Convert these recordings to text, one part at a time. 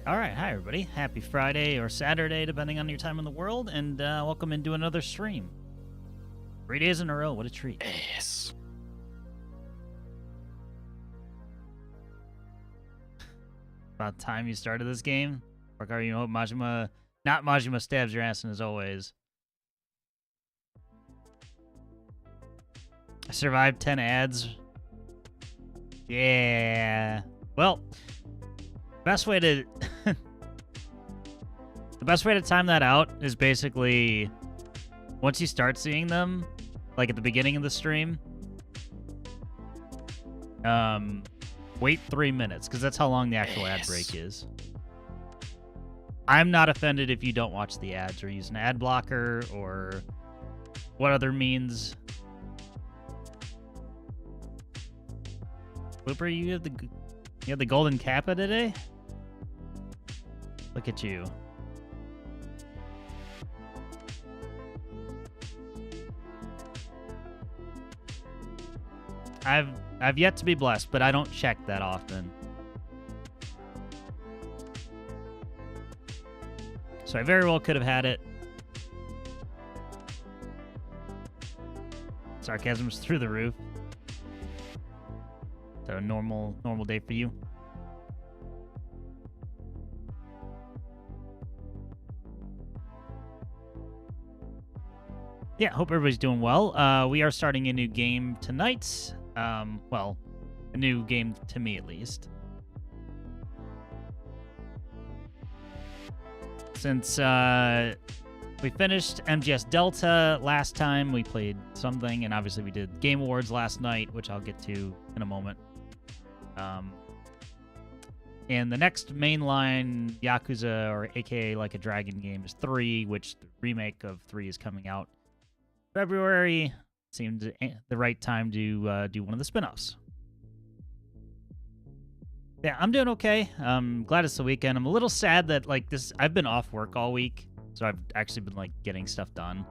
All right, hi everybody. Happy Friday or Saturday, depending on your time in the world, and welcome into another stream. 3 days in a row, what a treat. Yes. About time you started this game. Or you know, Majima stabs your ass in as always. I survived 10 ads. Yeah. Well, best way to the best way to time that out is basically once you start seeing them, like at the beginning of the stream, wait 3 minutes, because that's how long the actual ad break is. I'm not offended if you don't watch the ads or use an ad blocker or what other means. Looper, you have the golden kappa today? Look at you. I've yet to be blessed, but I don't check that often. So I very well could have had it. Sarcasm's through the roof. So a normal day for you. Yeah, hope everybody's doing well. We are starting a new game tonight. Well, a new game to me at least. Since we finished MGS Delta last time, we played something, and obviously we did Game Awards last night, which I'll get to in a moment. And the next mainline Yakuza, or aka like a dragon game, is 3, which the remake of 3 is coming out February. Seemed the right time to do one of the spin-offs. Yeah, I'm doing okay. Glad it's the weekend. I'm a little sad that I've been off work all week, so I've actually been getting stuff done.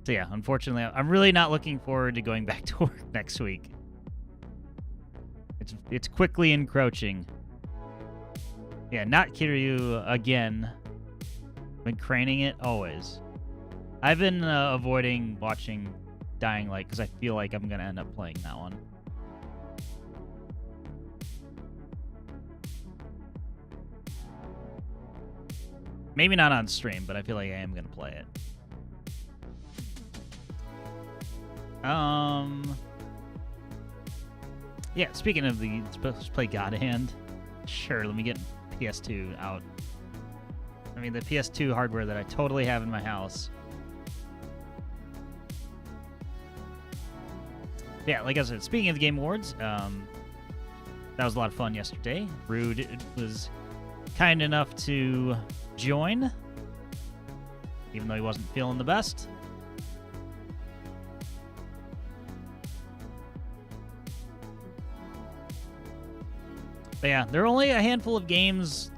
So yeah, unfortunately, I'm really not looking forward to going back to work next week. It's quickly encroaching. Yeah, not Kiryu again. Been craning it always. I've been avoiding watching Dying Light because I feel like I'm gonna end up playing that one. Maybe not on stream, but I feel like I am gonna play it. Yeah, speaking of supposed to play God Hand, sure, let me get PS2 out. I mean, the PS2 hardware that I totally have in my house. Yeah, like I said, speaking of the Game Awards, that was a lot of fun yesterday. Rude was kind enough to join, even though he wasn't feeling the best. But yeah, there are only a handful of games.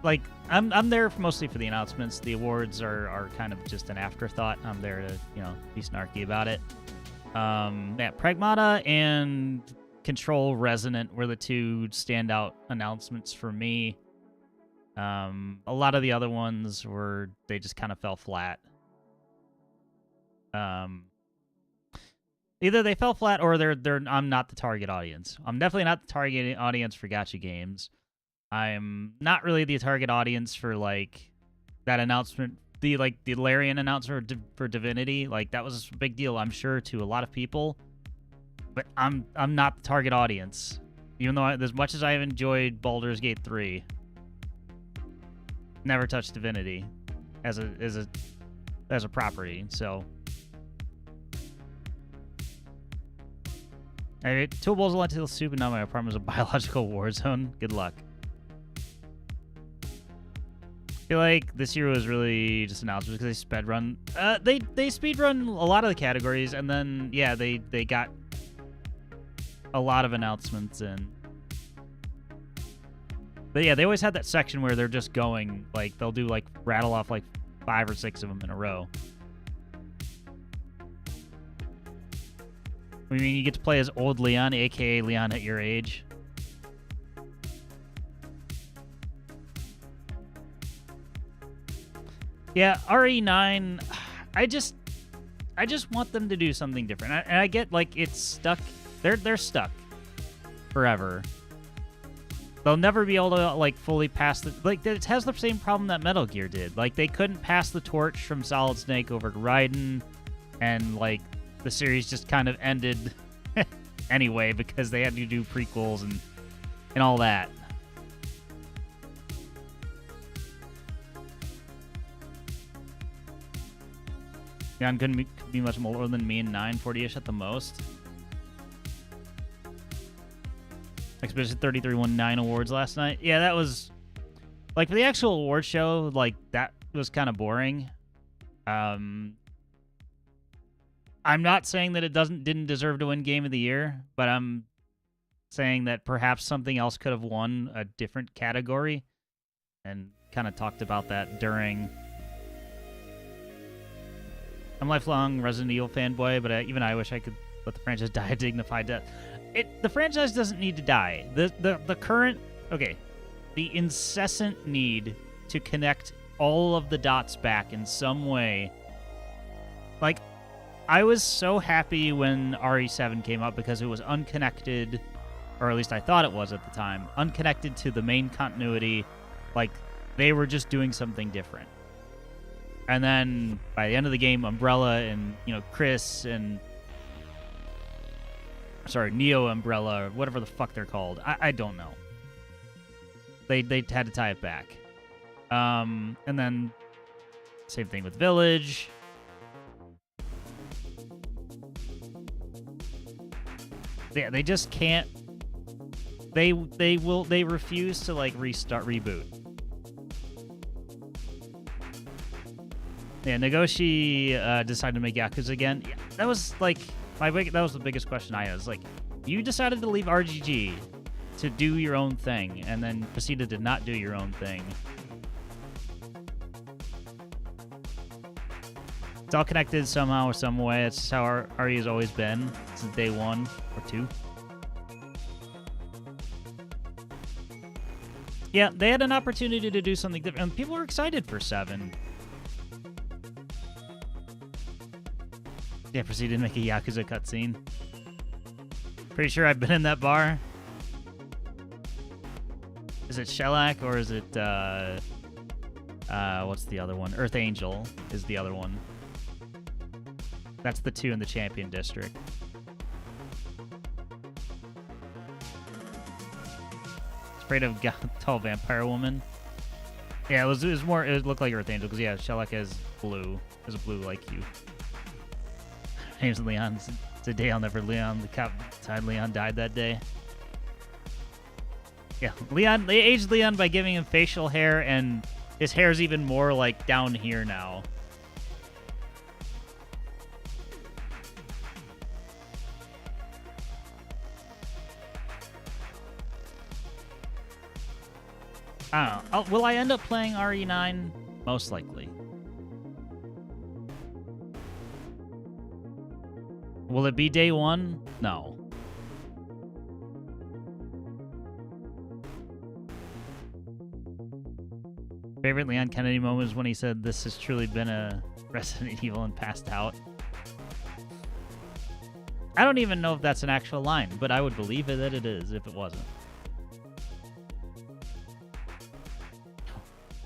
I'm there mostly for the announcements. The awards are kind of just an afterthought. I'm there to, be snarky about it. Yeah, Pragmata and Control Resonant were the two standout announcements for me. A lot of the other ones they just kind of fell flat. Either they fell flat or I'm not the target audience. I'm definitely not the target audience for gacha games. I'm not really the target audience for that announcement, the Larian announcement for Divinity. That was a big deal, I'm sure, to a lot of people. But I'm not the target audience. Even though as much as I've enjoyed Baldur's Gate 3, never touched Divinity as a property. So Alright, 2 bowls of lentil soup and now my apartment is a biological war zone. Good luck. I feel like this year was really just announcements because they sped run. They speed run a lot of the categories, and then yeah, they got a lot of announcements in. But yeah, they always had that section where they're just going they'll do rattle off 5 or 6 of them in a row. I mean, you get to play as old Leon, aka Leon at your age. Yeah, RE9. I just want them to do something different. And I get like it's stuck. They're stuck forever. They'll never be able to like fully pass the like. It has the same problem that Metal Gear did. Like they couldn't pass the torch from Solid Snake over to Raiden, and like the series just kind of ended anyway because they had to do prequels and all that. Leon couldn't be much more than me in 940-ish at the most. Expedition 33 won 9 awards last night. Yeah, that was... Like, for the actual award show, like, that was kind of boring. I'm not saying that it didn't deserve to win Game of the Year, but I'm saying that perhaps something else could have won a different category, and kind of talked about that during... I'm a lifelong Resident Evil fanboy, but even I wish I could let the franchise die a dignified death. The franchise doesn't need to die. The current... Okay. The incessant need to connect all of the dots back in some way. Like, I was so happy when RE7 came up because it was unconnected, or at least I thought it was at the time, unconnected to the main continuity. Like, they were just doing something different. And then by the end of the game, Umbrella and, Chris and... Sorry, Neo Umbrella, or whatever the fuck they're called. I don't know. They had to tie it back. And then same thing with Village. Yeah, they just can't... They refuse to, like, reboot. Yeah, Nagoshi decided to make Yakuza again. Yeah, that was like that was the biggest question I had. Was like, you decided to leave RGG to do your own thing, and then proceeded to not do your own thing. It's all connected somehow or some way. It's just how RE has always been since day 1 or 2. Yeah, they had an opportunity to do something different, and people were excited for 7. Yeah, proceeded to make a Yakuza cutscene. Pretty sure I've been in that bar. Is it Shellac or is it, what's the other one? Earth Angel is the other one. That's the 2 in the Champion District. Afraid of tall vampire woman. Yeah, it was more, it looked like Earth Angel, because yeah, Shellac has blue. Has a blue like you. Name's Leon. It's a day I'll never Leon. The cop died. Leon died that day. Yeah, Leon. They aged Leon by giving him facial hair, and his hair's even more like down here now. I don't know. Will I end up playing RE9? Most likely. Will it be day 1? No. Favorite Leon Kennedy moment was when he said, "This has truly been a Resident Evil," and passed out. I don't even know if that's an actual line, but I would believe that it is if it wasn't.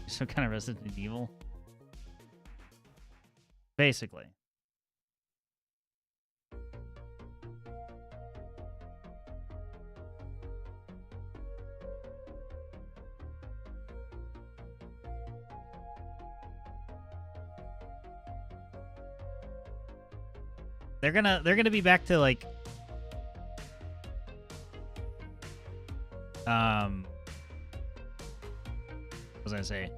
Some kind of Resident Evil. Basically. They're gonna be back to like what was I gonna say?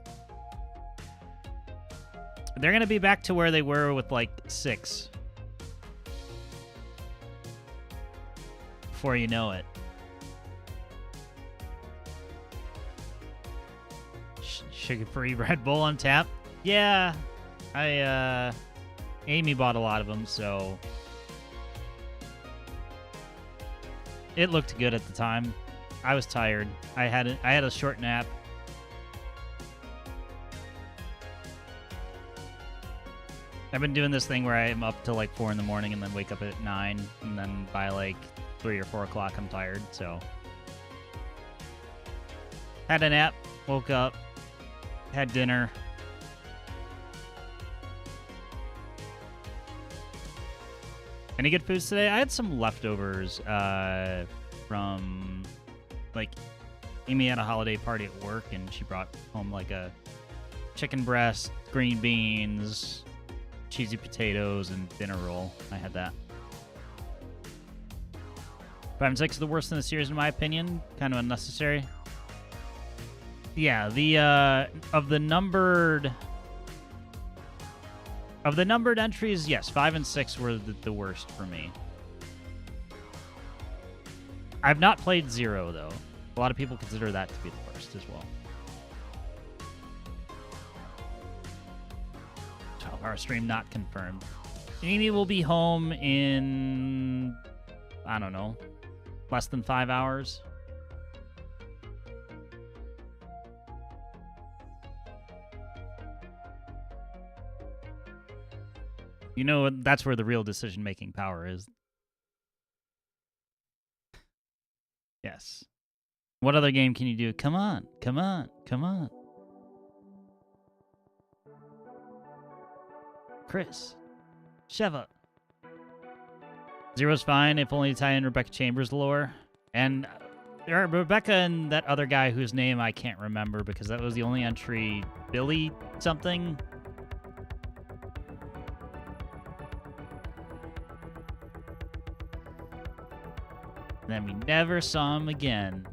They're gonna be back to where they were with like 6. Before you know it. Sugar-free Red Bull on tap? Yeah. Amy bought a lot of them, so it looked good at the time. I was tired. I had a short nap. I've been doing this thing where I'm up till like 4 in the morning and then wake up at 9, and then by like 3 or 4 o'clock I'm tired, so. Had a nap, woke up, had dinner. Any good foods today? I had some leftovers from, like, Amy had a holiday party at work, and she brought home, like, a chicken breast, green beans, cheesy potatoes, and dinner roll. I had that. 5 and 6 is the worst in the series, in my opinion. Kind of unnecessary. Yeah, the, of the numbered entries, yes, 5 and 6 were the worst for me. I've not played 0, though. A lot of people consider that to be the worst as well. 12-hour stream not confirmed. Amy will be home in, I don't know, less than 5 hours. You know, that's where the real decision-making power is. Yes. What other game can you do? Come on, come on, come on. Chris. Sheva. 0's fine, if only to tie in Rebecca Chambers' lore. And Rebecca and that other guy whose name I can't remember because that was the only entry. Billy something? And then we never saw him again.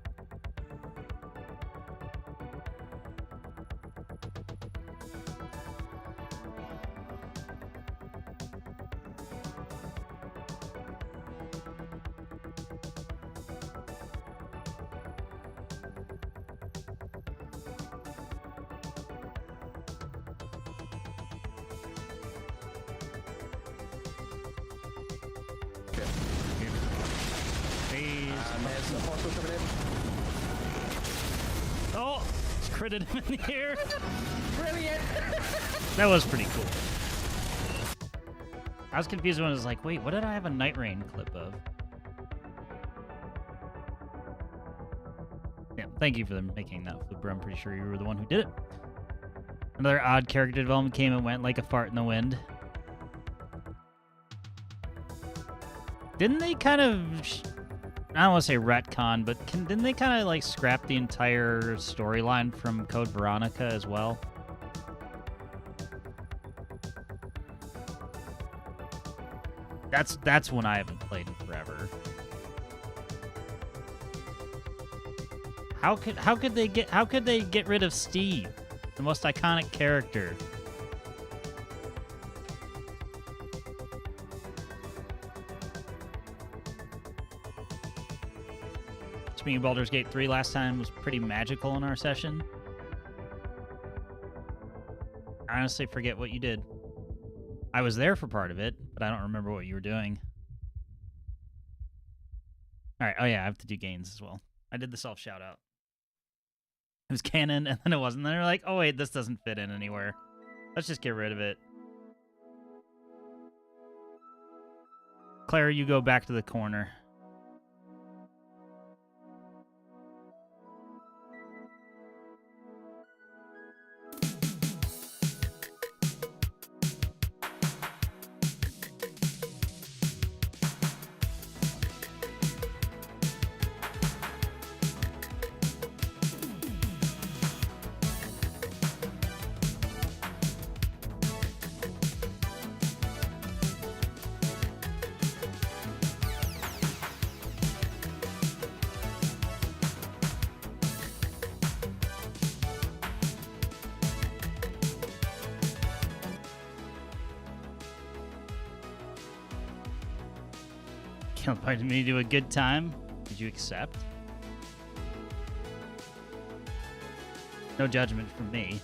Oh, critted him in the air. Brilliant. That was pretty cool. I was confused when I was like, wait, what did I have a Night Rain clip of? Yeah, thank you for making that flipper. I'm pretty sure you were the one who did it. Another odd character development came and went like a fart in the wind. Didn't they kind of... I don't want to say retcon, but didn't they kind of like scrap the entire storyline from Code Veronica as well? That's one I haven't played in forever. How could they get rid of Steve, the most iconic character? Speaking of Baldur's Gate 3, last time was pretty magical in our session. I honestly forget what you did. I was there for part of it, but I don't remember what you were doing. Alright, oh yeah, I have to do gains as well. I did the self-shout-out. It was canon, and then it wasn't. Then they're like, oh wait, this doesn't fit in anywhere. Let's just get rid of it. Claire, you go back to the corner. Invited me to a good time. Did you accept? No judgment from me.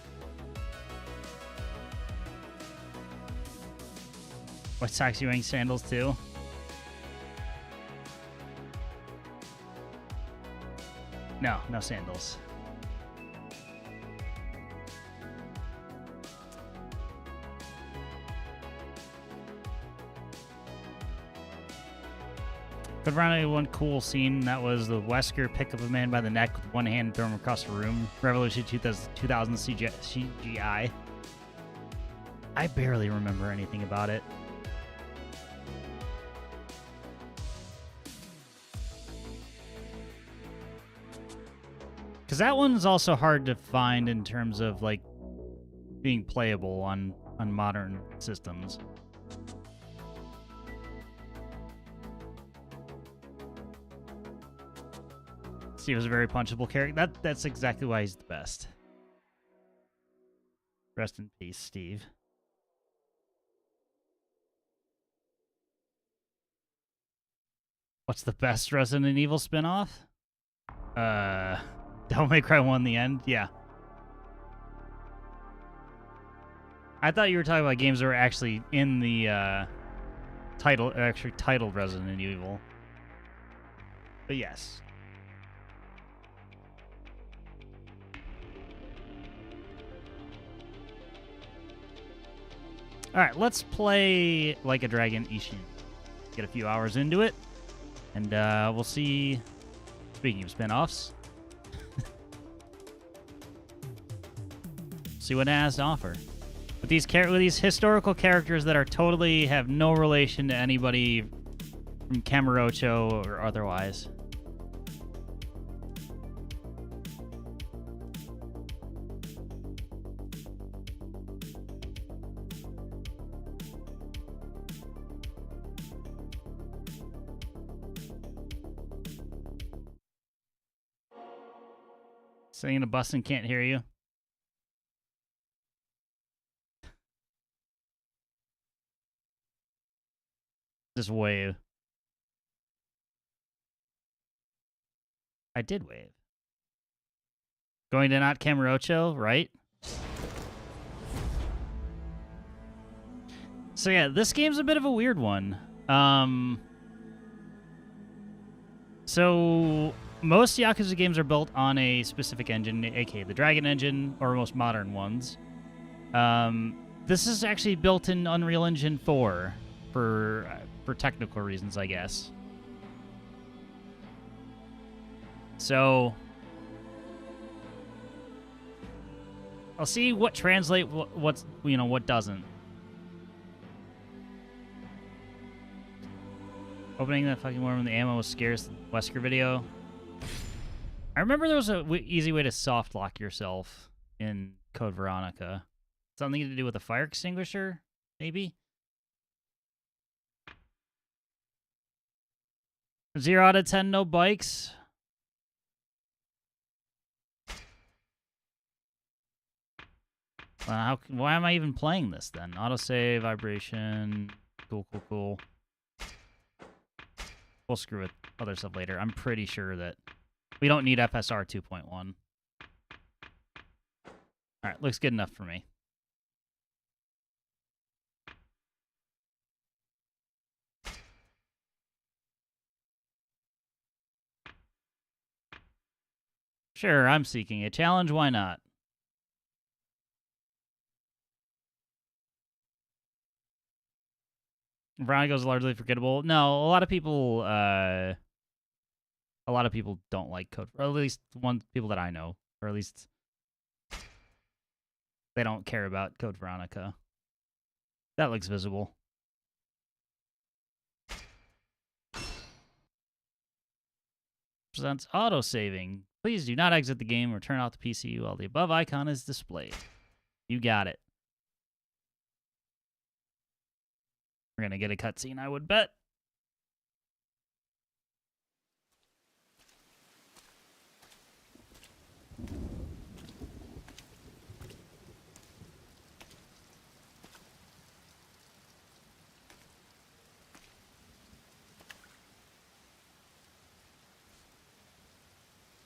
What socks you wearing? Sandals too? No, no sandals. Could run one cool scene that was the Wesker pick up a man by the neck with one hand and throw him across the room. Revolution 2000 CGI. I barely remember anything about it. Because that one's also hard to find in terms of, like, being playable on modern systems. Steve was a very punchable character. That's exactly why he's the best. Rest in peace, Steve. What's the best Resident Evil spinoff? Devil May Cry 1 the end? Yeah. I thought you were talking about games that were actually in the actually titled Resident Evil. But yes. Alright, let's play Like a Dragon Ishin. Get a few hours into it. And we'll see. Speaking of spin-offs. See what it has to offer. With these historical characters that are totally have no relation to anybody from Kamurocho or otherwise. Sitting in a bus and can't hear you. Just wave. I did wave. Going to not Kamurocho, right? So yeah, this game's a bit of a weird one. So most Yakuza games are built on a specific engine, aka the Dragon engine, or most modern ones. This is actually built in Unreal Engine 4 for technical reasons, I guess. So I'll see what translate, what's what doesn't. Opening that fucking room when the ammo was scarce. Wesker video. I remember there was a easy way to soft lock yourself in Code Veronica. Something to do with a fire extinguisher, maybe? 0 out of 10, no bikes. Why am I even playing this then? Autosave, vibration, cool. We'll screw with other stuff later. I'm pretty sure that we don't need FSR 2.1. All right, looks good enough for me. Sure, I'm seeking a challenge. Why not? Veronica's largely forgettable. No, a lot of people don't like Code, or at least people that I know, or at least they don't care about Code Veronica. That looks visible. Presents auto-saving. Please do not exit the game or turn off the PC while the above icon is displayed. You got it. We're going to get a cutscene, I would bet.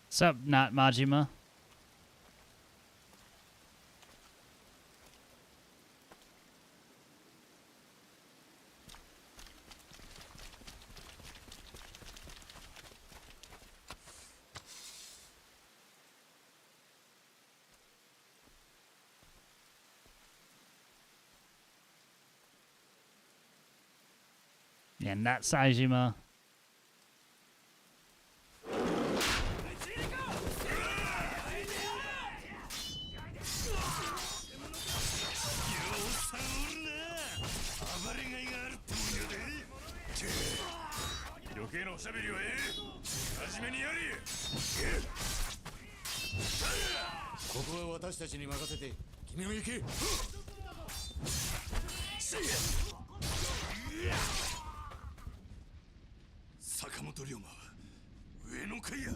Sup, not Majima? Yeah, not Saejima. 余計なおしゃべりは真面目にやれ。ここは私たちに任せて君も行け。坂本龍馬は上の階や。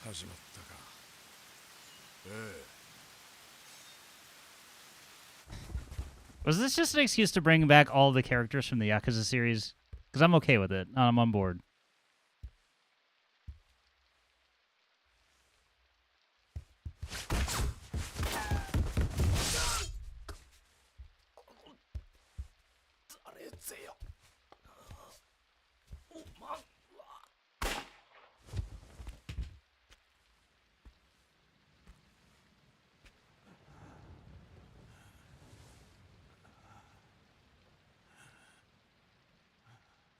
始まったか。Was this just an excuse to bring back all the characters from the Yakuza series? Because I'm okay with it. I'm on board.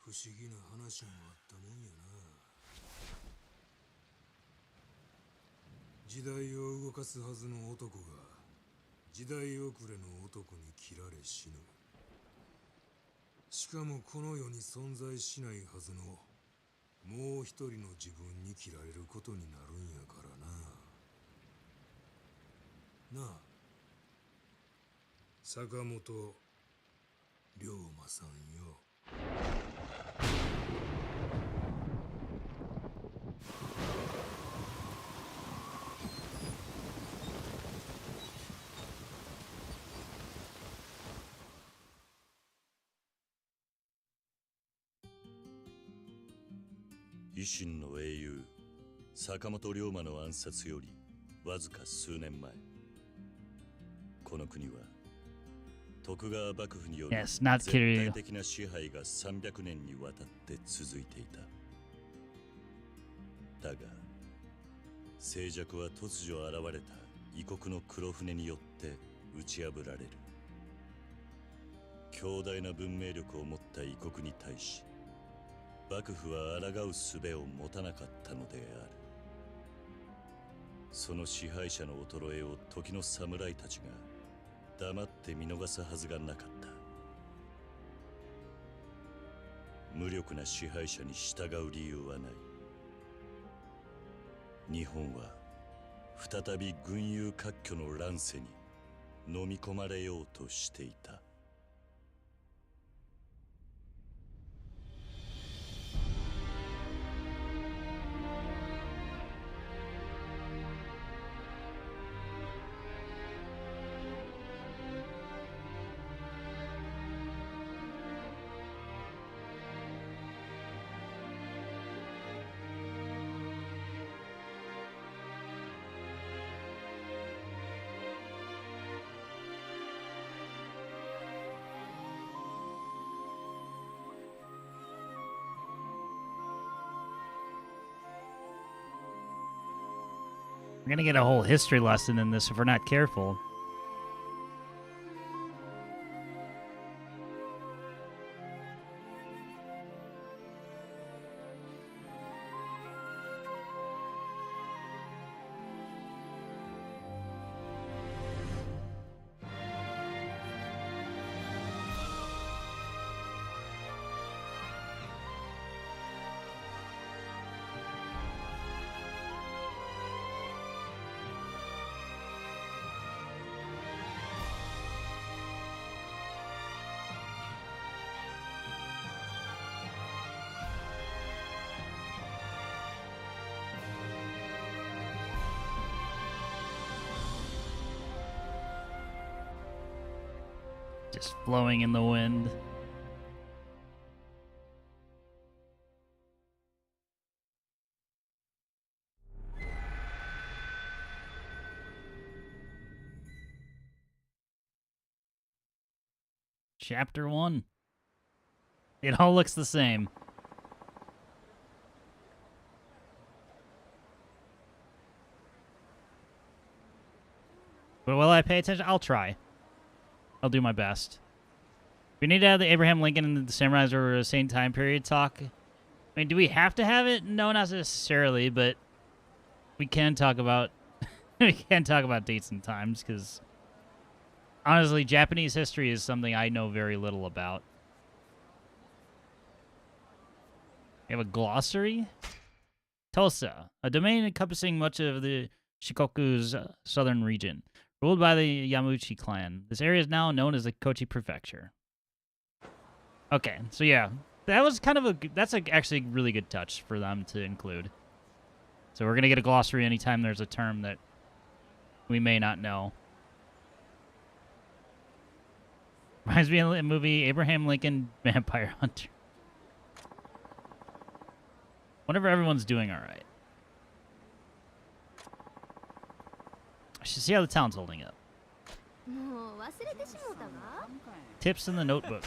不思議な話もあったもんやな。時代を動かすはずの男が時代遅れの男に切られ死ぬ。しかもこの世に存在しないはずのもう一人の自分に切られることになるんやからな。なあ、坂本龍馬さんよ。維新の英雄坂本龍馬の暗殺よりわずか数年前、この国は徳川幕府による絶対的な支配が300年にわたって続いていた。だが静寂は突如現れた異国の黒船によって打ち破られる。強大な文明力を持った異国に対し幕府は抗う術を持たなかったのである。その支配者の衰えを時の侍たちが黙って見逃すはずがなかった。無力な支配者に従う理由はない。日本は再び群雄割拠の乱世に飲み込まれようとしていた。We're gonna get a whole history lesson in this if we're not careful. Just flowing in the wind. Chapter 1. It all looks the same. But will I pay attention? I'll try. I'll do my best. We need to have the Abraham Lincoln and the samurais over the same time period talk. I mean, do we have to have it? No, not necessarily, but we can talk about dates and times because honestly, Japanese history is something I know very little about. We have a glossary. Tosa, a domain encompassing much of the Shikoku's southern region, ruled by the Yamauchi clan. This area is now known as the Kochi Prefecture. Okay, so yeah, that was kind of that's actually a really good touch for them to include. So we're gonna get a glossary anytime there's a term that we may not know. Reminds me of the movie Abraham Lincoln Vampire Hunter. Whenever everyone's doing all right. I should see how the town's holding up. Tips in the notebook.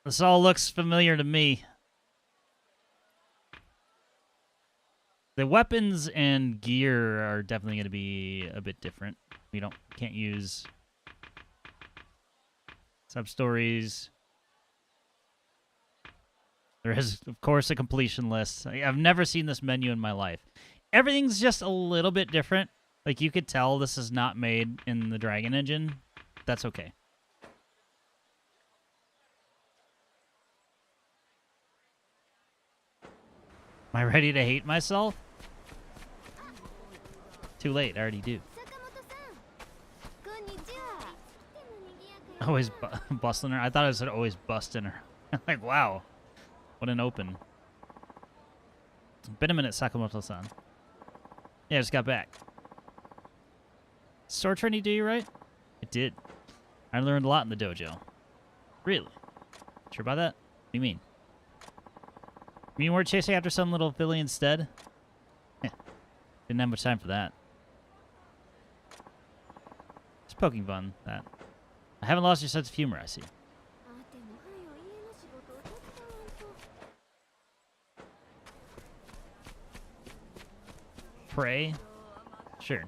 This all looks familiar to me. The weapons and gear are definitely going to be a bit different. We can't use sub-stories. There is, of course, a completion list. I've never seen this menu in my life. Everything's just a little bit different. Like, you could tell this is not made in the Dragon Engine. That's okay. Am I ready to hate myself? Too late, I already do. Always bustling her. I thought I said always busting her. Like, wow. What an open. It's been a minute, Sakamoto-san. Yeah, I just got back. Sword training do you right? It did. I learned a lot in the dojo. Really? Sure about that? What do you mean? You mean we're chasing after some little filly instead? Didn't have much time for that. It's poking fun, that. I haven't lost your sense of humor, I see. Pray? Sure.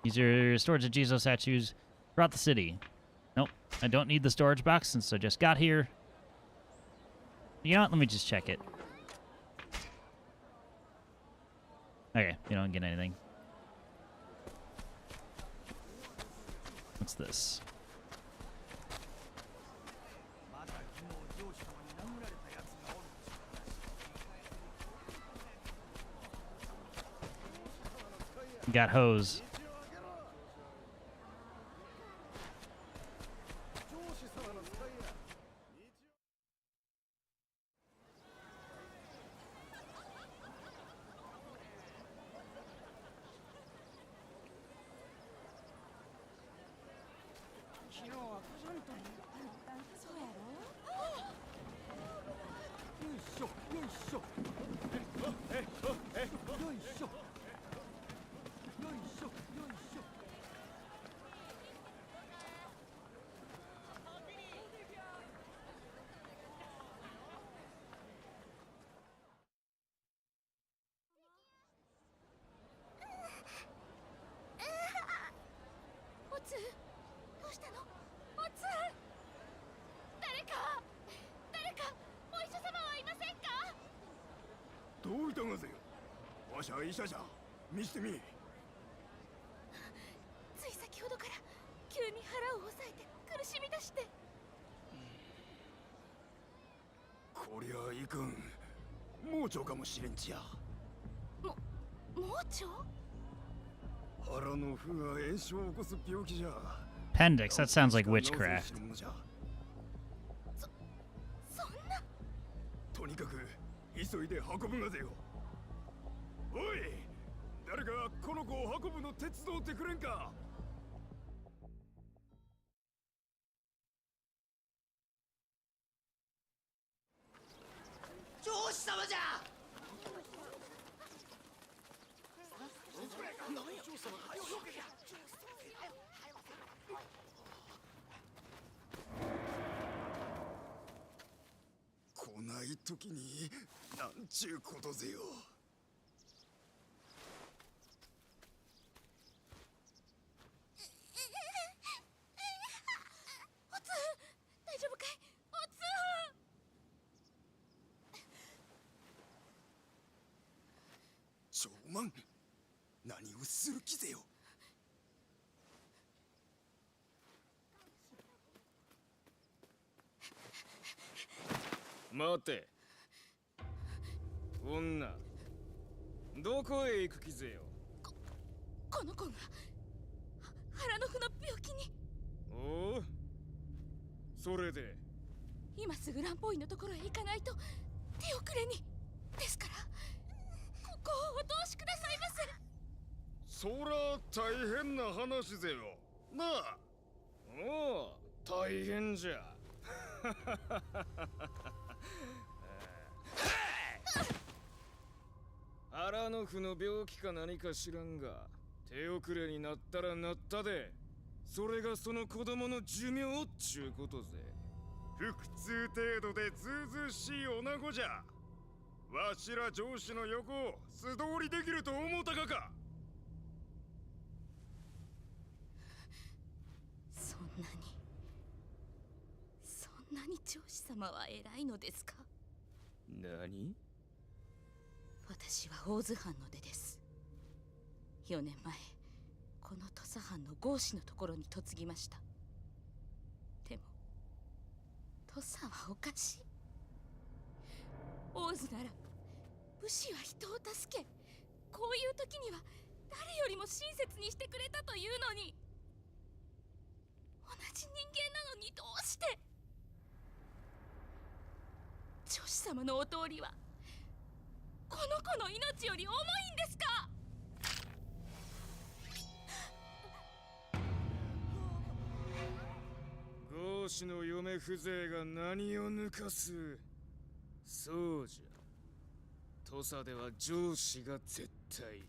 Use your storage of Jizo statues throughout the city. Nope, I don't need the storage box since I just got here. You know what? Let me just check it. Okay, you don't get anything. What's this? Got hose. Appendix, that sounds like witchcraft. 超満何をする気ぜよ。待て。女、どこへ行く気ぜよ。この子が腹の腑の病気に。おお、それで今すぐ乱暴医のところへ行かないと手遅れに。ですからここをお通しくださいませ。そら大変な話ぜよなあ。おお、大変じゃ。腹の腑の病気か何か知らんが、手遅れになったらなったで、それがその子供の寿命っちゅうことぜ。腹痛程度でずうずうしい女子じゃ。わしら上司の横を素通りできると思うたかか。そんなに上司様は偉いのですか。何？私は大津藩の出です。4年前この土佐藩の郷士のところに嫁ぎました。でも土佐はおかしい。大津なら武士は人を助け、こういう時には誰よりも親切にしてくれたというのに、同じ人間なのにどうして。女子様のお通りはこの子の命より重いんですか。郷士の嫁風情が何を抜かす。そうじゃ、土佐では上司が絶対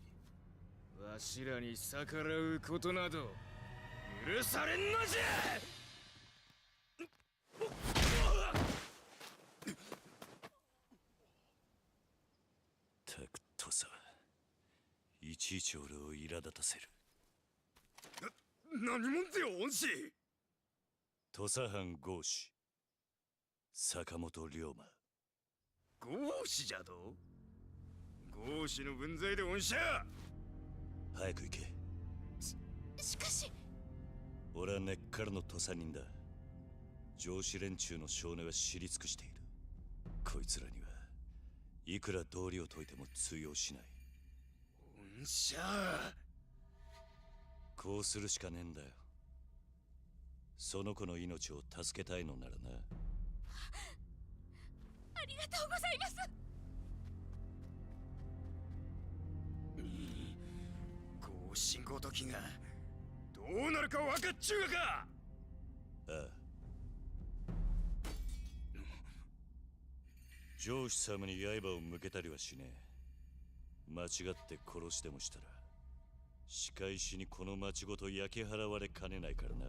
わしらに逆らうことなど許されんのじゃ。たく土佐はいちいち俺を苛立たせる。何もんぜよ恩師。土佐藩郷士坂本龍馬。郷士じゃと。郷士の分際で恩師ゃ。早く行け。しかし俺は根っからの土佐人だ。上司連中の少年は知り尽くしている。こいつらにはいくら道理を解いても通用しない。恩師ゃ。こうするしかねえんだよ。その子の命を助けたいのならな。ありがとうございます。郷士ごときがどうなるか分かっちゅうがか。ああ。上司様に刃を向けたりはしねえ。間違って殺しでもしたら仕返しにこの町ごと焼き払われかねないからな。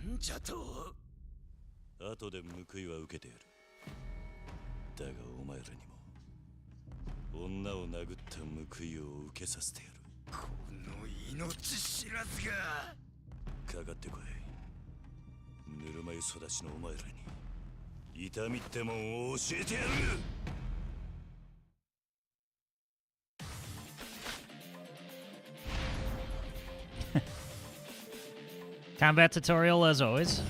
なんじゃと。後で報いは受けてやる。だがお前らにも女を殴った報いを受けさせてやる。この命知らずが。かかってこい。ぬるま湯育ちのお前らに痛みってもんを教えてやる。Combat tutorial as always.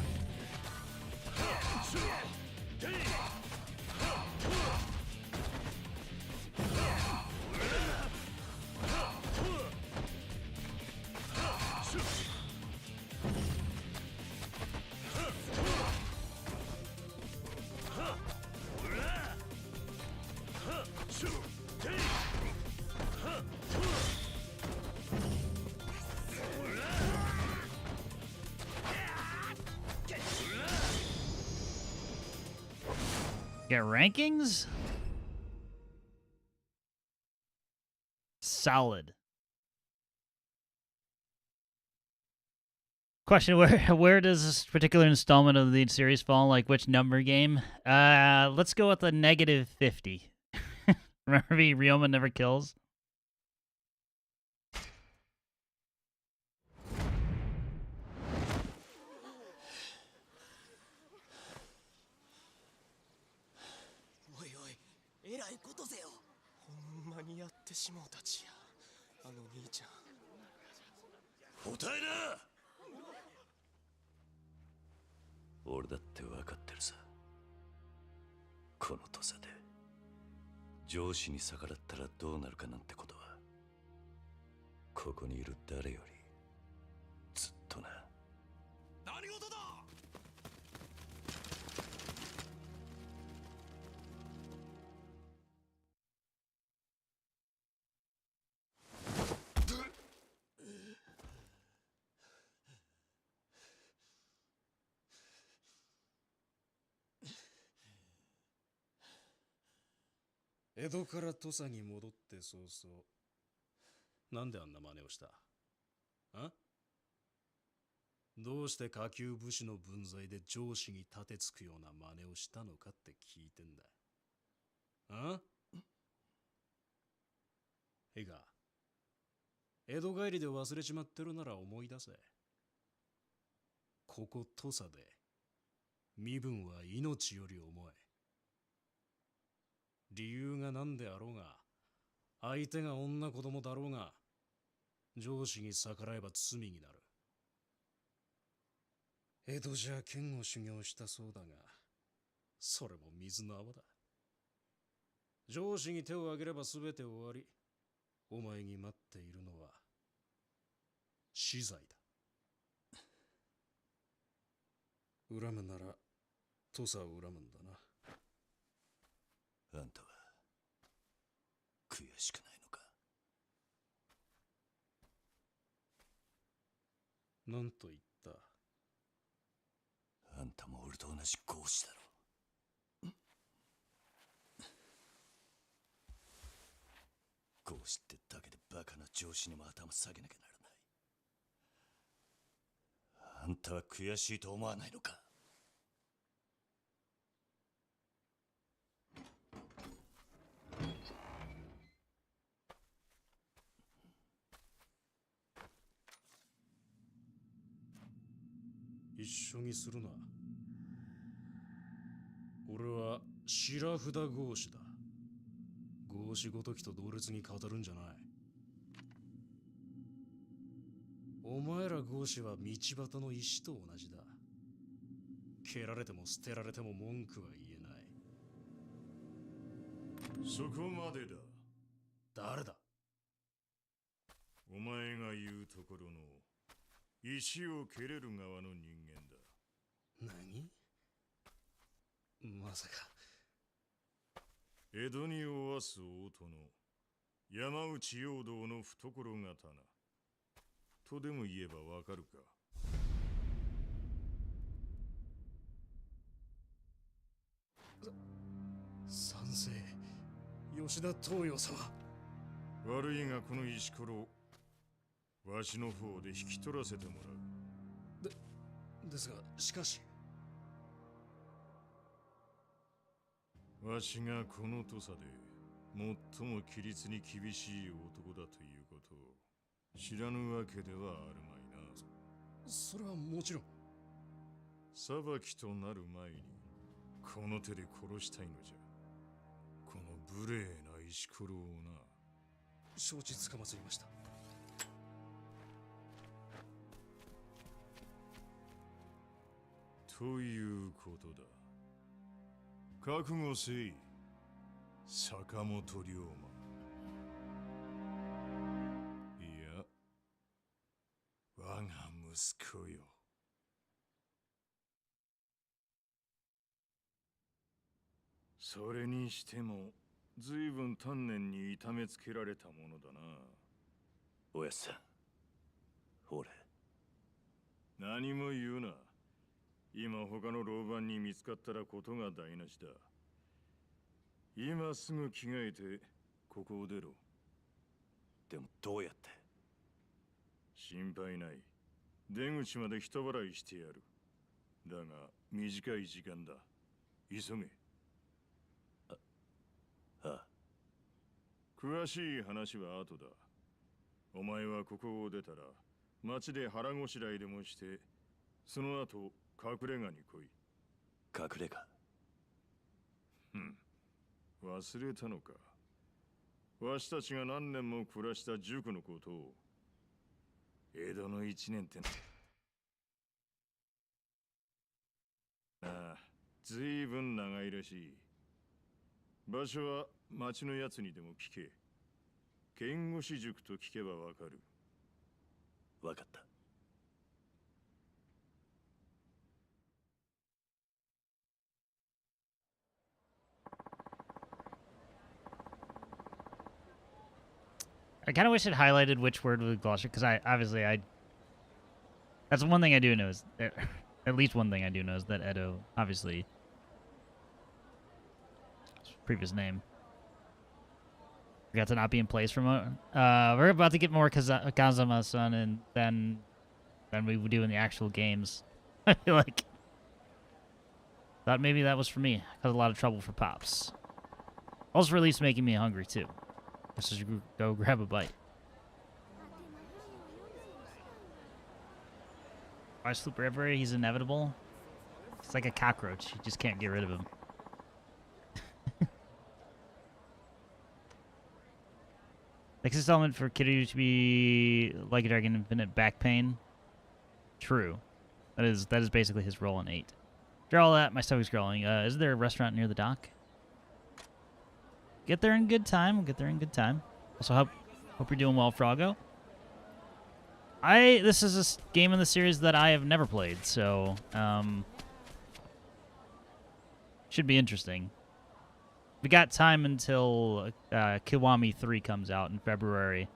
Get rankings? Solid. Question, where does this particular installment of the series fall? Like which number game? Let's go with a -50. Remember me, Ryoma never kills? 間にやってしもうたちや、あの兄ちゃん。答えな。俺だって分かってるさ。この土佐で上司に逆らったらどうなるかなんてことは、ここにいる誰よりずっとな。何事だ。江戸から土佐に戻って早々、なんであんな真似をした？あ？どうして下級武士の分際で上司に立てつくような真似をしたのかって聞いてんだ。あ？いいか、江戸帰りで忘れちまってるなら思い出せ。ここ土佐で身分は命より重い。理由が何であろうが、相手が女子供だろうが、上司に逆らえば罪になる。江戸じゃ剣を修行したそうだが、それも水の泡だ。上司に手を挙げれば全て終わり、お前に待っているのは死罪だ。恨むなら土佐を恨むんだな。あんたは悔しくないのか？なんと言った？あんたも俺と同じ合子だろ。合子ってだけでバカな上司にも頭下げなきゃならない。あんたは悔しいと思わないのか？一緒にするな。俺は白札合子だ。合子ごときと同列に語るんじゃない。お前ら合子は道端の石と同じだ。蹴られても捨てられても文句は言えない。そこまでだ。誰だ？お前が言うところの石を蹴れる側の人間だ。何？まさか。江戸におわす大殿、山内陽道の懐刀とでも言えばわかるか？賛成、吉田東洋様。悪いがこの石ころ、わしの方で引き取らせてもらう。ですが、しかし。わしがこの土佐で最も規律に厳しい男だということを知らぬわけではあるまいな。それはもちろん。裁きとなる前にこの手で殺したいのじゃ。この無礼な石ころをな。承知つかまつりました。ということだ。覚悟せい、坂本龍馬。いや、我が息子よ。それにしても随分丹念に痛めつけられたものだな。おやっさん、俺。何も言うな。今他の老番に見つかったらことが台無しだ。今すぐ着替えてここを出ろ。でもどうやって？心配ない。出口まで人払いしてやる。だが短い時間だ。急げ。ああ。詳しい話は後だ。お前はここを出たら町で腹ごしらえでもして、その後隠れ家に来い。隠れ家？忘れたのか。わしたちが何年も暮らした塾のことを。江戸の一年ってああ、ずいぶん長いらしい。場所は町のやつにでも聞け。剣護士塾と聞けばわかる。わかった。I kind of wish it highlighted which word was glossary, because I that's one thing I do know is that, at least one thing I do know is that Edo, obviously, previous name, forgot to not be in place for we're about to get more Kazama-san, and than we would do in the actual games. I feel like thought maybe that was for me. Caused a lot of trouble for Pops. Also, release making me hungry too. Let's just go grab a bite. I sleep forever. He's inevitable. It's like a cockroach. You just can't get rid of him. Next installment for Kiryu to be like a dragon, infinite back pain. True. That is basically his role in 8. After all that, my stomach's growling. Is there a restaurant near the dock? Get there in good time. We'll get there in good time. Also, hope you're doing well, Froggo. This is a game in the series that I have never played, so should be interesting. We got time until Kiwami 3 comes out in February.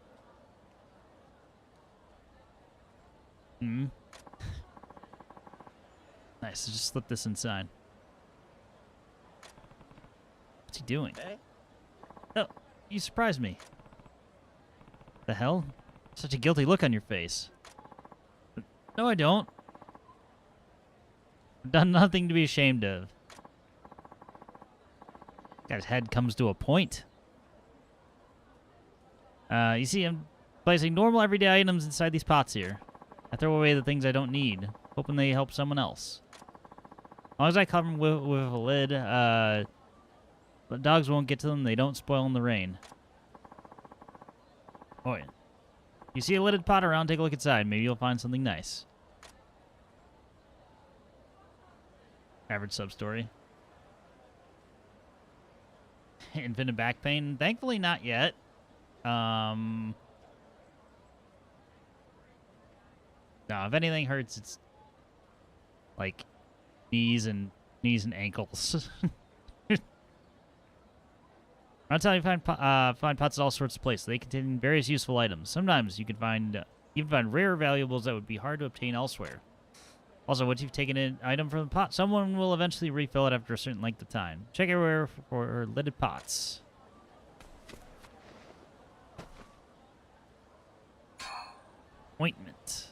Nice. Just slip this inside. What's he doing? Oh, you surprised me. The hell? Such a guilty look on your face. No, I don't. I've done nothing to be ashamed of. Guy's head comes to a point. You see, I'm placing normal everyday items inside these pots here. I throw away the things I don't need, hoping they help someone else. As long as I cover them with a lid, the dogs won't get to them. They don't spoil in the rain. Oh, yeah. You see a lidded pot around, take a look inside. Maybe you'll find something nice. Average sub-story. Infinite back pain? Thankfully not yet. No, if anything hurts, it's like knees and ankles. I'll tell you, find pots at all sorts of places. They contain various useful items. Sometimes you can find rare valuables that would be hard to obtain elsewhere. Also, once you've taken an item from the pot, someone will eventually refill it after a certain length of time. Check everywhere for lidded pots. Ointment.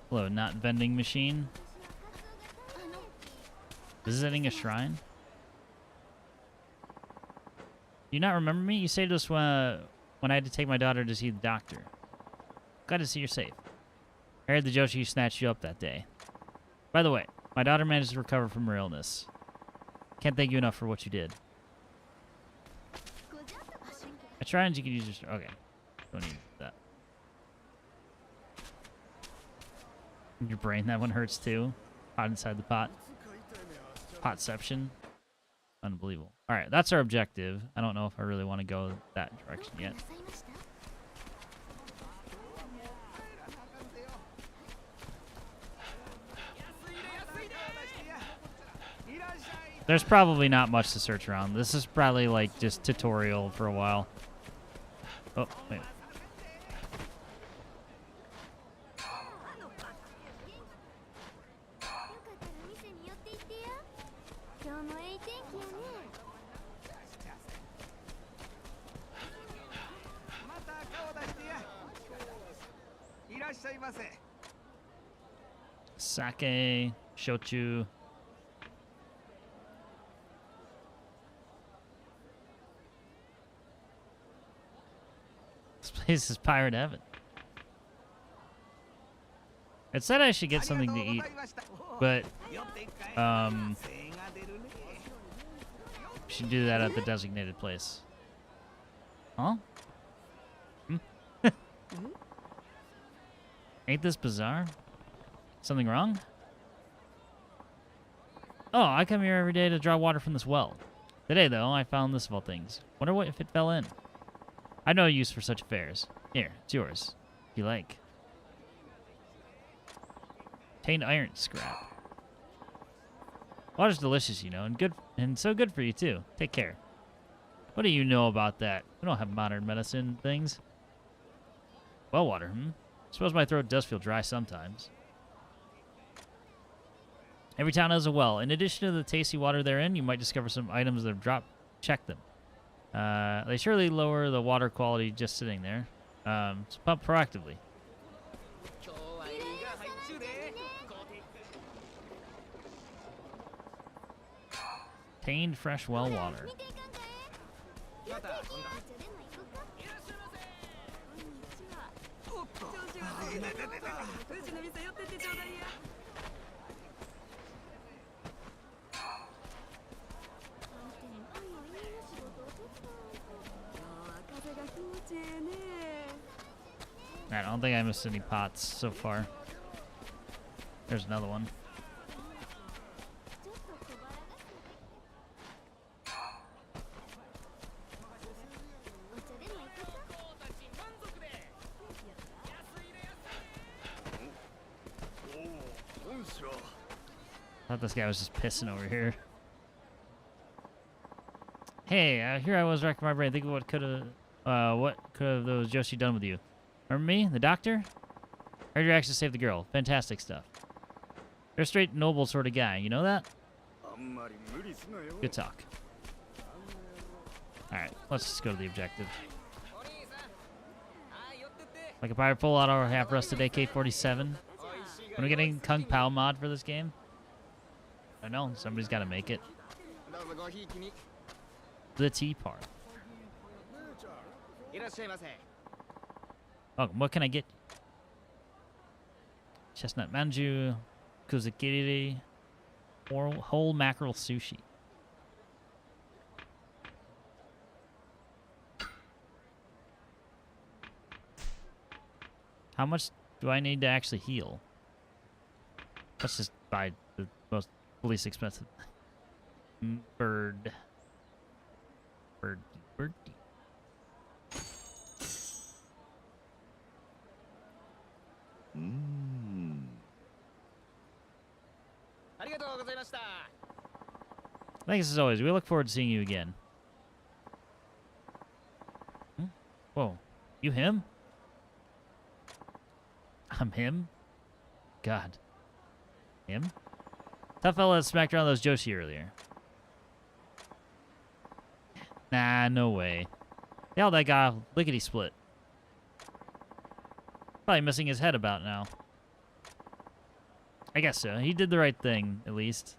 Hello, not vending machine. Visiting a shrine? Do you not remember me? You saved us when I had to take my daughter to see the doctor. Glad to see you're safe. I heard the Joshi snatched you up that day. By the way, my daughter managed to recover from her illness. Can't thank you enough for what you did. I tried and you can use your... Okay. Don't need that. Your brain, that one hurts too. Pot inside the pot. Potception. Unbelievable. Alright, that's our objective. I don't know if I really want to go that direction yet. There's probably not much to search around. This is probably like just tutorial for a while. Oh, wait. Sake, shochu. This place is pirate heaven. It said I should get something to eat, but should do that at the designated place. Huh? Ain't this bizarre? Something wrong? Oh, I come here every day to draw water from this well. Today, though, I found this of all things. Wonder what if it fell in. I've no use for such affairs. Here, it's yours. If you like. Obtained iron scrap. Water's delicious, you know, and so good for you too. Take care. What do you know about that? We don't have modern medicine things. Well water, Suppose my throat does feel dry sometimes. Every town has a well. In addition to the tasty water therein, you might discover some items that have dropped. Check them. They surely lower the water quality just sitting there. So pump proactively. Obtained fresh well water. I don't think I missed any pots so far. There's another one. I thought this guy was just pissing over here. Hey, here I was racking my brain, thinking what could have those Joshi done with you? Remember me, the doctor? I heard your actions saved the girl. Fantastic stuff. You're a straight noble sort of guy. You know that? Good talk. All right, let's just go to the objective. Like a pirate full auto or half-rusted AK-47. When are we getting Kung Pao mod for this game? I don't know. Somebody's got to make it. The tea part. Oh, what can I get? Chestnut manju, kuzakiri, whole mackerel sushi. How much do I need to actually heal? Let's just buy the least expensive. Bird. Thanks as always. We look forward to seeing you again. Whoa. You him? I'm him? God. Him? Tough fella that smacked around those Joshi earlier. Nah, no way. Hell, that guy lickety-split. Probably missing his head about now. I guess so. He did the right thing, at least.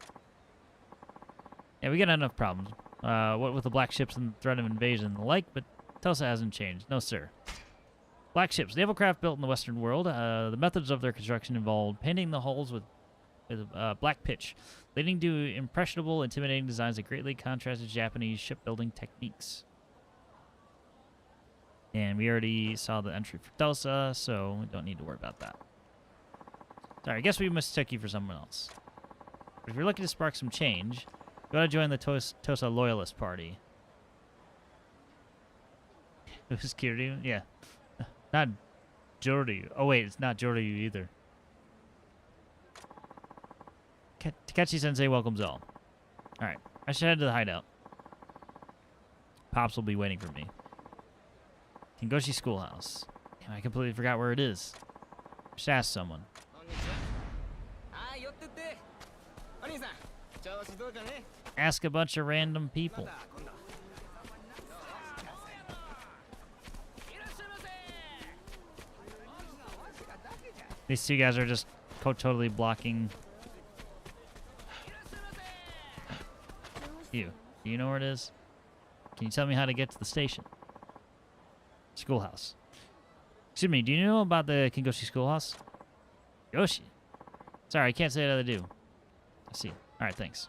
Yeah, we got enough problems. What with the black ships and the threat of invasion and the like, but Tosa hasn't changed. No, sir. Black ships, naval craft built in the Western world. The methods of their construction involved painting the hulls with black pitch, leading to impressionable, intimidating designs that greatly contrasted Japanese shipbuilding techniques. And we already saw the entry for Tosa, so we don't need to worry about that. Sorry, I guess we mistook you for someone else. But if you're looking to spark some change, you gotta join the Tosa Loyalist Party. Who's Kiryu? Yeah. Not Joryu. Oh wait, it's not Joryu either. Takechi-sensei welcomes all. Alright, I should head to the hideout. Pops will be waiting for me. Kingoshi Schoolhouse. Damn, I completely forgot where it is. Just ask someone. Ask a bunch of random people. These two guys are just totally blocking. You. Do you know where it is? Can you tell me how to get to the station? Schoolhouse. Excuse me, do you know about the Kingoshi Schoolhouse? Yoshi. Sorry, I can't say that I do. I see. Alright, thanks.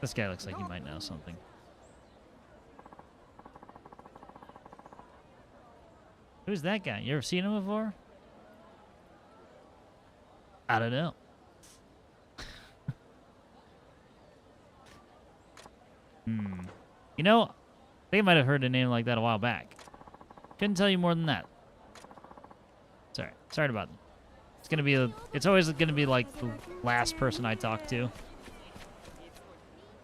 This guy looks like he might know something. Who's that guy? You ever seen him before? I don't know. You know, I think I might have heard a name like that a while back. Couldn't tell you more than that. Sorry about that. It's always gonna be like the last person I talk to.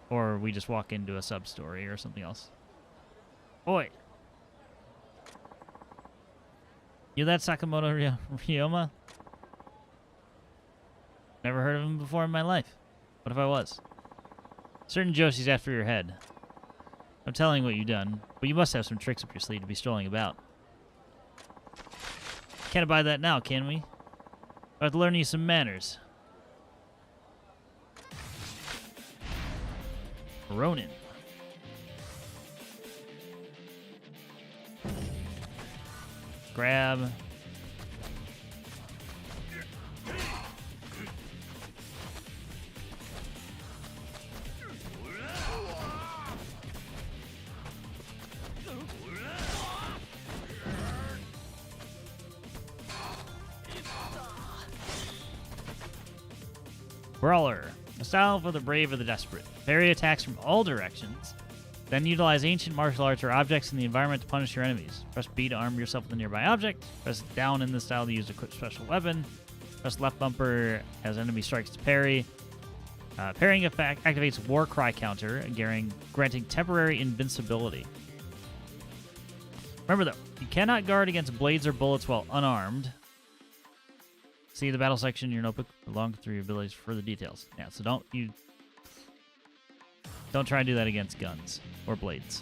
Or we just walk into a sub-story or something else. Oi! You that Sakamoto Ryoma? Never heard of him before in my life. What if I was? Certain Joshi's after your head. I'm telling what you've done, but you must have some tricks up your sleeve to be strolling about. Can't abide that now, can we? I have to learn you some manners. Ronin. Grab. Brawler. A style for the brave or the desperate. Parry attacks from all directions. Then utilize ancient martial arts or objects in the environment to punish your enemies. Press B to arm yourself with a nearby object. Press down in this style to use a quick special weapon. Press left bumper as enemy strikes to parry. Parrying effect activates War Cry counter, granting temporary invincibility. Remember though, you cannot guard against blades or bullets while unarmed. See the battle section in your notebook along through your abilities for further details. Yeah, so don't try and do that against guns or blades.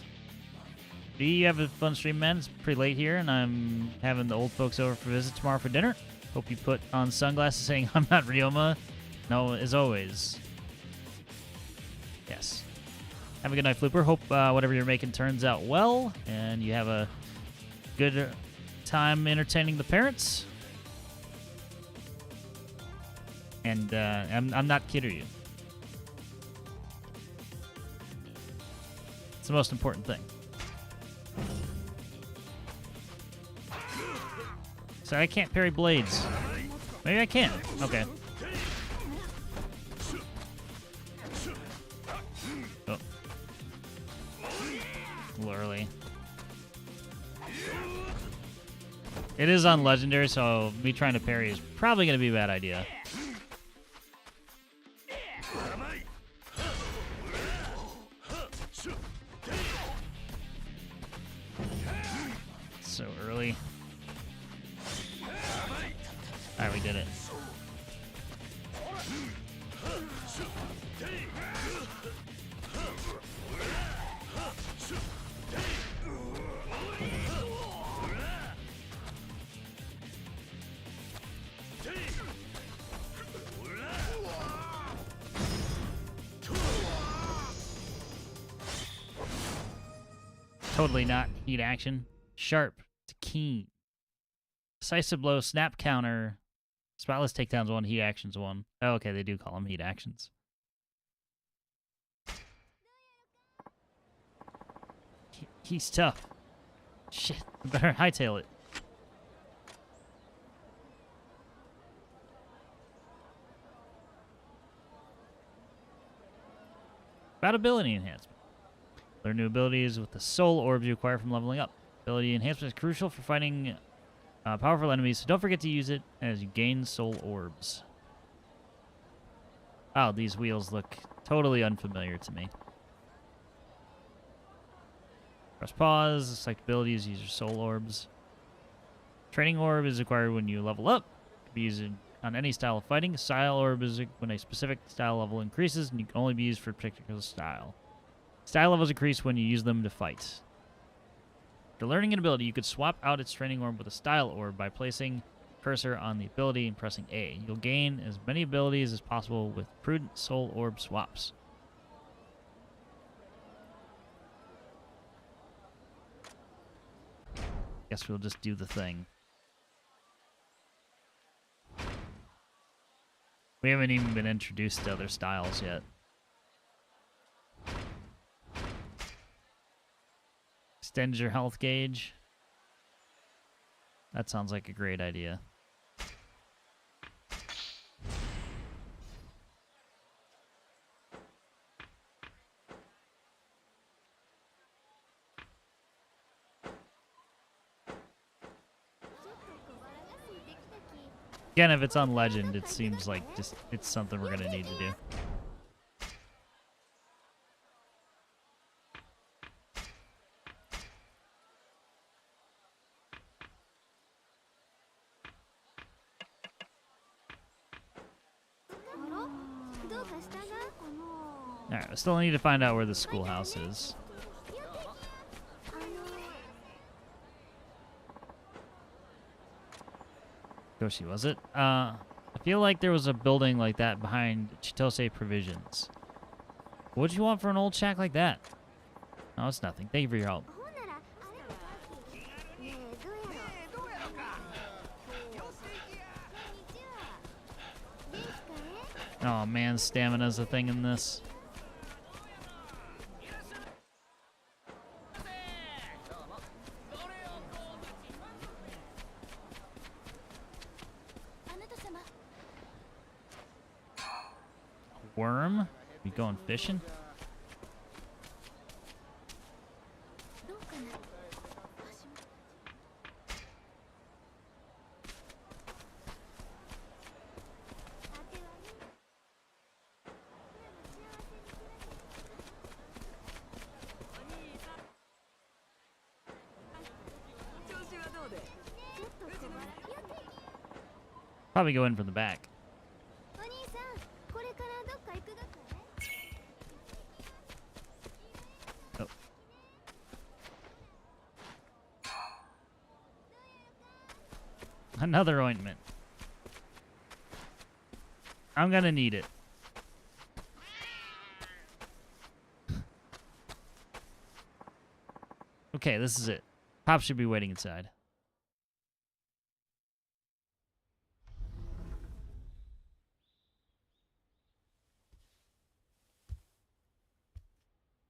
B, you have a fun stream, man. It's pretty late here, and I'm having the old folks over for a visit tomorrow for dinner. Hope you put on sunglasses saying I'm not Ryoma. No, as always. Yes. Have a good night, Flooper. Hope whatever you're making turns out well, and you have a good time entertaining the parents. And I'm not kidding you. It's the most important thing. So I can't parry blades. Maybe I can. Okay. Oh. A little early. It is on Legendary, so me trying to parry is probably going to be a bad idea. So early. Alright, we did it. Totally not heat action. Sharp to keen. Decisive blow, snap counter. Spotless takedowns 1, heat actions 1. Oh, okay, they do call them heat actions. He's tough. Shit, I better hightail it. About ability enhancement. Learn new abilities with the soul orbs you acquire from leveling up. Ability enhancement is crucial for fighting powerful enemies, so don't forget to use it as you gain soul orbs. Wow, these wheels look totally unfamiliar to me. Press pause. Select abilities, use your soul orbs. Training orb is acquired when you level up. It can be used on any style of fighting. Style orb is when a specific style level increases, and you can only be used for a particular style. Style levels increase when you use them to fight. After learning an ability, you could swap out its training orb with a style orb by placing cursor on the ability and pressing A. You'll gain as many abilities as possible with prudent soul orb swaps. Guess we'll just do the thing. We haven't even been introduced to other styles yet. Extend your health gauge. That sounds like a great idea. Again, if it's on Legend, it seems like just it's something we're gonna need to do. Alright, I still need to find out where the schoolhouse is. Yoshi, was it? I feel like there was a building like that behind Chitose Provisions. What'd you want for an old shack like that? No, it's nothing. Thank you for your help. Oh man, stamina's a thing in this. Worm? We going fishing? Probably go in from the back. Oh. Another ointment. I'm gonna need it. Okay, this is it. Pop should be waiting inside.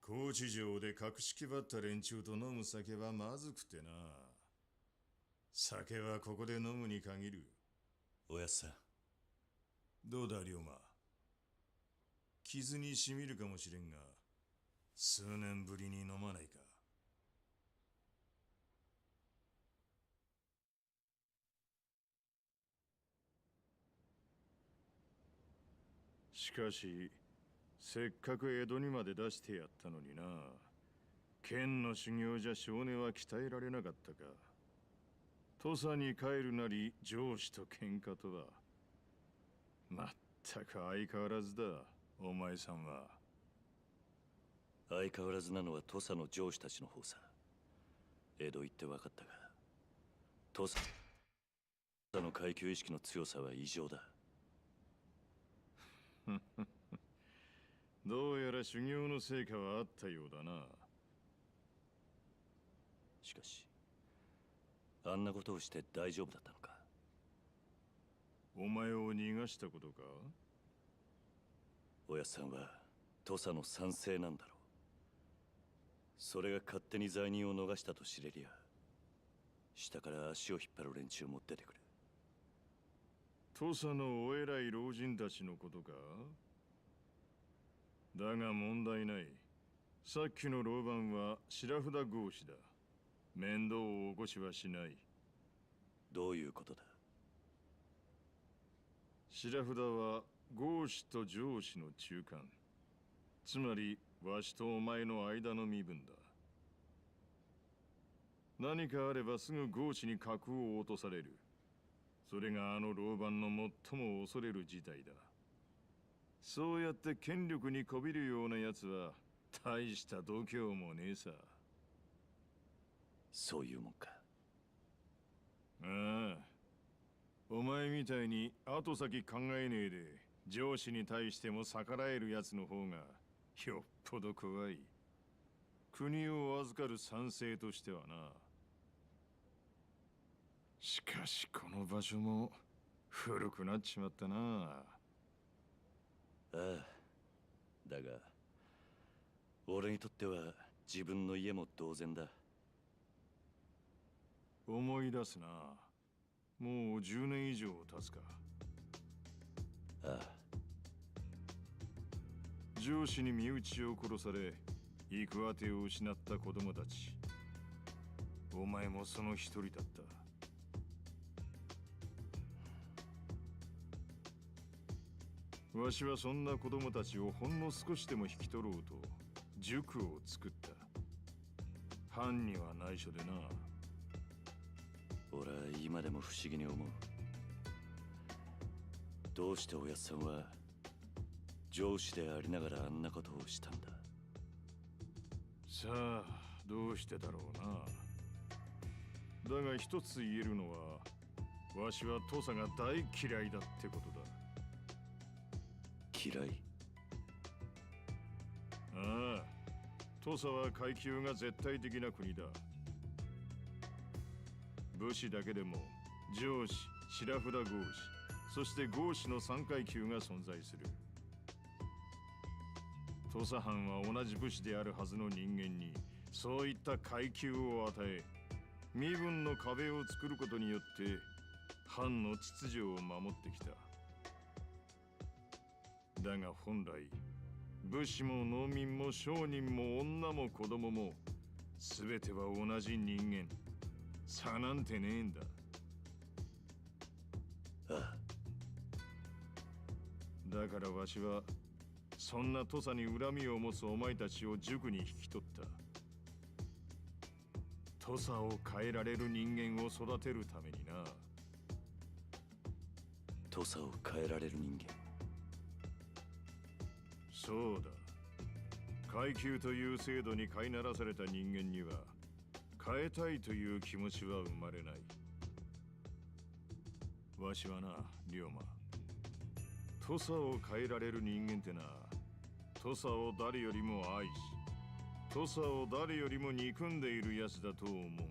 高知城で格式ばった連中と飲む酒はまずくてな。酒はここで飲むに限る。おやっさん。どうだ龍馬。傷にしみるかもしれんが、数年ぶりに飲まないか。しかし、せっかく江戸にまで出してやったのにな。剣の修行じゃ少年は鍛えられなかったか。土佐に帰るなり上司と喧嘩とは。まったく相変わらずだ、お前さんは。相変わらずなのは土佐の上司たちの方さ。江戸行って分かったが、土佐の階級意識の強さは異常だ。どうやら修行の成果はあったようだな。しかし、あんなことをして大丈夫だったのか。お前を逃がしたことか。おやっさんは土佐の賛成なんだろう。それが勝手に罪人を逃したと知れりゃ、下から足を引っ張る連中も出てくる。土佐のお偉い老人たちのことか。だが問題ない。さっきの老番は白札合子だ。面倒を起こしはしない。どういうことだ。白札は合子と上司の中間。つまりわしとお前の間の身分だ。何かあればすぐ合子に格を落とされる。それがあの老番の最も恐れる事態だ。そうやって権力にこびるようなやつは大した度胸もねえさ。そういうもんか。ああ。お前みたいに後先考えねえで上司に対しても逆らえるやつの方がよっぽど怖い。国を預かる賛成としてはな。しかしこの場所も古くなっちまったな。ああ。だが、俺にとっては自分の家も同然だ。思い出すな。もう10年以上経つか。ああ。上司に身内を殺され、行く当てを失った子供たち。お前もその一人だった。わしはそんな子供たちをほんの少しでも引き取ろうと塾を作った。藩には内緒でな。俺は今でも不思議に思う。どうしておやっさんは上司でありながらあんなことをしたんだ。さあ、どうしてだろうな。だが一つ言えるのは、わしは土佐が大嫌いだってことだ。嫌い？ああ、土佐は階級が絶対的な国だ。武士だけでも上司、白札合司、そして合司の3階級が存在する。土佐藩は同じ武士であるはずの人間にそういった階級を与え、身分の壁を作ることによって藩の秩序を守ってきた。だが本来、武士も農民も商人も女も子供も全ては同じ人間。差なんてねえんだ。ああ。だからわしはそんな土佐に恨みを持つお前たちを塾に引き取った。土佐を変えられる人間を育てるためにな。土佐を変えられる人間。そうだ。階級という制度に飼いならされた人間には変えたいという気持ちは生まれない。わしはな、龍馬、土佐を変えられる人間ってな、土佐を誰よりも愛し、土佐を誰よりも憎んでいるやつだと思うんだ。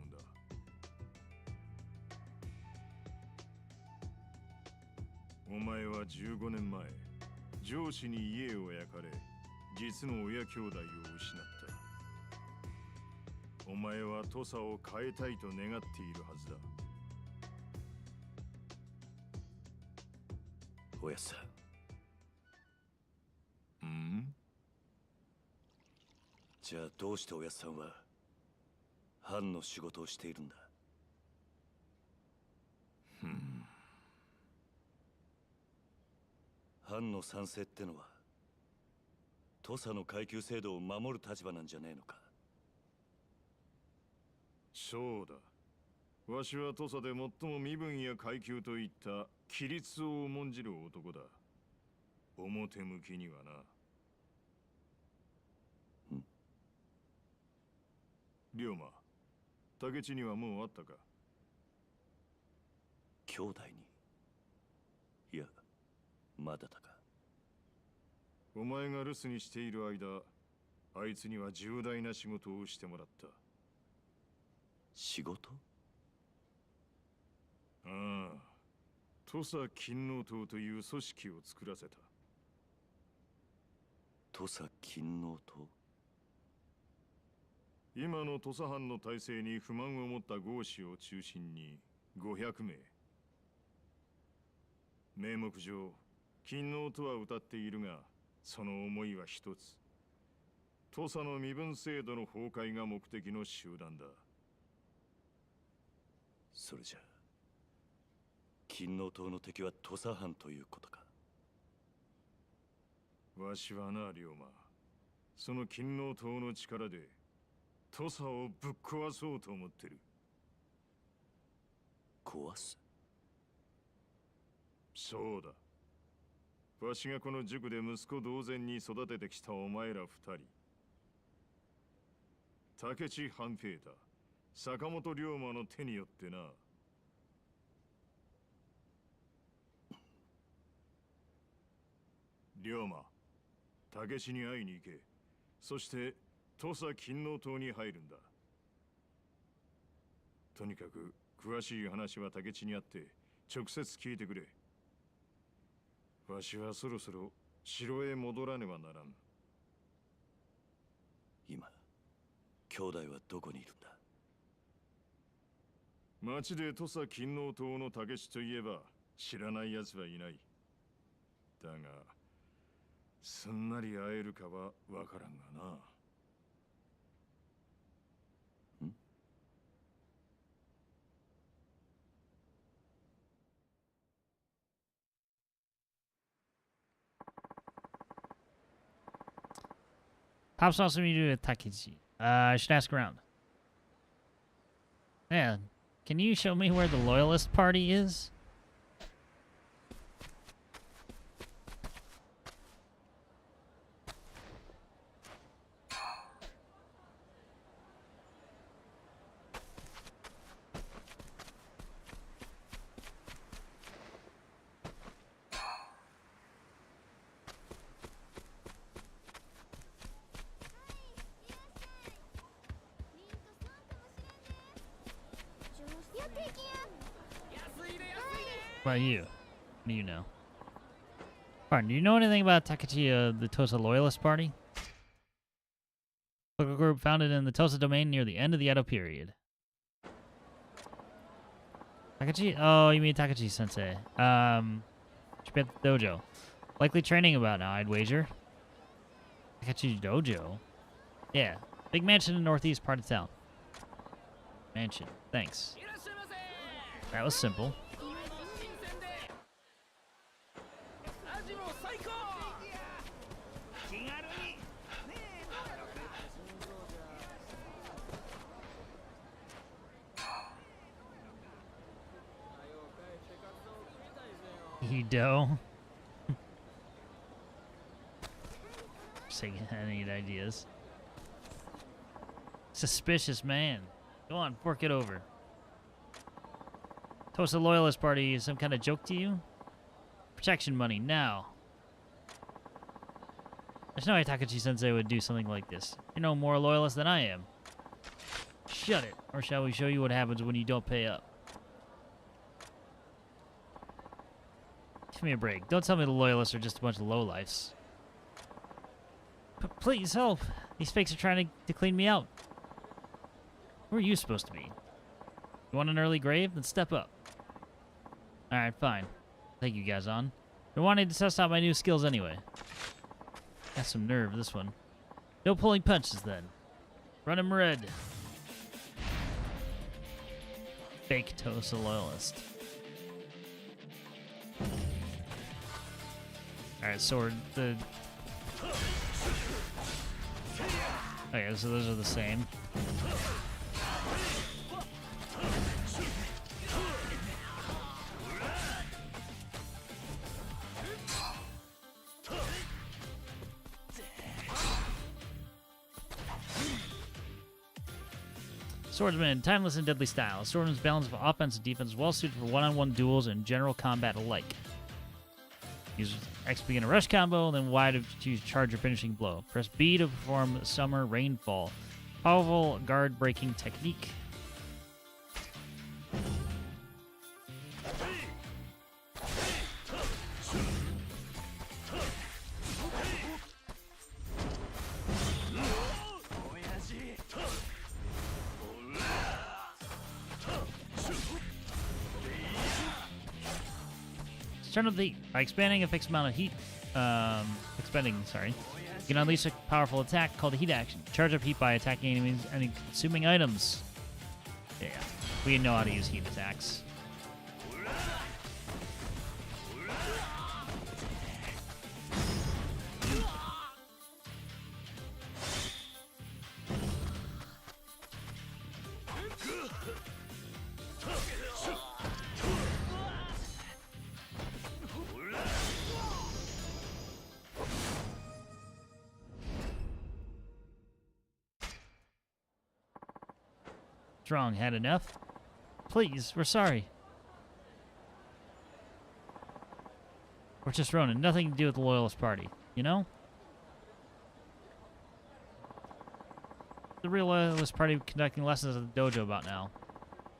お前は15年前、上司に家を焼かれ、実の親兄弟を失った。お前は土佐を変えたいと願っているはずだ。おやっさん。じゃあどうしておやっさんは藩の仕事をしているんだ。藩の賛成ってのは土佐の階級制度を守る立場なんじゃねえのか。そうだ。わしは土佐で最も身分や階級といった規律を重んじる男だ。表向きにはな。龍馬、竹地にはもう会ったか。兄弟に？いや、まだだか。お前が留守にしている間、あいつには重大な仕事をしてもらった。仕事？ああ、土佐勤王党という組織を作らせた。土佐勤王党？今の土佐藩の体制に不満を持った豪士を中心に500名。名目上、勤王とは謳っているが、その思いは一つ。土佐の身分制度の崩壊が目的の集団だ。それじゃあ、勤王党の敵は土佐藩ということか。わしはな、龍馬、その勤王党の力で土佐をぶっ壊そうと思ってる。壊す？そうだ。わしがこの塾で息子同然に育ててきたお前ら二人、竹地半平太、坂本龍馬の手によってな。龍馬、竹地に会いに行け。そして土佐勤王党に入るんだ。とにかく詳しい話は竹地にあって直接聞いてくれ。わしはそろそろ城へ戻らねばならん。今、兄弟はどこにいるんだ？町で土佐勤王党の武士といえば知らない奴はいない。だがすんなり会えるかはわからんがな。Pops wants me to do with Takechi. I should ask around. Yeah, can you show me where the Loyalist Party is? What about you? What do you know? Pardon, do you know anything about Takechi, the Tosa Loyalist Party? Local group founded in the Tosa domain near the end of the Edo period. Takechi? Oh, you mean Takechi Sensei. Should be at the dojo. Likely training about now, I'd wager. Takechi Dojo? Yeah. Big mansion in the northeast part of town. Mansion. Thanks. That was simple. Edo. Saying I need ideas. Suspicious man. Go on, fork it over. Tosa Loyalist Party is some kind of joke to you? Protection money, now. There's no way Takechi-sensei would do something like this. You're no more loyalist than I am. Shut it, or shall we show you what happens when you don't pay up? Give me a break. Don't tell me the loyalists are just a bunch of lowlifes. Please help. These fakes are trying to clean me out. Who are you supposed to be? You want an early grave? Then step up. Alright, fine. Take you guys on. Been wanting to test out my new skills anyway. Got some nerve, this one. No pulling punches, then. Run him red. Fake Tosa Loyalist. Alright, sword. The... Okay, so those are the same. Swordsman, timeless and deadly style. Swordsman's balance of offense and defense is well suited for one-on-one duels and general combat alike. Use X to begin a rush combo, then Y to choose charge or finishing blow. Press B to perform Summer Rainfall. Powerful guard breaking technique. Turn up the heat. By expanding a fixed amount of heat, you can unleash a powerful attack called a heat action. Charge up heat by attacking enemies and consuming items. Yeah, we know how to use heat attacks. Wrong, had enough? Please, we're sorry. We're just Ronin, nothing to do with the Loyalist Party, you know? The real Loyalist Party conducting lessons at the dojo about now.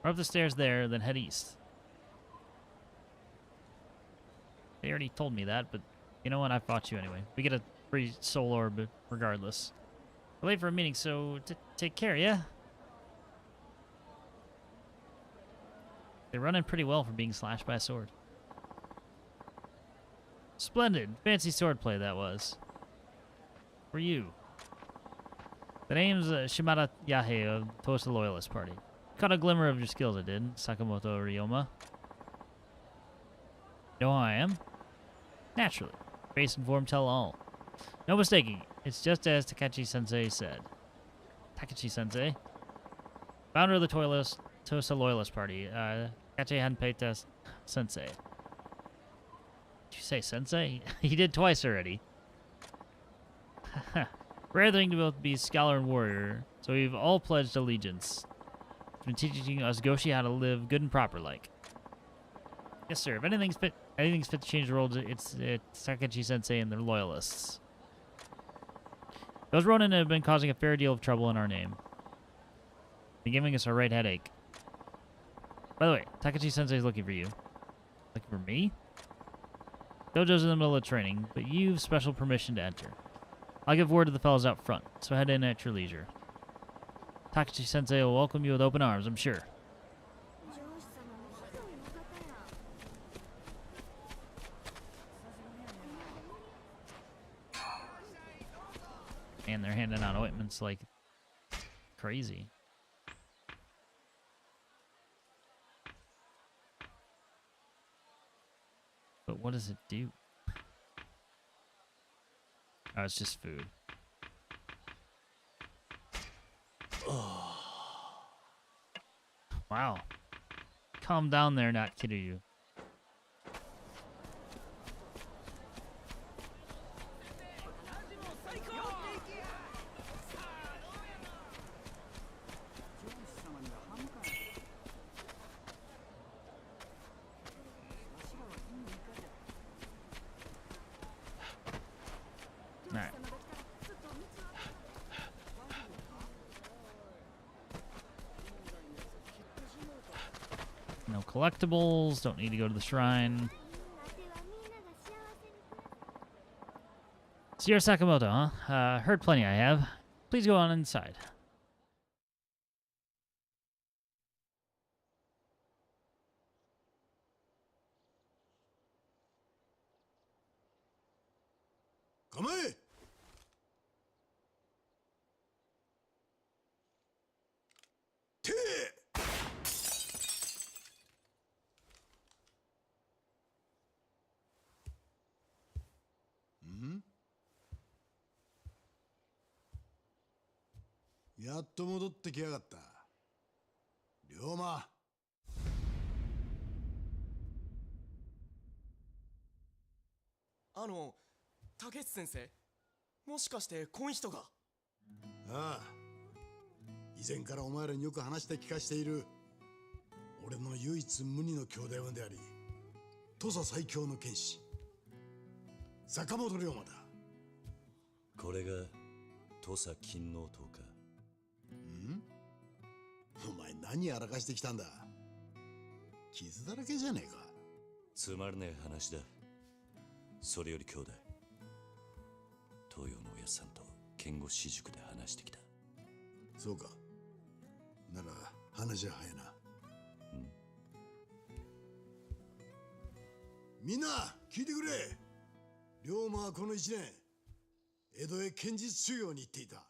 We're up the stairs there, then head east. They already told me that, but you know what? I fought you anyway. We get a free soul orb regardless. We're late for a meeting, so take care, yeah? They run in pretty well for being slashed by a sword. Splendid. Fancy swordplay that was. For you. The name's Shimada Yahe of Tosa Loyalist Party. Caught a glimmer of your skills, I did, Sakamoto Ryoma. Know how I am? Naturally. Face and form tell all. No mistaking. It's just as Takechi-sensei said. Takechi-sensei? Founder of the Tosa Loyalist Party. Takechi Hanpei Sensei. Did you say sensei? He did twice already. Rare thing to both be scholar and warrior, so we've all pledged allegiance. He's been teaching us Goshi how to live good and proper like. Yes, sir. If anything's fit to change the world, it's Takechi-sensei and their loyalists. Those Ronin have been causing a fair deal of trouble in our name. Been giving us a right headache. By the way, Takechi-sensei is looking for you. Looking for me? Dojo's in the middle of training, but you've special permission to enter. I'll give word to the fellows out front, so head in at your leisure. Takechi-sensei will welcome you with open arms, I'm sure. And they're handing out ointments like crazy. But what does it do? Oh, it's just food. Oh. Wow. Calm down there, not Kiryu. No collectibles, don't need to go to the shrine. So you're Sakamoto, huh? Heard plenty I have. Please go on inside. Come in!やっと戻ってきやがった。龍馬。竹内先生、もしかしてこん人が？ああ。以前からお前らによく話して聞かしている。俺の唯一無二の兄弟分であり、土佐最強の剣士、坂本龍馬だ。これが土佐勤王党か。お前何やらかしてきたんだ。傷だらけじゃねえか。つまらねえ話だ。それより兄弟、東洋のおやっさんと剣護私塾で話してきた。そうか。なら話は早いな。みんな聞いてくれ。龍馬はこの1年江戸へ剣術修行に行っていた。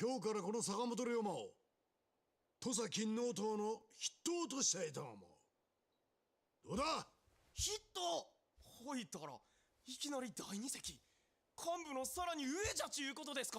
今日からこの坂本龍馬を土佐勤王党の筆頭としたいと思う。どうだ？ヒット！ほいたらいきなり第二席、幹部のさらに上じゃちゅうことですか？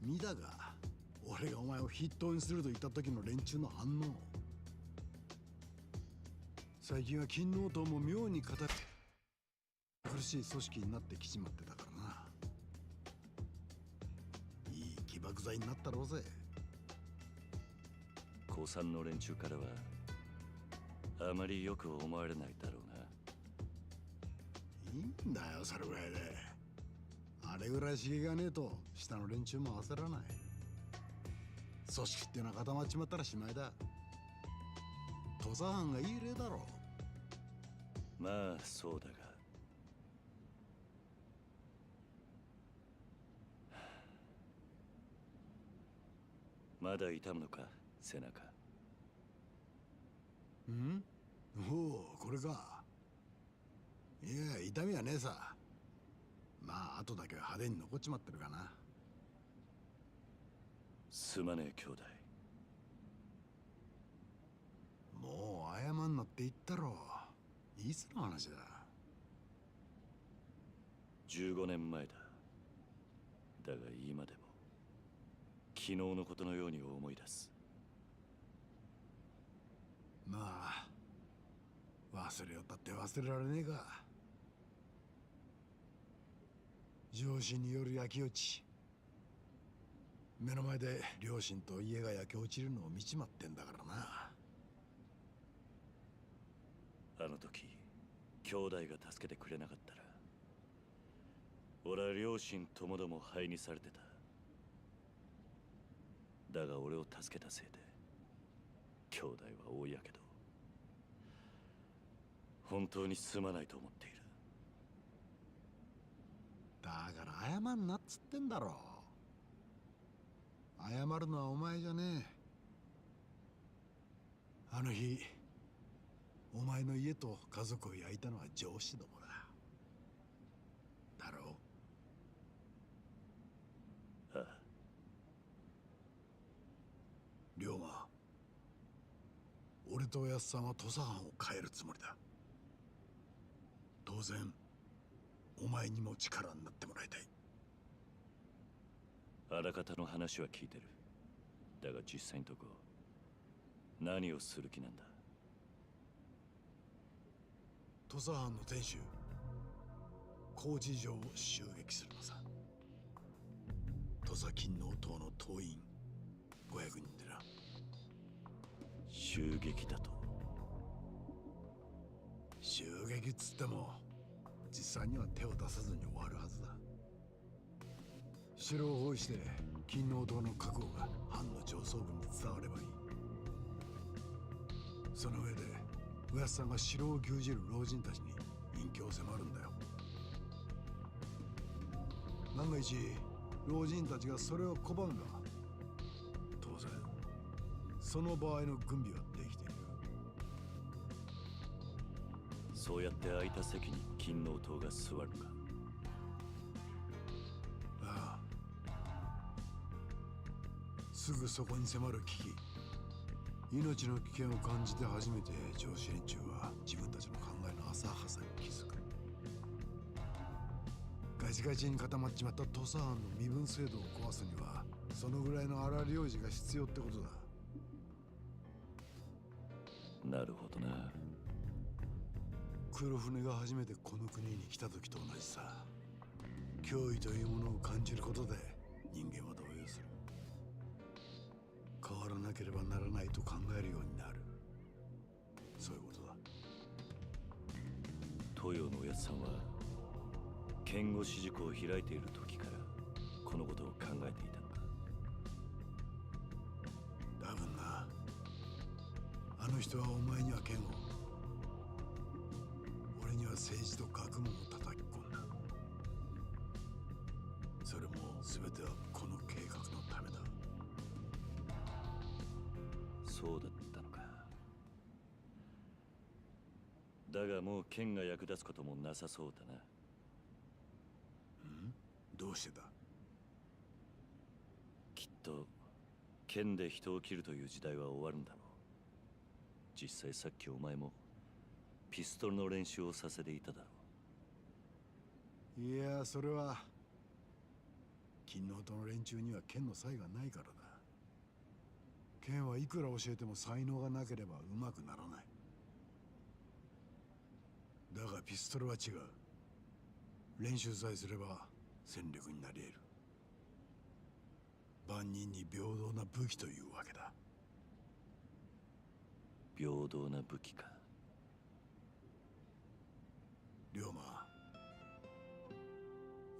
見たか、俺がお前を筆頭にすると言った時の連中の反応。最近は勤王党も妙に堅苦しい組織になってきちまってたからな。いい起爆剤になったろうぜ。高3の連中からはあまりよく思われないだろういいんだよそれぐらいで。あれぐらい刺激がねえと下の連中も焦らない。組織ってのは固まっちまったらしまいだ。土佐藩がいい例だろ。まあそうだが、まだ痛むのか背中。ん？おお、これか。いや痛みはねえさ。まあ後だけは派手に残っちまってるかな。すまねえ兄弟。もう謝んなって言ったろ。いつの話だ。15年前だ。だが今でも昨日のことのように思い出す。まあ忘れよったって忘れられねえか。上司による焼き落ち、目の前で両親と家が焼け落ちるのを見ちまってんだからな。あの時兄弟が助けてくれなかったら俺は両親ともども灰にされてた。だが俺を助けたせいで兄弟は大やけど。本当にすまないと思っている。だから謝んなっつってんだろ。謝るのはお前じゃねえ。あの日お前の家と家族を焼いたのは上司どもだ。だろう。ああ。龍馬、俺とおやっさんは土佐藩を変えるつもりだ。当然お前にも力になってもらいたい。あらかたの話は聞いてる。だが実際のとこ何をする気なんだ。土佐藩の天守高知城を襲撃するのさ。土佐勤王党の党員500人でな。襲撃だと。襲撃っつっても実際には手を出さずに終わるはずだ。城を包囲して勤王党の覚悟が藩の上層部に伝わればいい。その上でおやっさんが城を牛耳る老人たちに隠居を迫るんだよ。万が一老人たちがそれを拒むが当然その場合の軍備はできている。そうやって空いた席に勤王党が座るか。ああ、すぐそこに迫る危機、命の危険を感じて初めて上司連中は自分たちの考えの浅はかさに気づく。ガチガチに固まっちまった土佐藩の身分制度を壊すにはそのぐらいの荒領事が必要ってことだ。なるほどな。黒船が初めてこの国に来た時と同じさ。脅威というものを感じることで人間は動揺する。変わらなければならないと考えるようになる。そういうことだ。東洋のおやつさんは剣護士塾を開いている時からこのことを考えていたのか。多分な。あの人はお前には剣を、俺には政治と学問を叩き込んだ。それも全てはこの計画のためだ。そうだったのか。だがもう剣が役立つこともなさそうだな。どうしてだ。きっと剣で人を切るという時代は終わるんだろう。実際さっきお前もピストルの練習をさせていただろう。いや、それは勤王党の連中には剣の才がないからだ。剣はいくら教えても才能がなければうまくならない。だがピストルは違う。練習さえすれば戦力になり得る。万人に平等な武器というわけだ。平等な武器か。龍馬、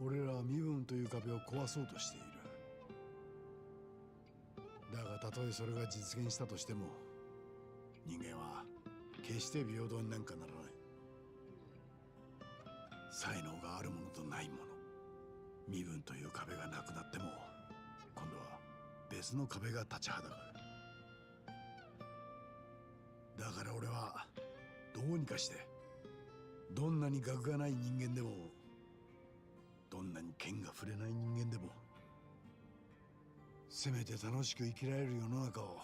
俺らは身分という壁を壊そうとしている。だがたとえそれが実現したとしても、人間は決して平等になんかならない。才能があるものとないもの、身分という壁がなくなっても、今度は別の壁が立ちはだかる。だから俺はどうにかして、どんなに学がない人間でも、どんなに剣が触れない人間でも、せめて楽しく生きられる世の中を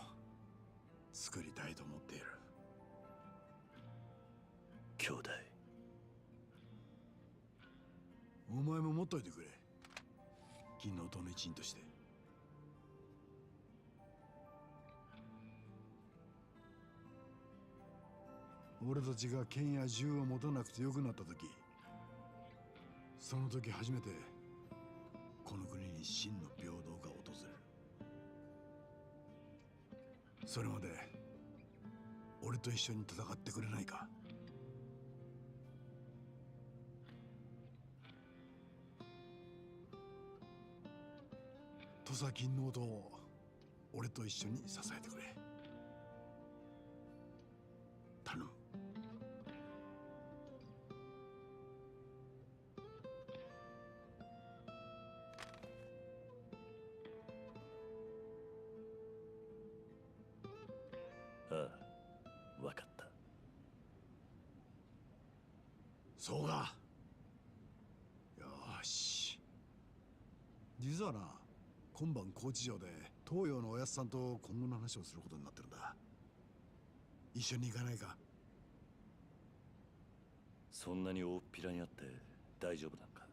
作りたいと思っている。兄弟。お前も持っといてくれ。金の音の一員として。俺たちが剣や銃を持たなくてよくなった時、その時初めてこの国に真の平等が訪れる。それまで俺と一緒に戦ってくれないか。土佐金の音を俺と一緒に支えてくれ。頼む。ああ、わかった。そうか。よし。実はな、今晩高知城で東洋のおやっさんと今後の話をすることになってるんだ。一緒に行かないか。そんなに大っぴらにあって大丈夫なんか。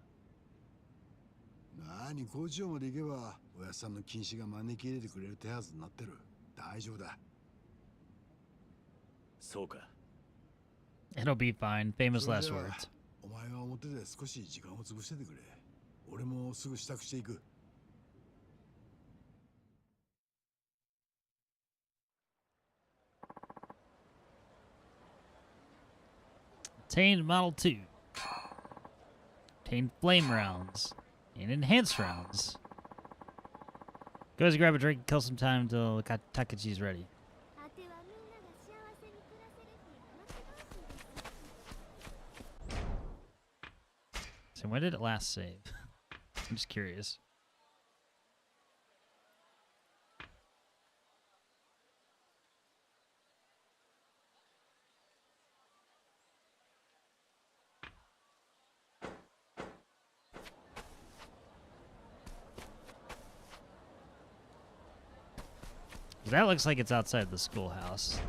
なに、高知城まで行けばおやっさんの禁止が招き入れてくれる手はずになってる。大丈夫だ。そうか。 It'll be fine. Famous last それでは words. お前は表で少し時間を潰しててくれ。俺もすぐ支度していく。Obtained Model 2. Obtained flame rounds. And enhanced rounds. Go ahead, grab a drink and kill some time until Takachi's ready. So when did it last save? I'm just curious. That looks like it's outside the schoolhouse.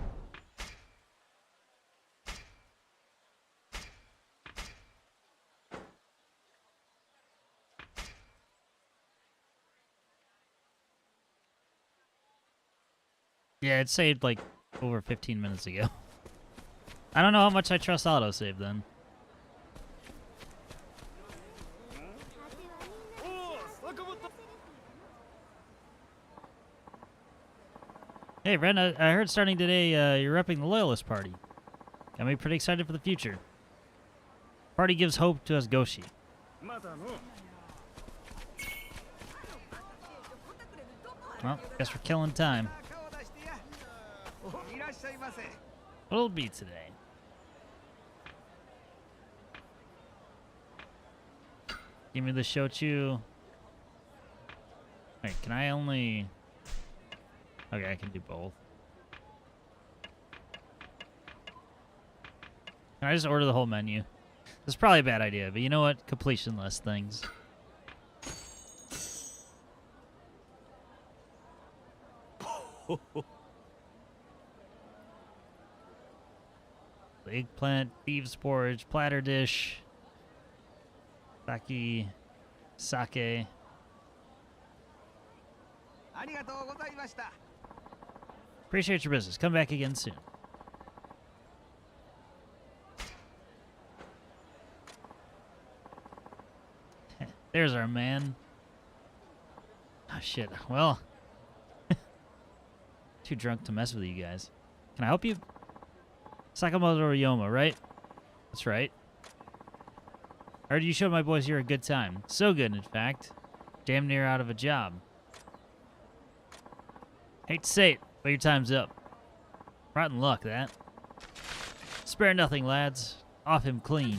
Yeah, it saved like over 15 minutes ago. I don't know how much I trust autosave then. Hey, Ren, I heard starting today you're repping the Loyalist Party. Got me pretty excited for the future. Party gives hope to us Goshi. Well, guess we're killing time. What'll it be today? Give me the shochu. Wait, can I only... Okay, I can do both. Can I just order the whole menu? That's probably a bad idea, but you know what? Completion-less things. The eggplant, thieves porridge, platter dish, sake. Appreciate your business. Come back again soon. There's our man. Oh, shit. Well, too drunk to mess with you guys. Can I help you? Sakamoto Ryoma, right? That's right. I heard you showed my boys here a good time. So good, in fact. Damn near out of a job. Hate to say it, but your time's up. Rotten luck, that. Spare nothing, lads. Off him clean.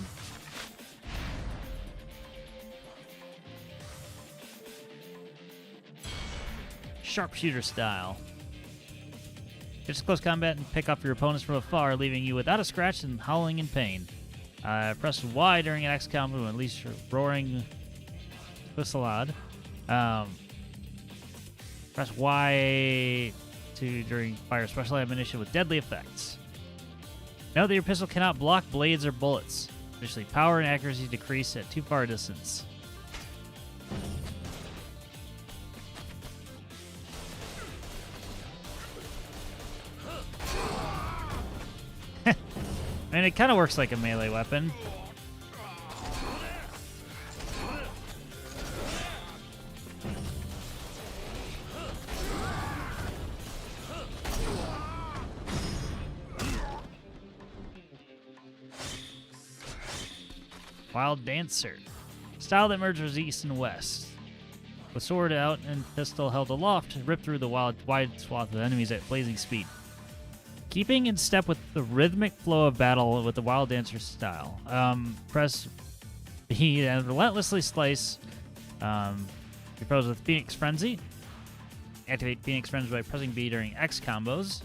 Sharpshooter style. Just close combat and pick off your opponents from afar, leaving you without a scratch and howling in pain. Press Y during an X combo to unleash your roaring fusillade. Press Y during fire special ammunition with deadly effects. Note that your pistol cannot block blades or bullets. Additionally, power and accuracy decrease at too far a distance. I mean, it kind of works like a melee weapon. Wild Dancer. Style that merges east and west. With sword out and pistol held aloft, rip through the wide swath of enemies at blazing speed. Keeping in step with the rhythmic flow of battle with the Wild Dancer style. Press B and relentlessly slice your foes with Phoenix Frenzy. Activate Phoenix Frenzy by pressing B during X combos.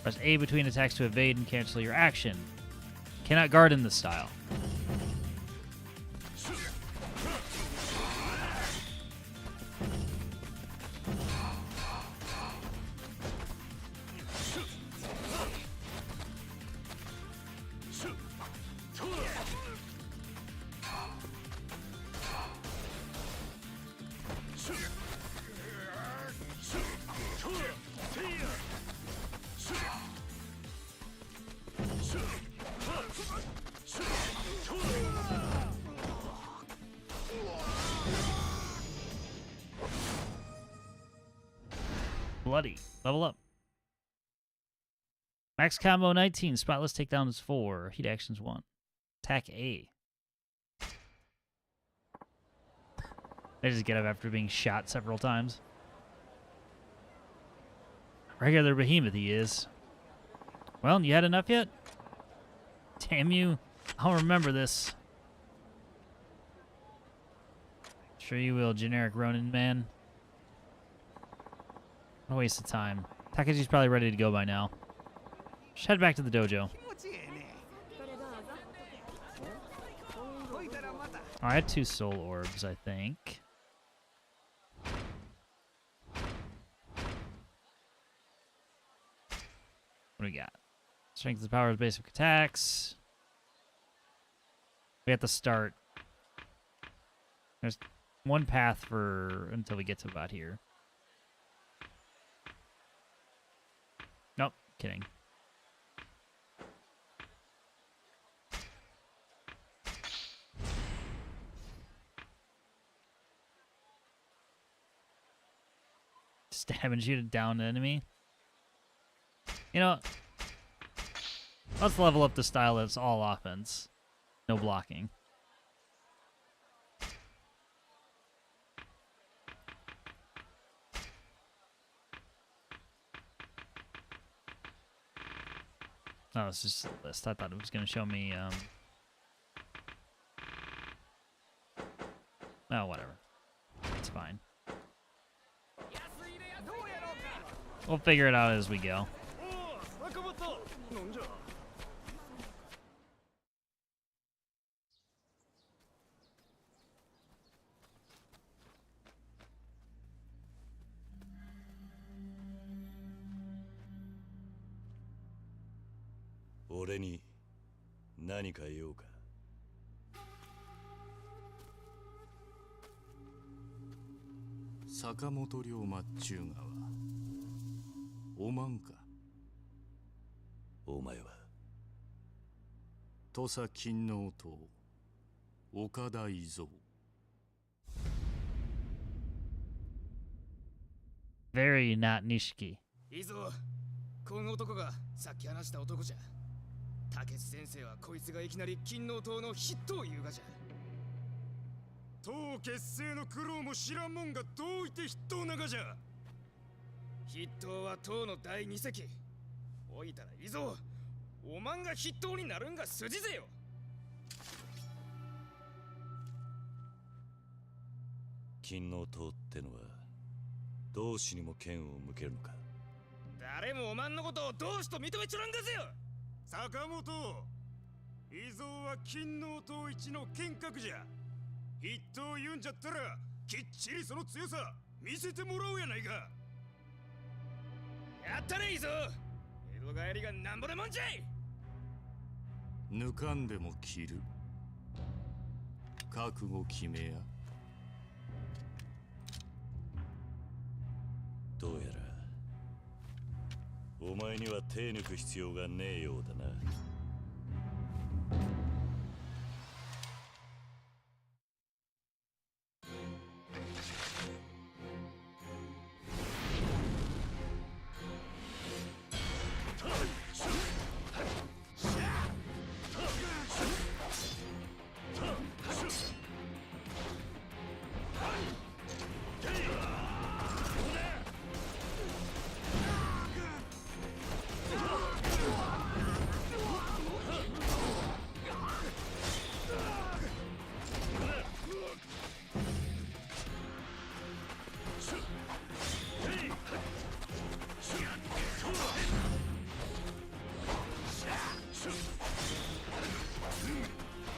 Press A between attacks to evade and cancel your action. Cannot guard in this style. Bloody. Level up. Max combo 19. Spotless takedown is 4. Heat actions 1. Attack A. They just get up after being shot several times. Regular behemoth he is. Well, you had enough yet? Damn you. I'll remember this. Sure you will, generic Ronin man. What a waste of time. Takeji's probably ready to go by now. Just head back to the dojo. Oh, I had 2 soul orbs, I think. What do we got? Strength and power is basic attacks. We have to start. There's one path for until we get to about here. Nope, kidding. Stab and shoot a downed enemy. You know, let's level up the style that's all offense. No blocking. No, it's just a list. I thought it was going to show me, oh, whatever. It's fine. We'll figure it out as we go. Sakamoto Ryomaっちゅうがはおまんか。お前は土佐勤王党岡田伊蔵。Very not Nishiki. いいぞ。この男がさっき話した男じゃ。竹内先生はこいつがいきなり勤王党の筆頭を言うがじゃ。党結成の苦労も知らんもんがどういて筆頭ながじゃ。筆頭は党の第二席。おいたらいいぞ。おまんが筆頭になるんが筋ぜよ。金の党ってのは同志にも剣を向けるのか。誰もおまんのことを同志と認めちょらんがぜよ。坂本、伊蔵は金の党一の剣客じゃ。筆頭言うんじゃったらきっちりその強さ見せてもらおうやないか。やったね伊蔵。江戸帰りがなんぼでもんじゃい。抜かんでも切る。覚悟決めや。どうやらお前には手抜く必要がねえようだな。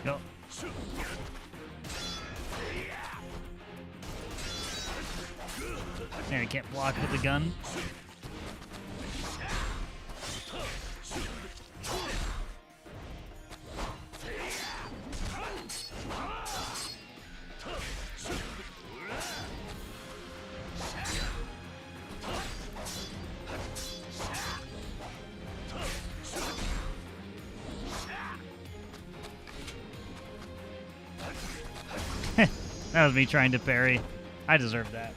Go. There, you can't block with the gun. That was me trying to parry. I deserve that.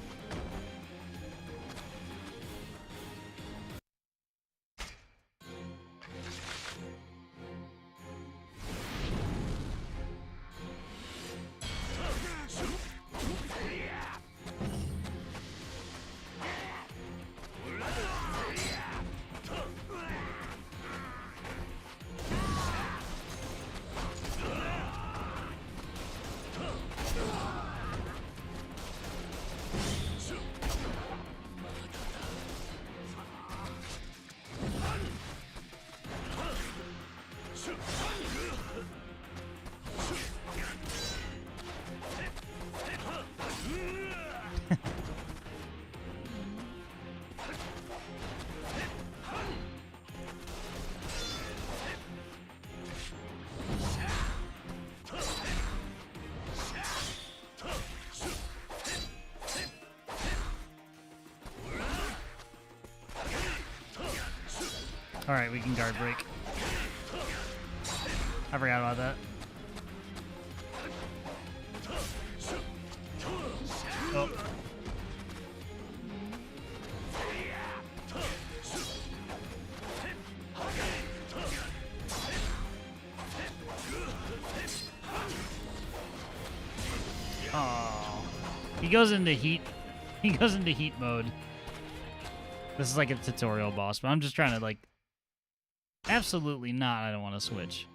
Alright, we can guard break. I forgot about that. Oh. Oh. He goes into heat. He goes into heat mode. This is like a tutorial boss, but I'm just trying to like... Absolutely not, I don't want to switch.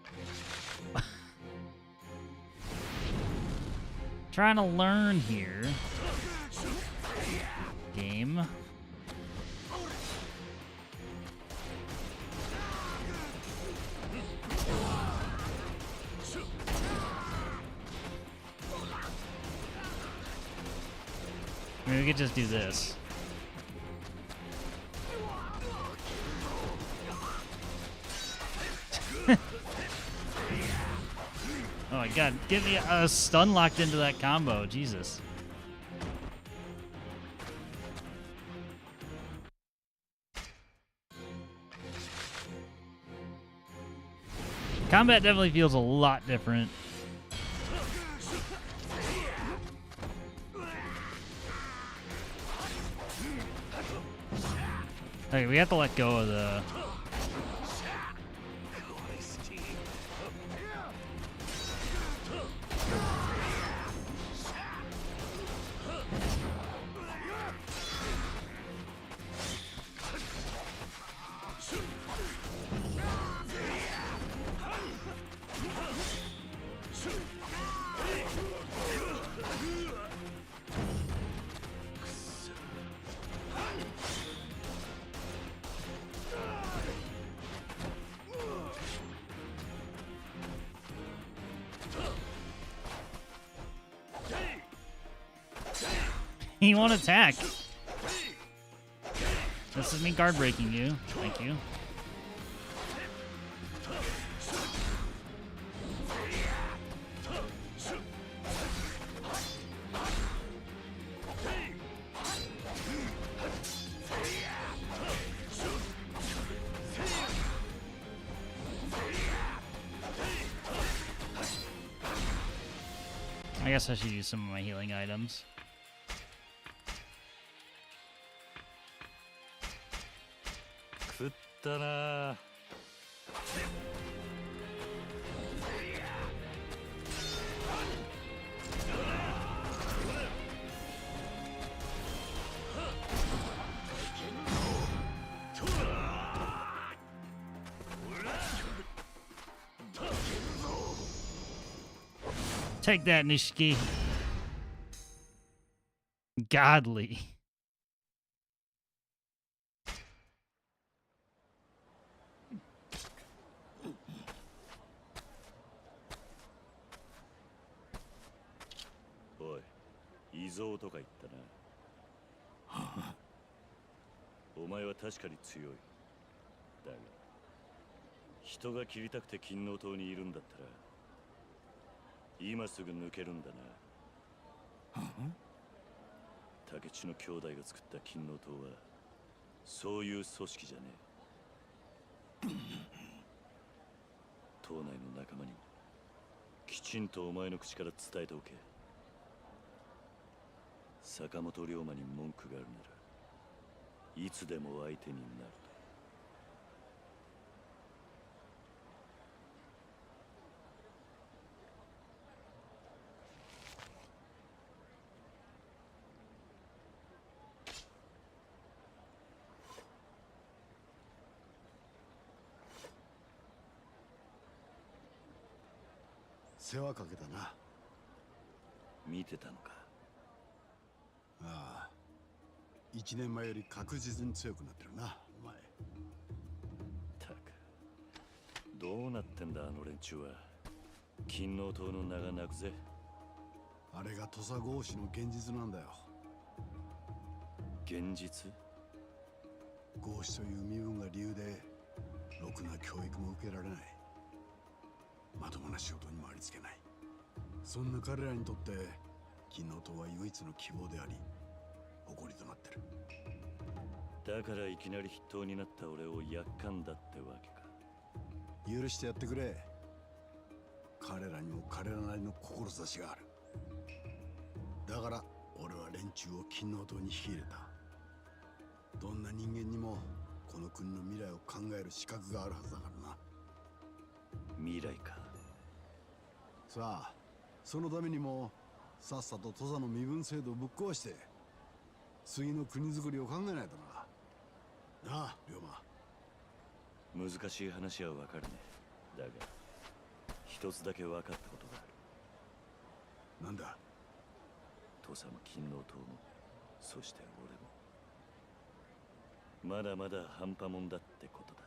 Trying to learn here. Game. Maybe we could just do this. Oh my god, get me stun locked into that combo, Jesus. Combat definitely feels a lot different. Okay, we have to let go of the... He won't attack. This is me guard breaking you. Thank you. I guess I should use some of my healing items. Take that, Nishiki. Godly.おい、依蔵とか言ったな。お前は確かに強い。だが、人が切りたくて金の塔にいるんだったら、今すぐ抜けるんだな。竹地の兄弟が作った金の塔はそういう組織じゃねえ。島内の仲間にもきちんとお前の口から伝えておけ。坂本龍馬に文句があるならいつでも相手になると。世話かけたな。見てたのか。ああ、1年前より確実に強くなってるな、お前。たく、どうなってんだあの連中は。金の塔の名が泣くぜ。あれが土佐合子の現実なんだよ。現実？合子という身分が理由でろくな教育も受けられない。まともな仕事にもありつけない。そんな彼らにとって金の塔は唯一の希望であり誇りとなってる。だからいきなり筆頭になった俺をやっかんだってわけか。許してやってくれ。彼らにも彼らなりの志がある。だから俺は連中を金の塔に引き入れた。どんな人間にもこの国の未来を考える資格があるはずだからな。未来か。さあ、そのためにもさっさと土佐の身分制度をぶっ壊して次の国づくりを考えないとな。なあ、龍馬。難しい話はわかるね。だが一つだけ分かったことがある。なんだ。土佐も金の塔も、そして俺もまだまだ半端もんだってことだ。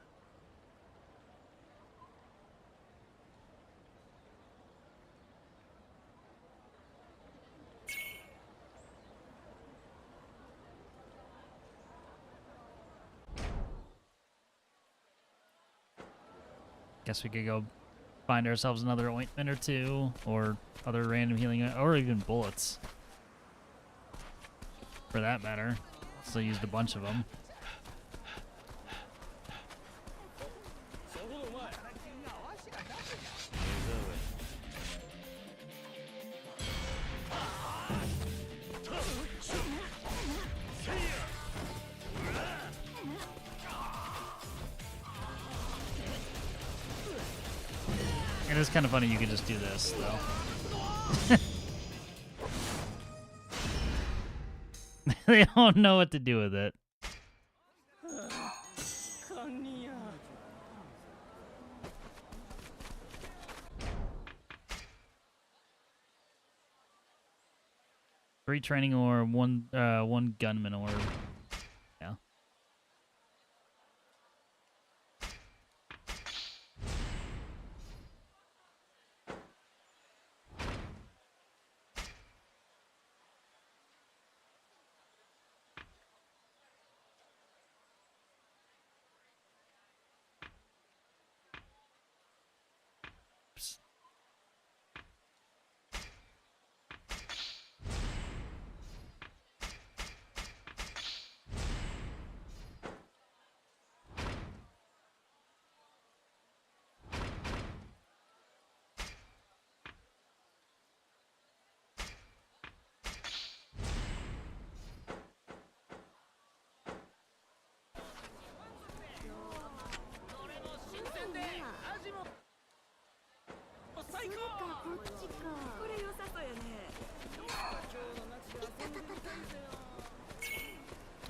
Guess we could go find ourselves another ointment or two, or other random healing, or even bullets. For that matter. Still used a bunch of them. It is kind of funny you could just do this, though. They don't know what to do with it. Three training or one gunman or yeah.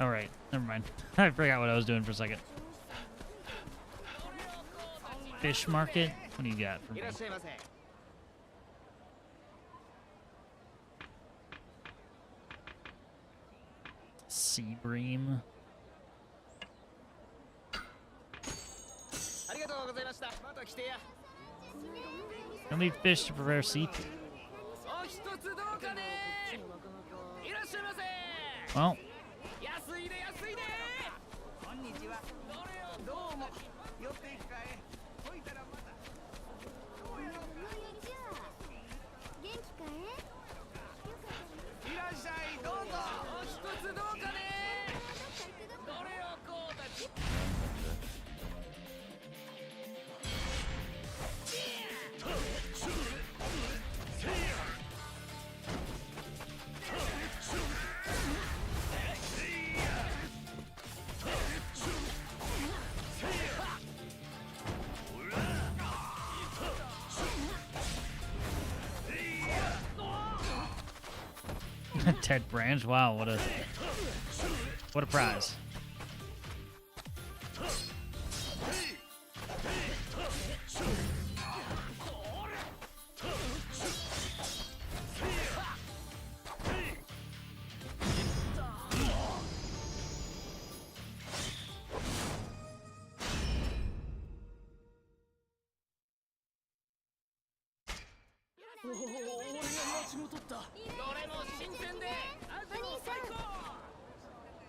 All right, never mind. I forgot what I was doing for a second. Fish market. What do you got for me? Sea bream. You'll need fish to prepare seafood. Well. Ted Branch, wow, what a prize.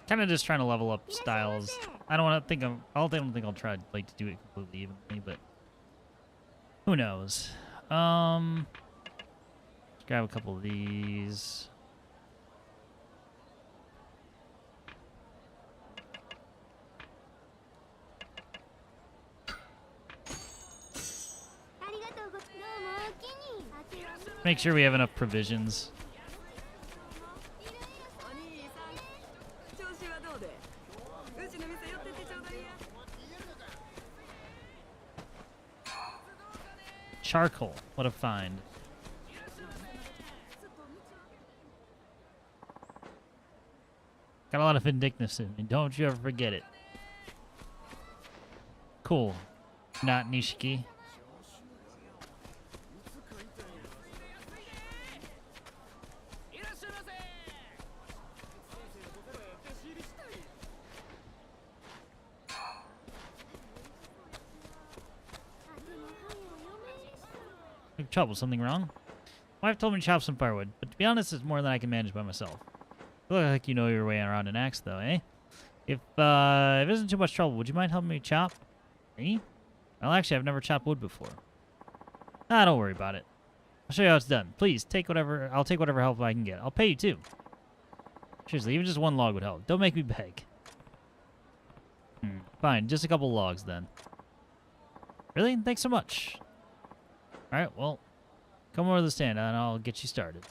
Kind of just trying to level up styles. I don't think I'll try like to do it completely evenly, but who knows? Let's grab a couple of these. Make sure we have enough provisions. Charcoal. What a find. Got a lot of vindictiveness in me. Don't you ever forget it. Cool. Not Nishiki. Trouble, something wrong? Wife told me to chop some firewood, but to be honest, it's more than I can manage by myself. You look like you know your way around an axe, though, eh? If it isn't too much trouble, would you mind helping me chop? Me? Well, actually, I've never chopped wood before. Ah, don't worry about it. I'll show you how it's done. Please, I'll take whatever help I can get. I'll pay you, too. Seriously, even just one log would help. Don't make me beg. Fine, just a couple logs, then. Really? Thanks so much. Alright, well, come over to the stand and I'll get you started.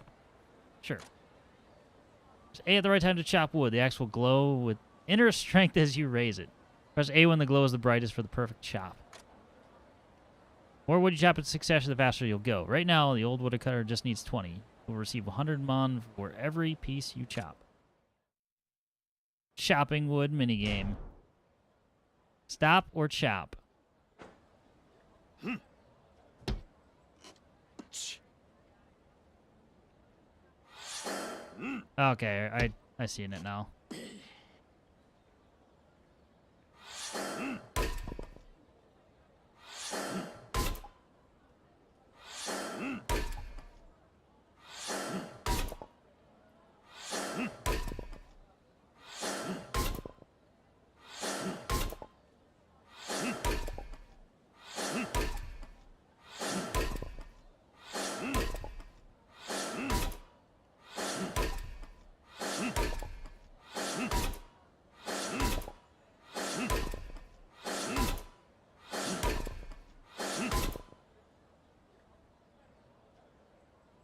Sure. Press A at the right time to chop wood. The axe will glow with inner strength as you raise it. Press A when the glow is the brightest for the perfect chop. The more wood you chop in succession, the faster you'll go. Right now, the old woodcutter just needs 20. You'll receive 100 mon for every piece you chop. Chopping wood minigame. Stop or chop? Okay, I see it now.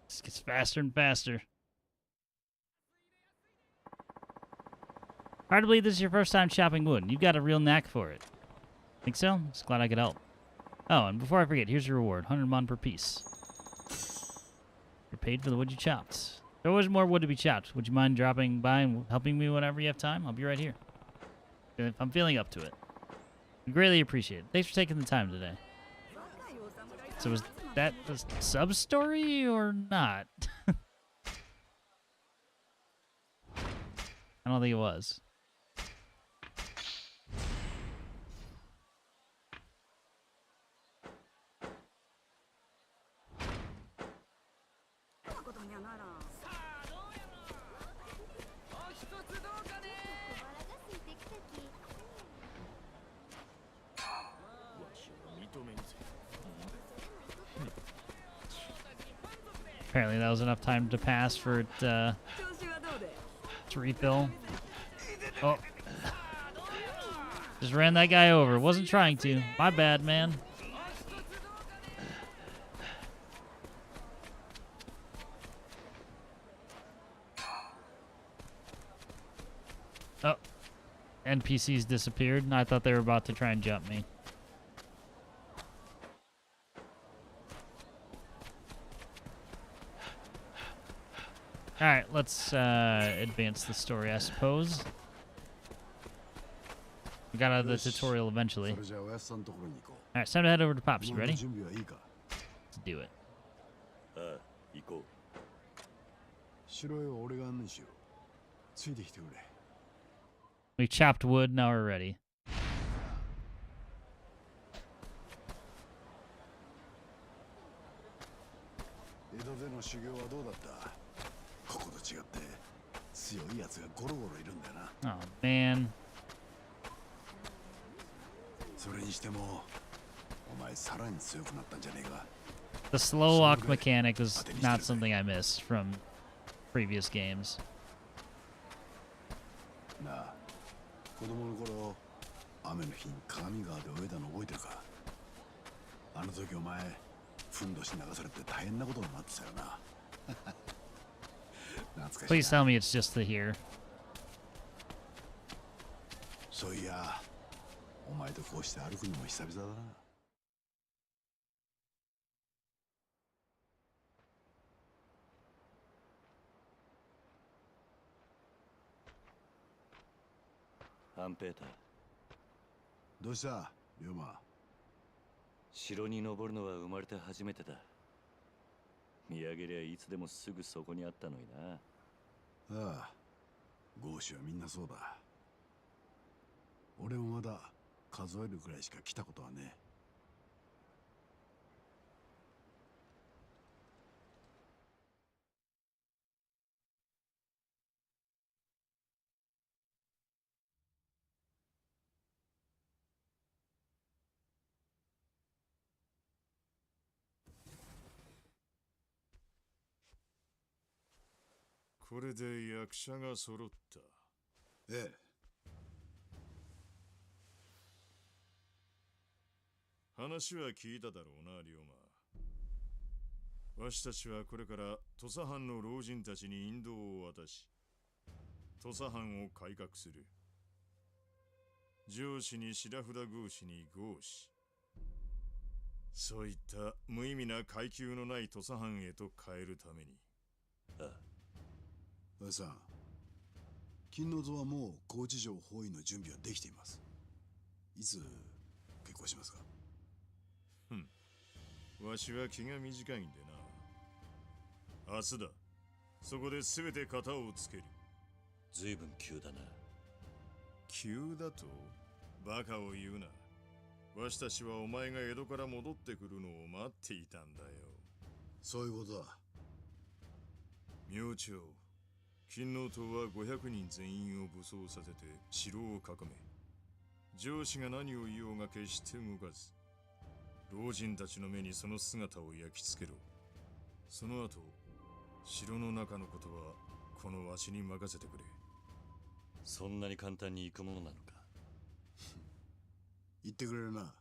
This gets faster and faster. Hard to believe this is your first time chopping wood. You've got a real knack for it. Think so? Just glad I could help. Oh, and before I forget, here's your reward. 100 mon per piece. You're paid for the wood you chopped. There was more wood to be chopped. Would you mind dropping by and helping me whenever you have time? I'll be right here. If I'm feeling up to it. I greatly appreciate it. Thanks for taking the time today. So was that a sub-story or not? I don't think it was. Apparently that was enough time to pass for it to refill. Oh. Just ran that guy over. Wasn't trying to. My bad, man. Oh. NPCs disappeared, and I thought they were about to try and jump me. Alright, let's advance the story, I suppose. We got out of the tutorial eventually. Alright, it's time to head over to Pops. You ready? Let's do it. We chopped wood, now we're ready. ここと違って強いやつがゴロゴロいるんだよな。Oh man. それにしてもお前さらに強くなったんじゃねえか。The slow walk mechanic was not something I miss from previous games. なあ、子供の頃雨の日に鏡川で泳いだの覚えてるか。あの時お前ふんどし流されて大変なことになってたよな。Please tell me it's just the here. そういや、お前とこうして歩くのも久々だな。アンペーター。どうした、龍馬。城に登るのは生まれて初めてだ。見上げりゃいつでもすぐそこにあったのにな。ああ、豪士はみんなそうだ。俺もまだ数えるくらいしか来たことはねえ。これで役者が揃った。ええ。話は聞いただろうな、龍馬。わしたちはこれから土佐藩の老人たちに引導を渡し、土佐藩を改革する。上司に白札豪士に豪士。そういった無意味な階級のない土佐藩へと変えるために。ああ。おやさん、金の蔵はもう高知城包囲の準備はできています。いつ結婚しますか？わしは気が短いんでな。明日だ。そこで全て型をつける。ずいぶん急だな。急だと？バカを言うな。わしたちはお前が江戸から戻ってくるのを待っていたんだよ。そういうことだ。明朝、金王党は500人全員を武装させて城を囲め。上司が何を言おうが決して動かず。老人たちの目にその姿を焼き付けろ。その後、城の中のことはこのわしに任せてくれ。そんなに簡単に行くものなのか。言ってくれるな。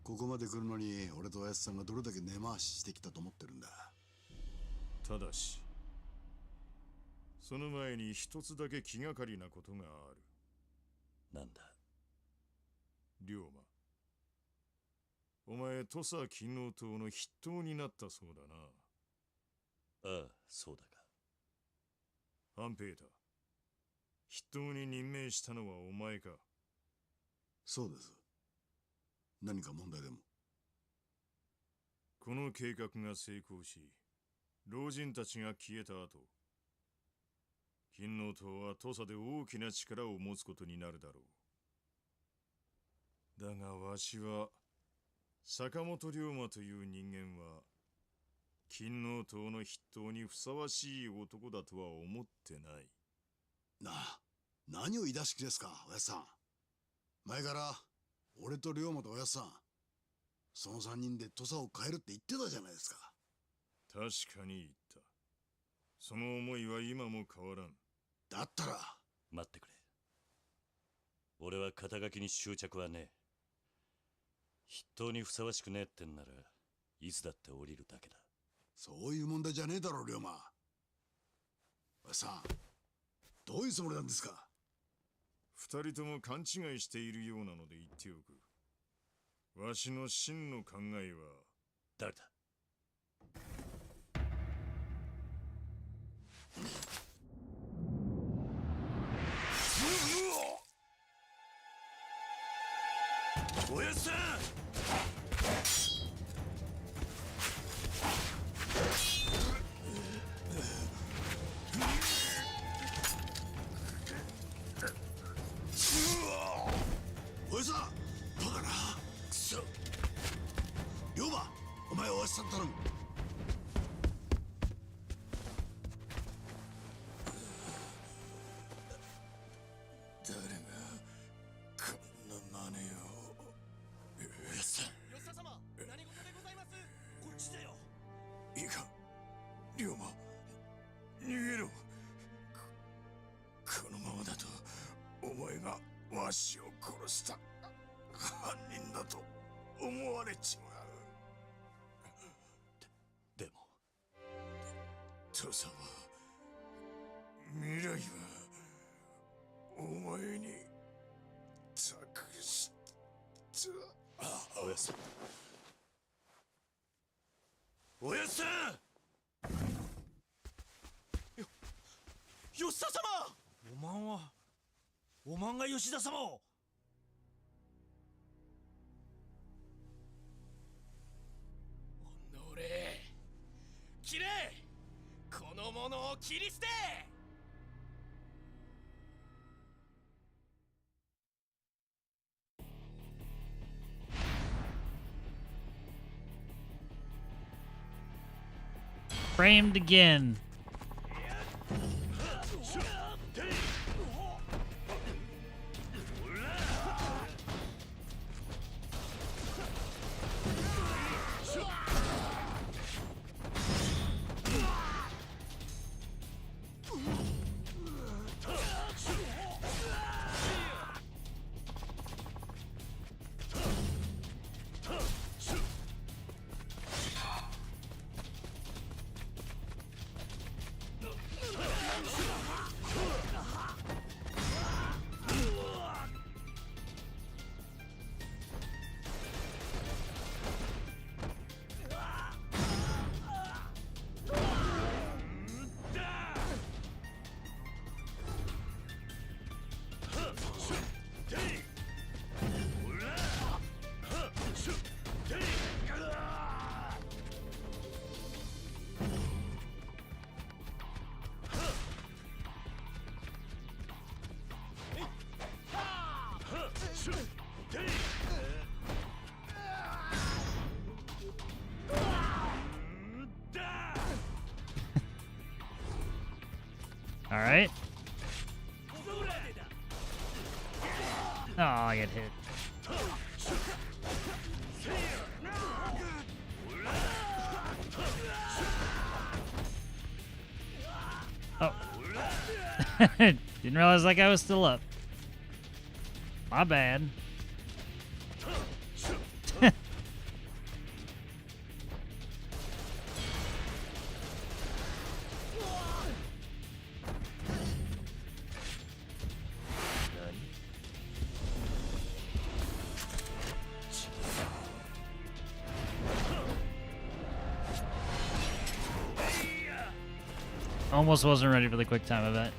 ここまで来るのに俺とおやつさんがどれだけ根回ししてきたと思ってるんだ。ただし、その前に一つだけ気がかりなことがある。なんだ。龍馬。お前、土佐金王党の筆頭になったそうだな。ああ、そうだか。半平太、筆頭に任命したのはお前か。そうです。何か問題でも？この計画が成功し、老人たちが消えた後、金王党は土佐で大きな力を持つことになるだろう。だがわしは坂本龍馬という人間は金王党の筆頭にふさわしい男だとは思ってない。何を言い出し気ですか、おやっさん。前から俺と龍馬とおやっさん、その3人で土佐を変えるって言ってたじゃないですか。確かに言った。その思いは今も変わらん。だったら待ってくれ。俺は肩書きに執着はねえ。筆頭にふさわしくねえってんならいつだって降りるだけだ。そういう問題じゃねえだろ、龍馬。おやっさん、どういうつもりなんですか？二人とも勘違いしているようなので言っておく。わしの真の考えは誰だ？おやっさん！おやっさん、バカな。くそ。龍馬、お前はおやっさん頼む。誰がこんな真似を。おやっさん、吉田様、何事でございます？こっちだよ。いいか、龍馬、逃げろ。このままだとお前がわしを殺した犯人だと思われちまう。でも土佐は、未来はお前に託した。おやっさん、おやっさん！吉田様！おまんが吉田様を。おのれ、切れ！この者を切り捨て！Framed again. All right. Oh, I get hit. Oh. Didn't realize like I was still up. My bad. Almost wasn't ready for the quick time event.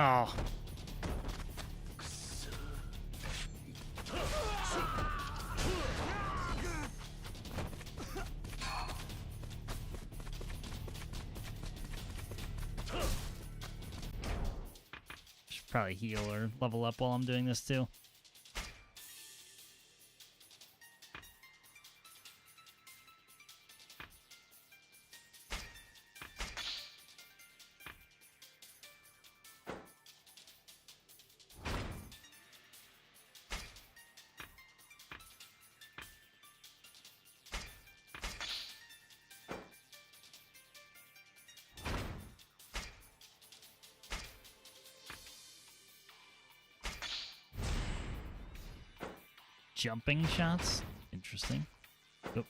Oh. Should probably heal or level up while I'm doing this too. Jumping shots? Interesting. Nope.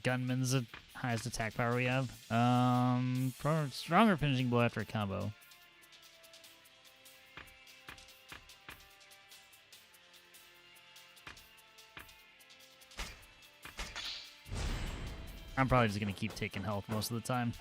Gunman's the highest attack power we have. Stronger finishing blow after a combo. I'm probably just gonna keep taking health most of the time.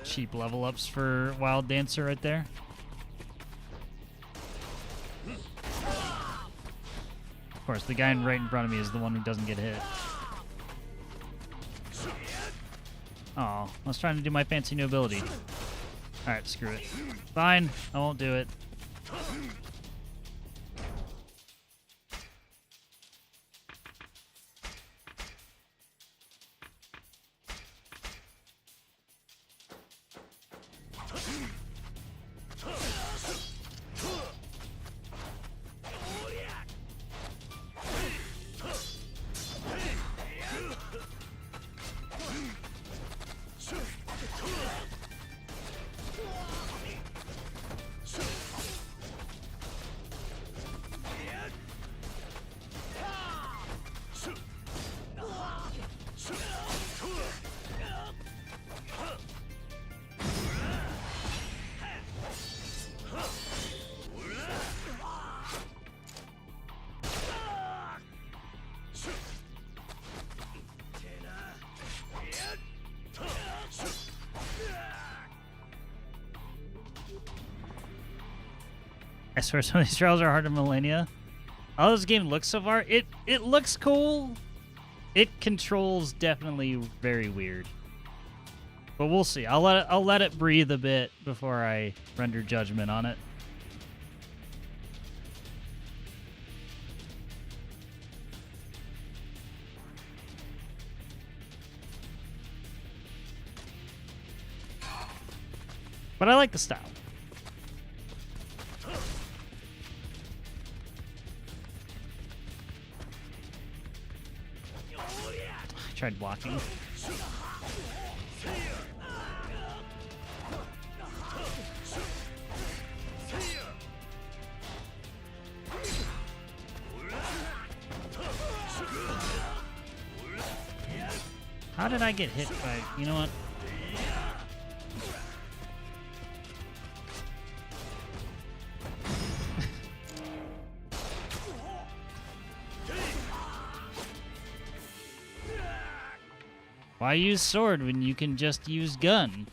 Cheap level ups for Wild Dancer right there. Of course, the guy right in front of me is the one who doesn't get hit. Oh, I was trying to do my fancy new ability. Alright, screw it. Fine, I won't do it. I swear some of these trials are hard in Millennia. How this game looks so far, it looks cool. It controls definitely very weird. But we'll see. I'll let it breathe a bit before I render judgment on it. But I like the style. tried blocking. How did I get hit by... You know what? Why use sword when you can just use gun?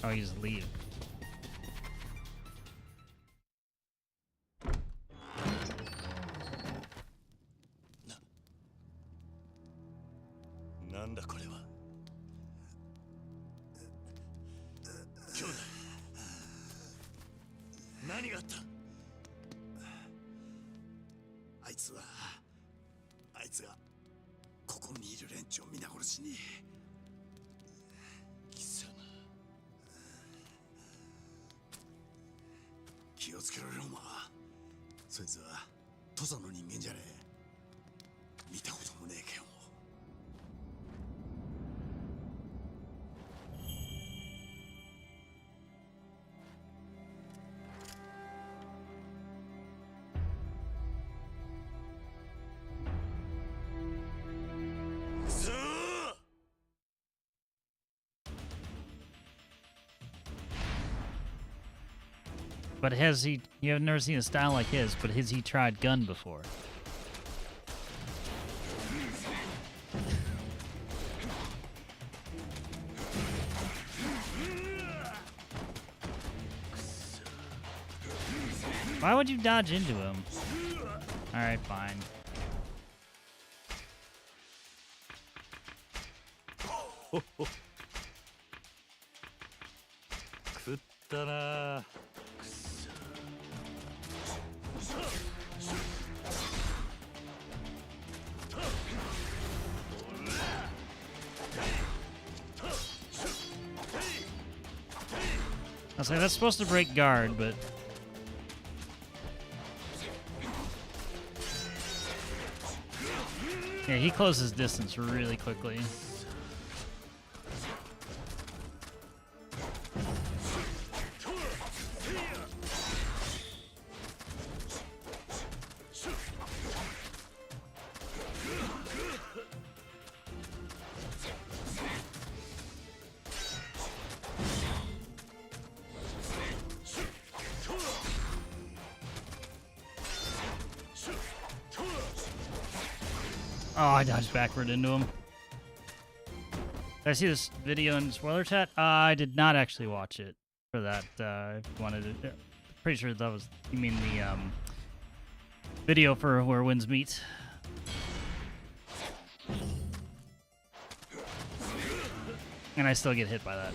Oh, you just leave. Nandaこれは。兄弟。何があった？あいつがここにいる連中を皆殺しに。貴様。気をつけろよ、お前。そいつは土佐の人間じゃねえ。見たこともねえけど。But has he... You have never seen a style like his, but has he tried gun before? Why would you dodge into him? Alright, fine. I was like, that's supposed to break guard, but... Yeah, he closes distance really quickly. Oh, I dodged backward into him. Did I see this video in spoiler chat? I did not actually watch it for that. If you wanted to, pretty sure that was, you mean the video for where winds meet. And I still get hit by that.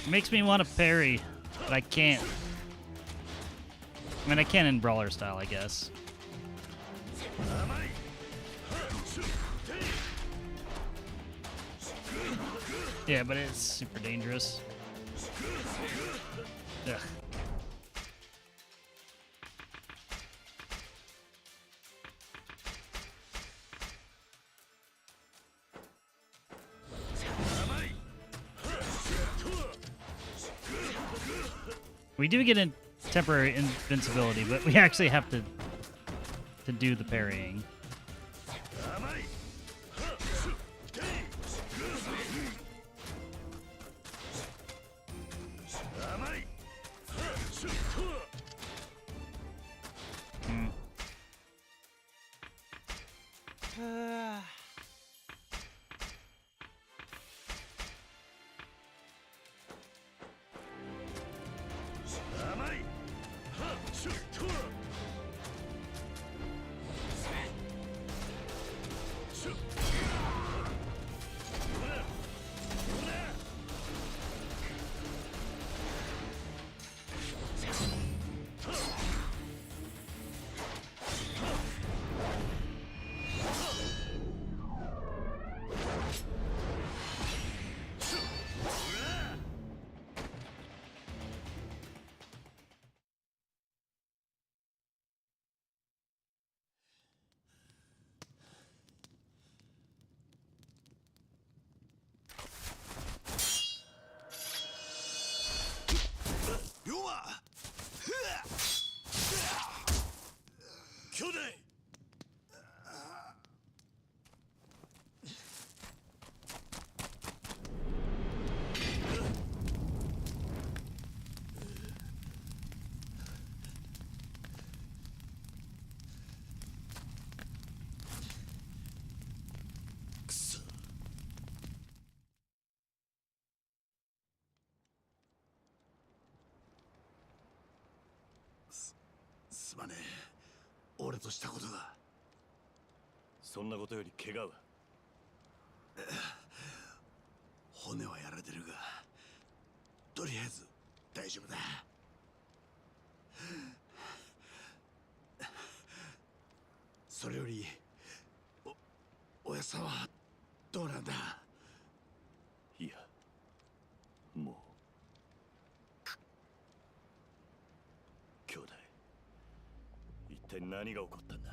Makes me want to parry, but I can't. I mean, I can in brawler style, I guess. Yeah, but it's super dangerous. Ugh. We do get in temporary invincibility, but we actually have to do the parrying.すまねえ、俺としたことが。そんなことより怪我は？骨はやられてるが、とりあえず大丈夫だ。それよりおやさんはどうなんだ？いや、もう。兄弟、一体何が起こったんだ？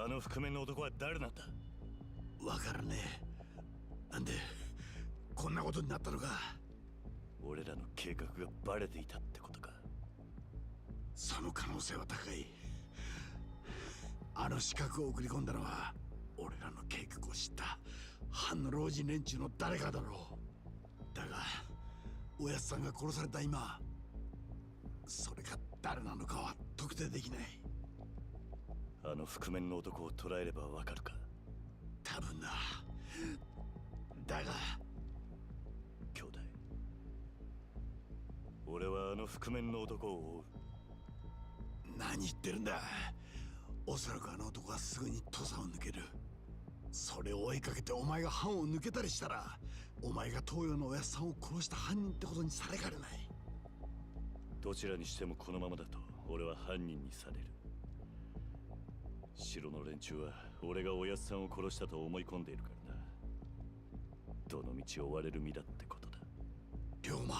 あの覆面の男は誰なんだ？わからねえ。なんでこんなことになったのか。俺らの計画がバレていたってことか。その可能性は高い。あの刺客を送り込んだのは俺らの計画を知った藩の老人連中の誰かだろう。だがおやつさんが殺された今、それが誰なのかは特定できない。あの覆面の男を捕らえればわかるか？多分な。だが兄弟、俺はあの覆面の男を追う。何言ってるんだ。おそらくあの男はすぐに土佐を抜ける。それを追いかけてお前が藩を抜けたりしたら、お前が東洋のおやっさんを殺した犯人ってことにされかねない。どちらにしてもこのままだと俺は犯人にされる。城の連中は俺がおやっさんを殺したと思い込んでいるからな。どの道を追われる身だってことだ。龍馬、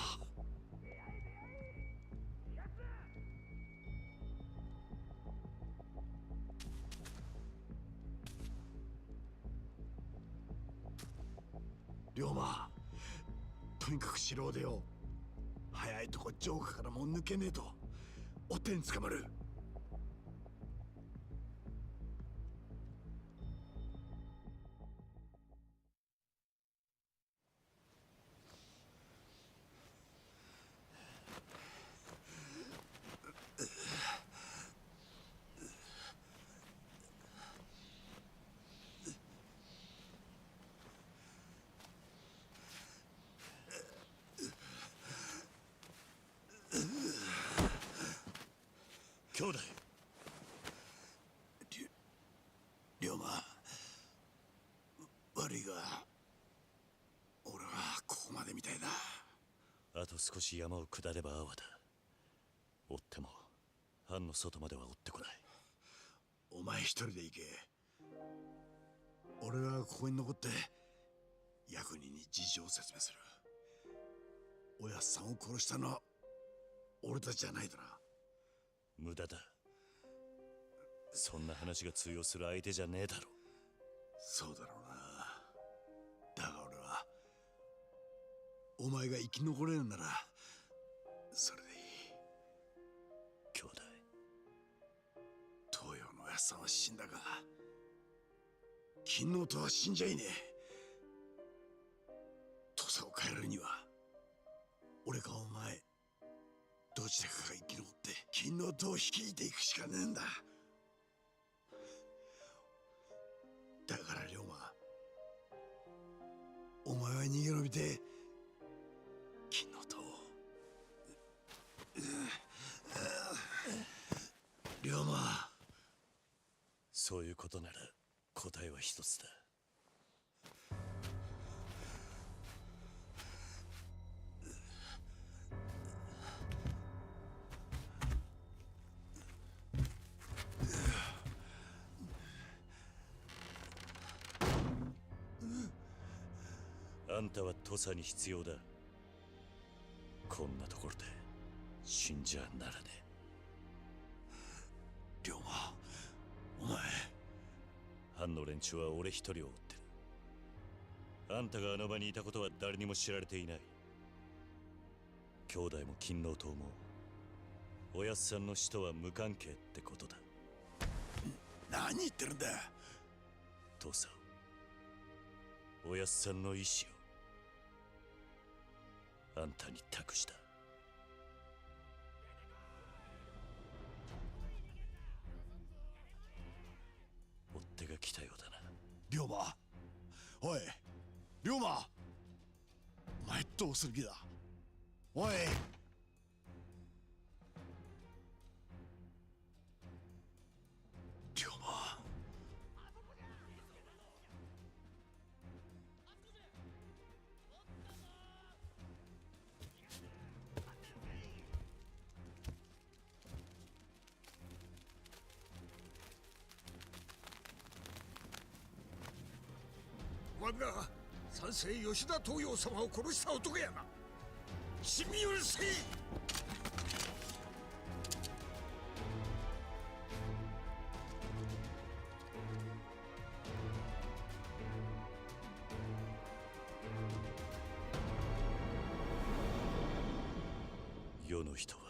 龍馬、とにかく城を出よう。早いとこ城下からもう抜けねえと追っ手に捕まる。兄弟、龍馬、悪いが俺はここまでみたいだ。あと少し山を下れば阿波だ。追っても藩の外までは追ってこない。お前一人で行け。俺はここに残って役人に事情を説明する。おやっさんを殺したのは俺たちじゃないだな。無駄だ。そんな話が通用する相手じゃねえだろ。そうだろうな。だが俺はお前が生き残れるならそれでいい。さんは死んだが金の音は死んじゃいねえ。土佐を変えるには俺かお前どちらかが生き残って金の音を率いていくしかねえんだ。だから龍馬、お前は逃げ延びて金の音を。龍馬、そういうことなら答えは一つだ。あんたは土佐に必要だ。こんなところで死んじゃならねえ。龍馬、お前。藩の連中は俺一人を追ってる。あんたがあの場にいたことは誰にも知られていない。兄弟も勤王党もおやっさんの死とは無関係ってことだ。何言ってるんだ。土佐、おやっさんの意志をあんたに託した。追っ手が来たようだな。龍馬、おい龍馬、お前どうする気だ。おい。龍馬、我が三世吉田東洋様を殺した男やな。死に許せ。世の人は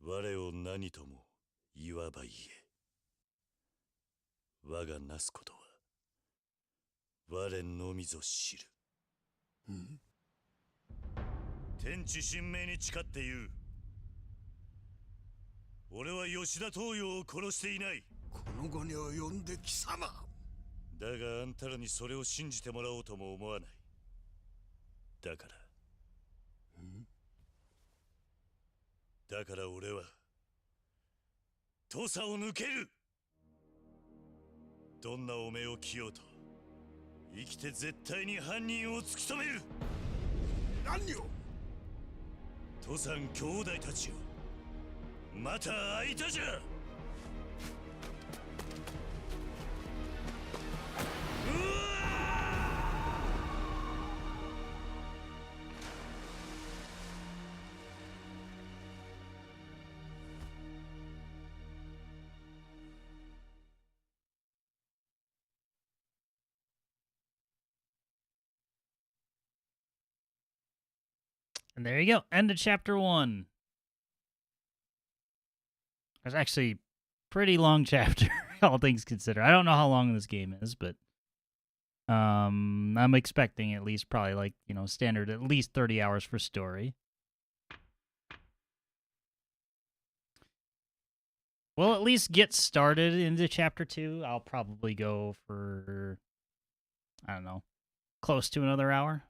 我を何とも言わば言え。我がなすことは我のみぞ知る。天地神明に誓って言う。俺は吉田東洋を殺していない。この後に及んで貴様。だがあんたらにそれを信じてもらおうとも思わない。だから俺は土佐を抜ける。どんな汚名を着ようと生きて絶対に犯人を突き止める。何を。土佐兄弟たちよ、また会いたじゃ。And there you go. End of chapter 1. It's actually a pretty long chapter, all things considered. I don't know how long this game is, but I'm expecting at least probably like, standard at least 30 hours for story. We'll at least get started into chapter 2. I'll probably go for, I don't know, close to another hour.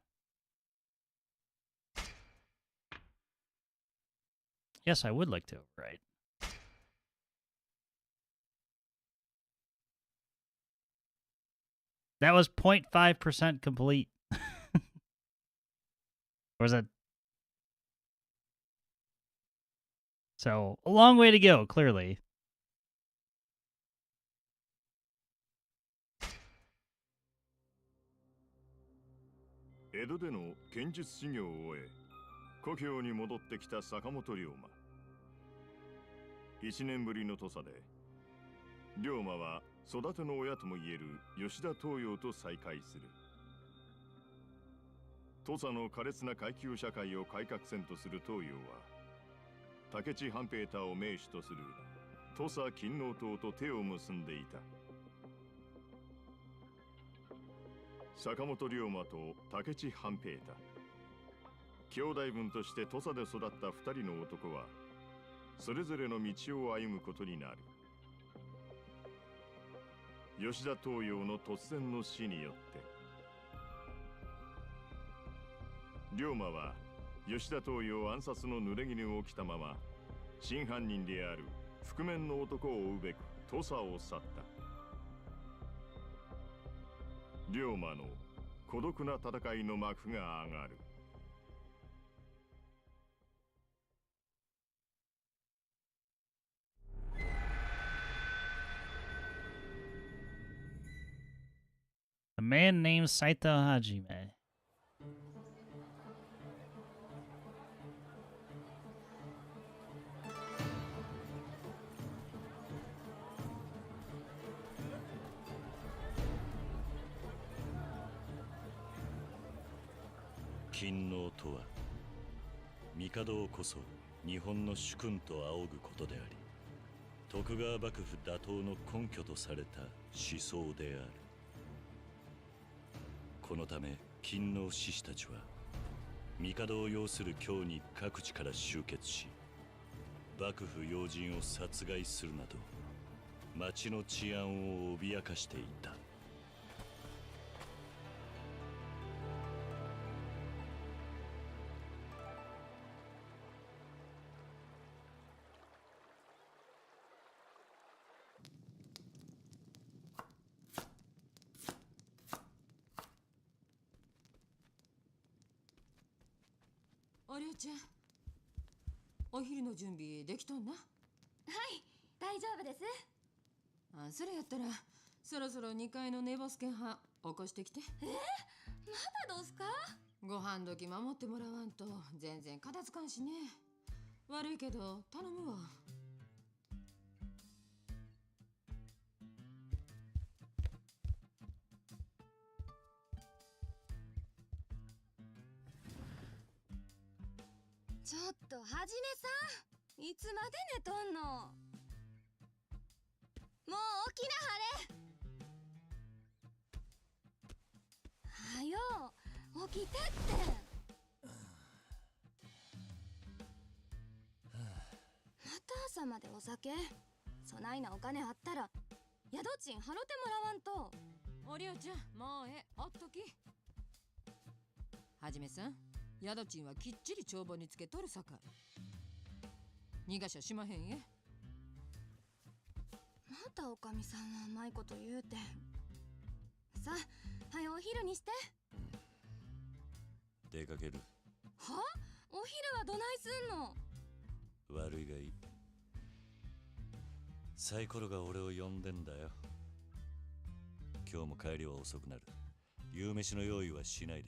Yes, I would like to overwrite. That was 0.5% complete. Or was it? So, a long way to go, clearly. 江戸での剣術修行を終え、故郷に戻ってきた坂本龍馬。1年ぶりの土佐で、龍馬は育ての親ともいえる吉田東洋と再会する。土佐の苛烈な階級社会を改革せんとする東洋は、武智半平太を名手とする土佐勤王党と手を結んでいた。坂本龍馬と武智半平太、兄弟分として土佐で育った2人の男はそれぞれの道を歩むことになる。吉田東洋の突然の死によって龍馬は吉田東洋暗殺の濡れ衣を着たまま真犯人である覆面の男を追うべく土佐を去った。龍馬の孤独な戦いの幕が上がる。A man named Saito Hajime. Kinnoとは帝こそ日本の主君と仰ぐことであり、徳川幕府打倒の根拠とされた思想である。このため勤王志士たちは帝を擁する京に各地から集結し、幕府要人を殺害するなど町の治安を脅かしていた。おりょうちゃん、お昼の準備できとんな。はい、大丈夫です。あ、それやったらそろそろ2階の寝ボスケン派起こしてきて。まだどうすか？ご飯時守ってもらわんと全然片付かんしね。悪いけど頼むわ。ちょっとはじめさん、いつまで寝とんの？もう起きなはれ。はよ起きてって。また朝までお酒？そないなお金あったら宿賃払ってもらわんと。おりょうちゃん、もうおっとき。はじめさん、宿賃はきっちり帳簿につけとるさかい。逃がしゃしまへんえ。またおかみさんはうまいこと言うて。さあ、はよお昼にして。出かける。は？お昼はどないすんの？悪いがいい。サイコロが俺を呼んでんだよ。今日も帰りは遅くなる。夕飯の用意はしないでいい。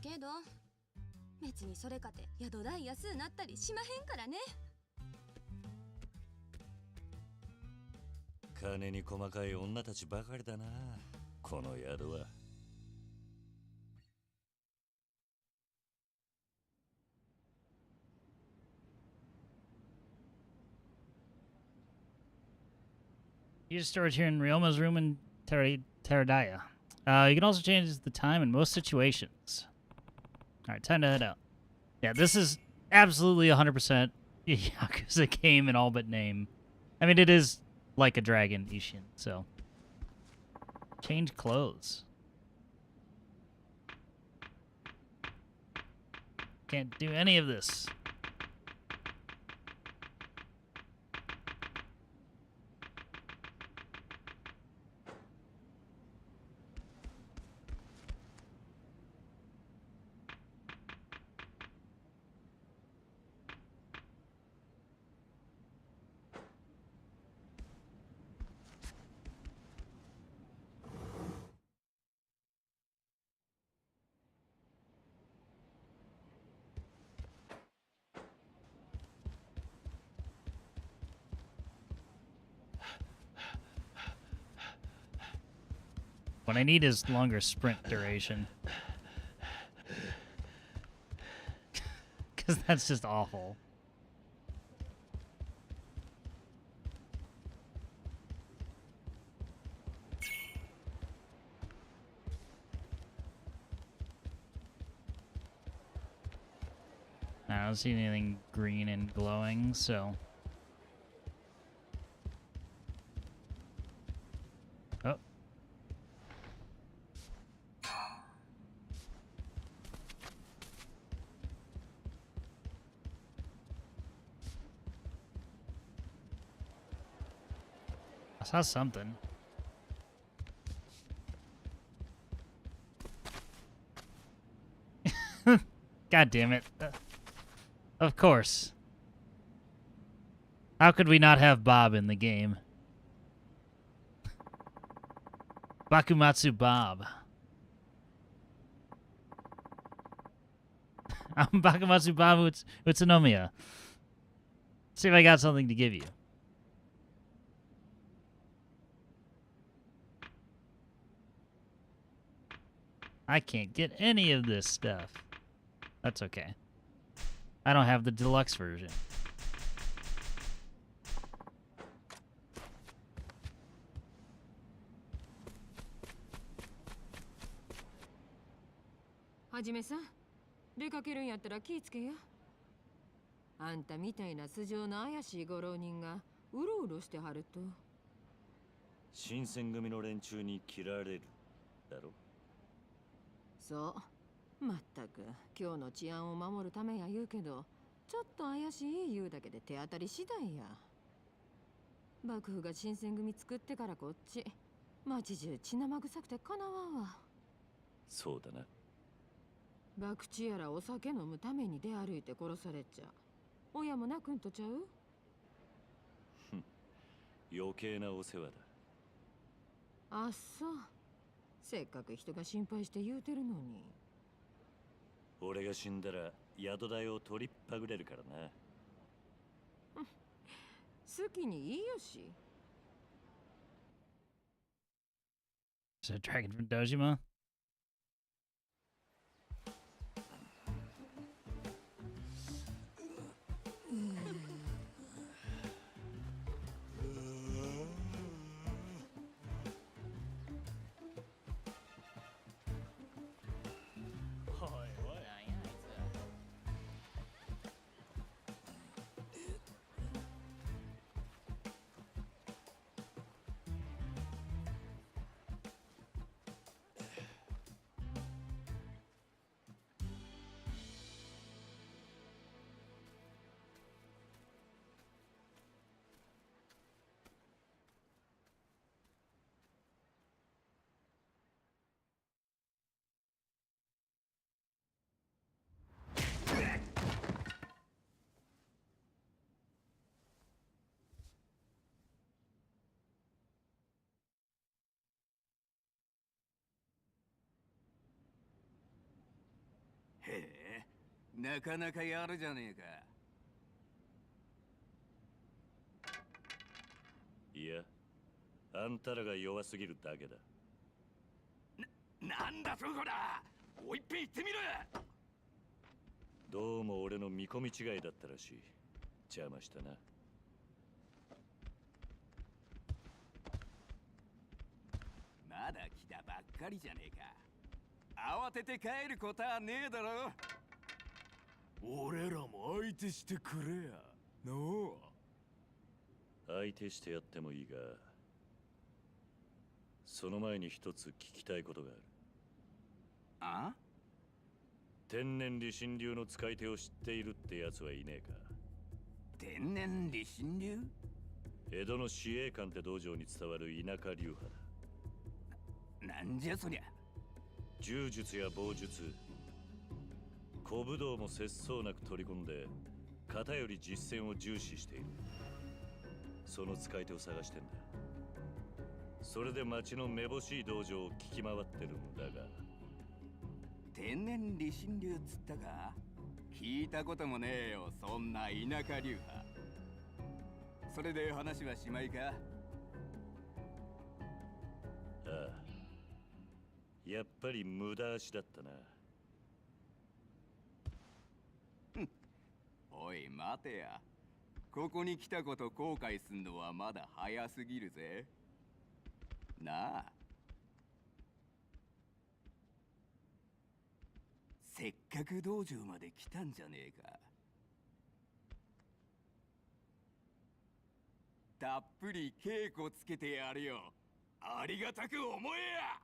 けど別にそれかて宿代安うなったりしまへんからね。金に細かい女たちばかりだな、この宿は。Use storage here in Ryoma's room in Teradaya. You can also change the time in most situations. Alright, time to head out. Yeah, this is absolutely 100% Yakuza game in all but name. I mean, it is like a dragon, Ishin, so. Change clothes. Can't do any of this. What I need is longer sprint duration. Because that's just awful. I don't see anything green and glowing, so... Oh. I saw something. God damn it. Of course. How could we not have Bob in the game? Bakumatsu Bob. I'm Bakumatsu Bob Utsunomiya. See if I got something to give you. I can't get any of this stuff. That's okay. I don't have the deluxe version. Hajimeさん、出かけるんやったら気ぃつけや。あんたみたいな素性の怪しいご浪人がうろうろしてはると。新選組の連中に切られるだろ。そう。まったく今日の治安を守るためや言うけど、ちょっと怪しい言うだけで手当たり次第や。幕府が新選組作ってからこっち町中血生臭くてかなわんわ。そうだな。博打やらお酒飲むために出歩いて殺されちゃ親も泣くんとちゃう？余計なお世話だ。あっそう。せっかく人が心配して言うてるのに。俺が死んだら宿代を取りっぱぐれるからな。好きにいいよし。Is it a dragon from Dojima?へえ、なかなかやるじゃねえか。いや、あんたらが弱すぎるだけだ。なんだそこだ。もう一遍言ってみろ。どうも俺の見込み違いだったらしい。邪魔したな。まだ来たばっかりじゃねえか。慌てて帰ることはねえだろ。俺らも相手してくれや。の相手してやってもいいが、その前に一つ聞きたいことがある。あ？天然理心流の使い手を知っているってやつはいねえか。天然理心流？江戸の司令官って道場に伝わる田舎流派なだ。んじゃそりゃ。柔術や棒術、小武道も節操なく取り込んで、型より実践を重視している。その使い手を探してんだ。それで町のめぼしい道場を聞き回ってるんだが。天然理心流っつったか？聞いたこともねえよ、そんな田舎流派。それで話はしまいか？ああ、やっぱり無駄足だったな。おい待てや。ここに来たこと後悔すんのはまだ早すぎるぜ。なあ。せっかく道場まで来たんじゃねえか。たっぷり稽古つけてやるよ。ありがたく思えや。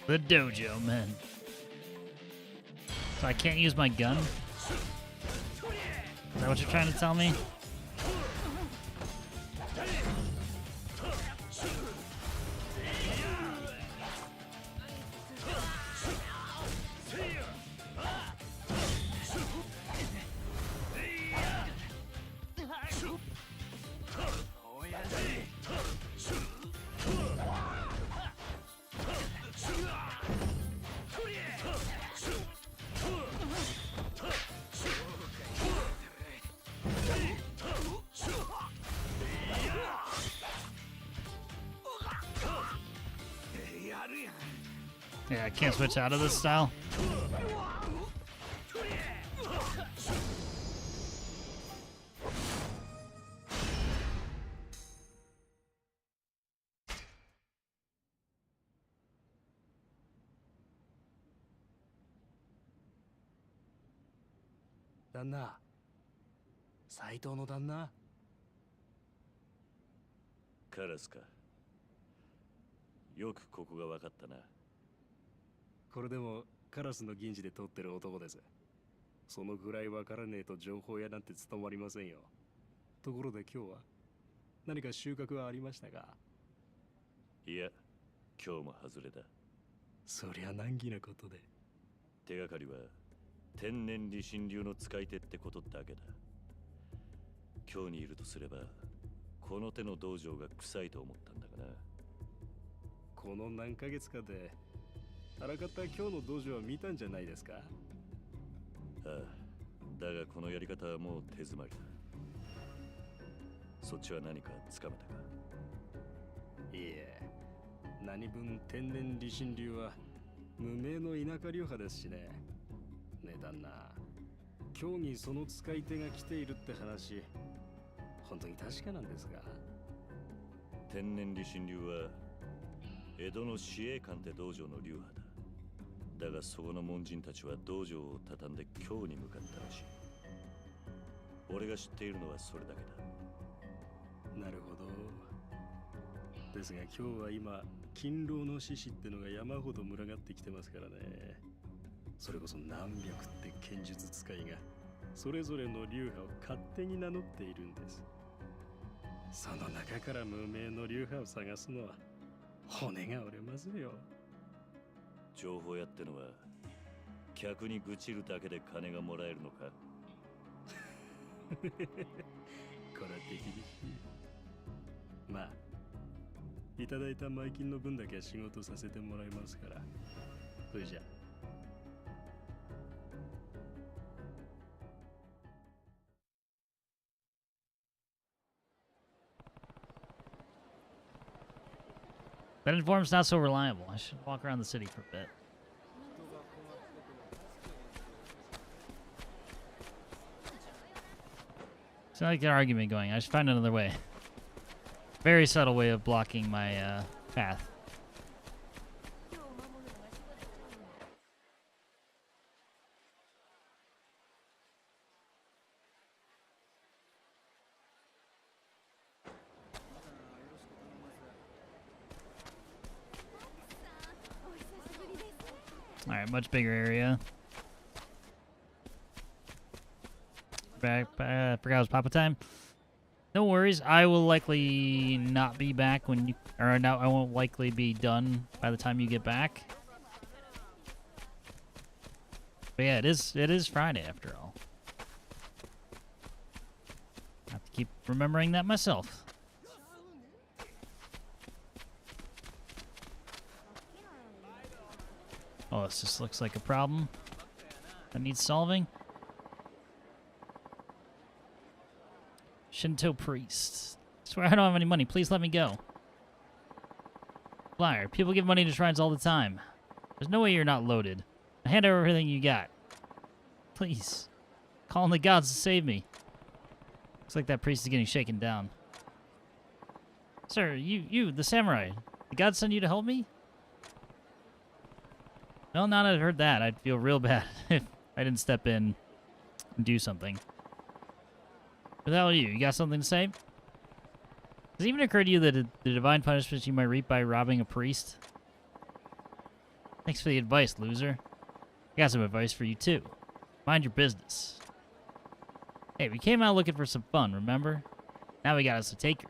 The dojo, man. So I can't use my gun? Is that what you're trying to tell me? Yeah, I can't switch out of this style. Danna. 斎藤の旦那。カラスか。よくここが分かったな。これでもカラスの銀次で撮ってる男です。そのぐらい分からねえと情報屋なんて務まりませんよ。ところで今日は何か収穫はありましたか？いや、今日も外れだ。そりゃ難儀なことで。手がかりは天然理心流の使い手ってことだけだ。今日にいるとすればこの手の道場が臭いと思ったんだがな。この何ヶ月かであらかた今日の道場は見たんじゃないですか？ああ、だがこのやり方はもう手詰まりだ。そっちは何かつかめたか？いいえ、何分天然理心流は無名の田舎流派ですしね。ねえ旦那、今日にその使い手が来ているって話、本当に確かなんですか？天然理心流は江戸の市営官って道場の流派だ。だがそこの門人たちは道場を畳んで京に向かったらしい。俺が知っているのはそれだけだ。なるほど。ですが今日は今勤労の志士ってのが山ほど群がってきてますからね。それこそ何百って剣術使いがそれぞれの流派を勝手に名乗っているんです。その中から無名の流派を探すのは骨が折れますよ。情報屋ってのは客に愚痴るだけで金がもらえるのか？これは手厳しい。まあいただいた前金の分だけは仕事させてもらいますから。それじゃ。That inform's not so reliable. I should walk around the city for a bit. It's not like an argument going. I should find another way. Very subtle way of blocking my path. Alright, much bigger area. Forgot it was Papa time. No worries, I will likely not be back when you... Or no, I won't likely be done by the time you get back. But yeah, it is Friday after all. I have to keep remembering that myself. Oh, this just looks like a problem that needs solving. Shinto priest. Swear I don't have any money. Please let me go. Flyer. People give money to shrines all the time. There's no way you're not loaded. I hand over everything you got. Please. Call on the gods to save me. Looks like that priest is getting shaken down. Sir, you, the samurai. The gods send you to help me? Well, now that I've heard that, I'd feel real bad if I didn't step in and do something. What the hell are you? You got something to say? Does it even occur to you that the divine punishments you might reap by robbing a priest? Thanks for the advice, loser. I got some advice for you, too. Mind your business. Hey, we came out looking for some fun, remember? Now we got us a taker.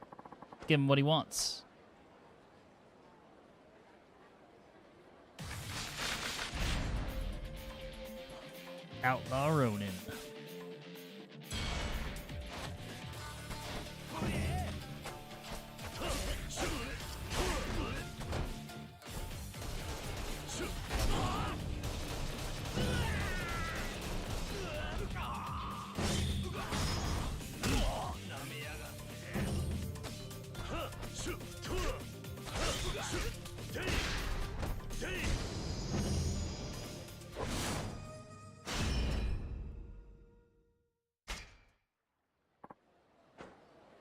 Give him what he wants. Outlaw Ronin.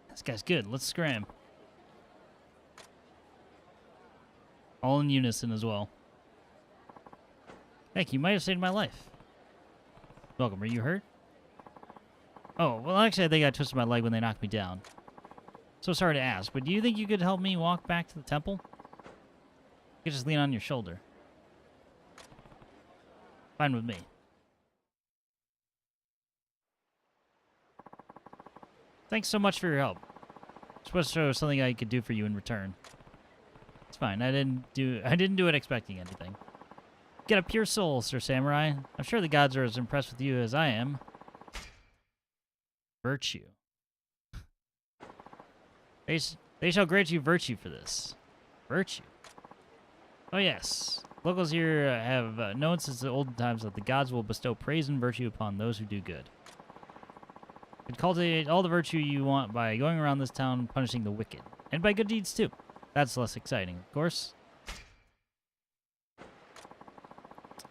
This guy's good. Let's scram. All in unison as well. Thank you. You might have saved my life. Welcome. Are you hurt? Oh, well, actually, I think I twisted my leg when they knocked me down. So sorry to ask, but do you think you could help me walk back to the temple? You could just lean on your shoulder. Fine with me. Thanks so much for your help. Supposed to show something I could do for you in return. It's fine. I didn't do it expecting anything. Get a pure soul, Sir Samurai. I'm sure the gods are as impressed with you as I am. Virtue. They shall grant you virtue for this. Virtue. Oh yes. Locals here have known since the olden times that the gods will bestow praise and virtue upon those who do good. You can cultivate all the virtue you want by going around this town punishing the wicked. And by good deeds too. That's less exciting, of course.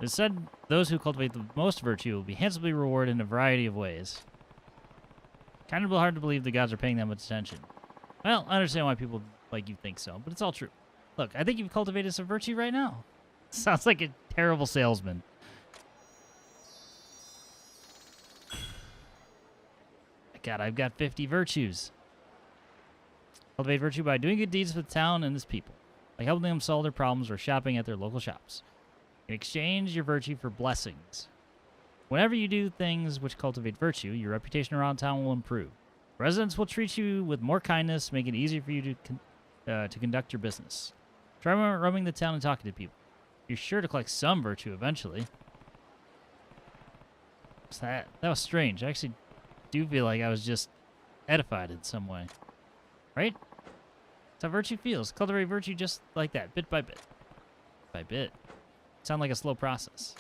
It's said those who cultivate the most virtue will be handsomely rewarded in a variety of ways. Kind of hard to believe the gods are paying that much attention. Well, I understand why people like you think so, but it's all true. Look, I think you've cultivated some virtue right now. Sounds like a terrible salesman. God, I've got 50 virtues. Cultivate virtue by doing good deeds for the town and its people, like helping them solve their problems or shopping at their local shops. In exchange your virtue for blessings. Whenever you do things which cultivate virtue, your reputation around town will improve. Residents will treat you with more kindness, making it easier for you to conduct your business. Try roaming the town and talking to people. You're sure to collect some virtue eventually. What's that? That was strange. I actually do feel like I was just edified in some way. Right? That's how virtue feels. Cultivate virtue just like that, bit by bit. By bit. Sound like a slow process.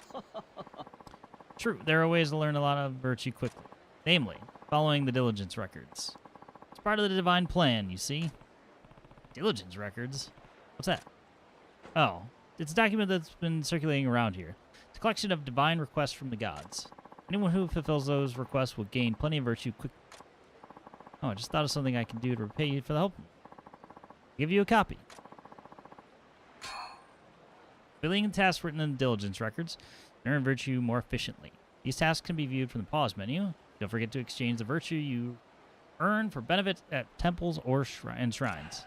True, there are ways to learn a lot of virtue quickly. Namely, following the diligence records. It's part of the divine plan, you see. Diligence records? What's that? Oh, it's a document that's been circulating around here. It's a collection of divine requests from the gods. Anyone who fulfills those requests will gain plenty of virtue quickly. Oh, I just thought of something I can do to repay you for the help. Give you a copy. Filling the tasks written in the diligence records, earn virtue more efficiently. These tasks can be viewed from the pause menu. Don't forget to exchange the virtue you earn for benefits at temples or shrines.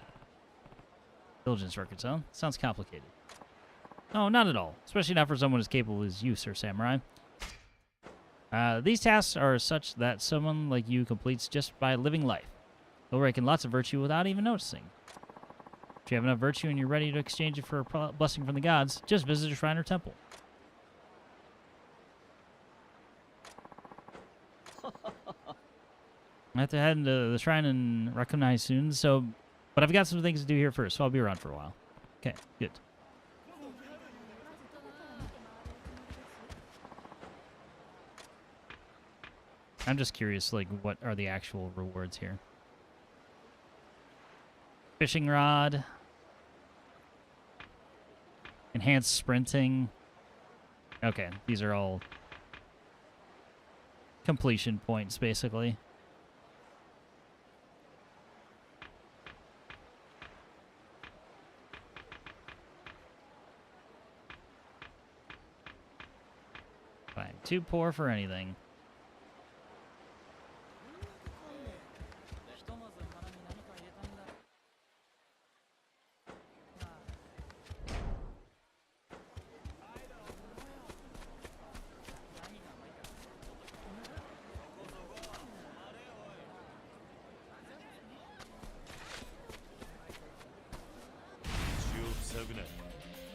Diligence records, huh? Sounds complicated. No, not at all. Especially not for someone as capable as you, Sir Samurai. These tasks are such that someone like you completes just by living life. They'll rake in lots of virtue without even noticing. If you have enough virtue and you're ready to exchange it for a blessing from the gods, just visit a shrine or temple. I have to head into the shrine and recognize soon, but I've got some things to do here first, so I'll be around for a while. Okay, good. I'm just curious, like, what are the actual rewards here? Fishing rod. Enhanced sprinting. Okay, these are all completion points, basically. Fine. Too poor for anything.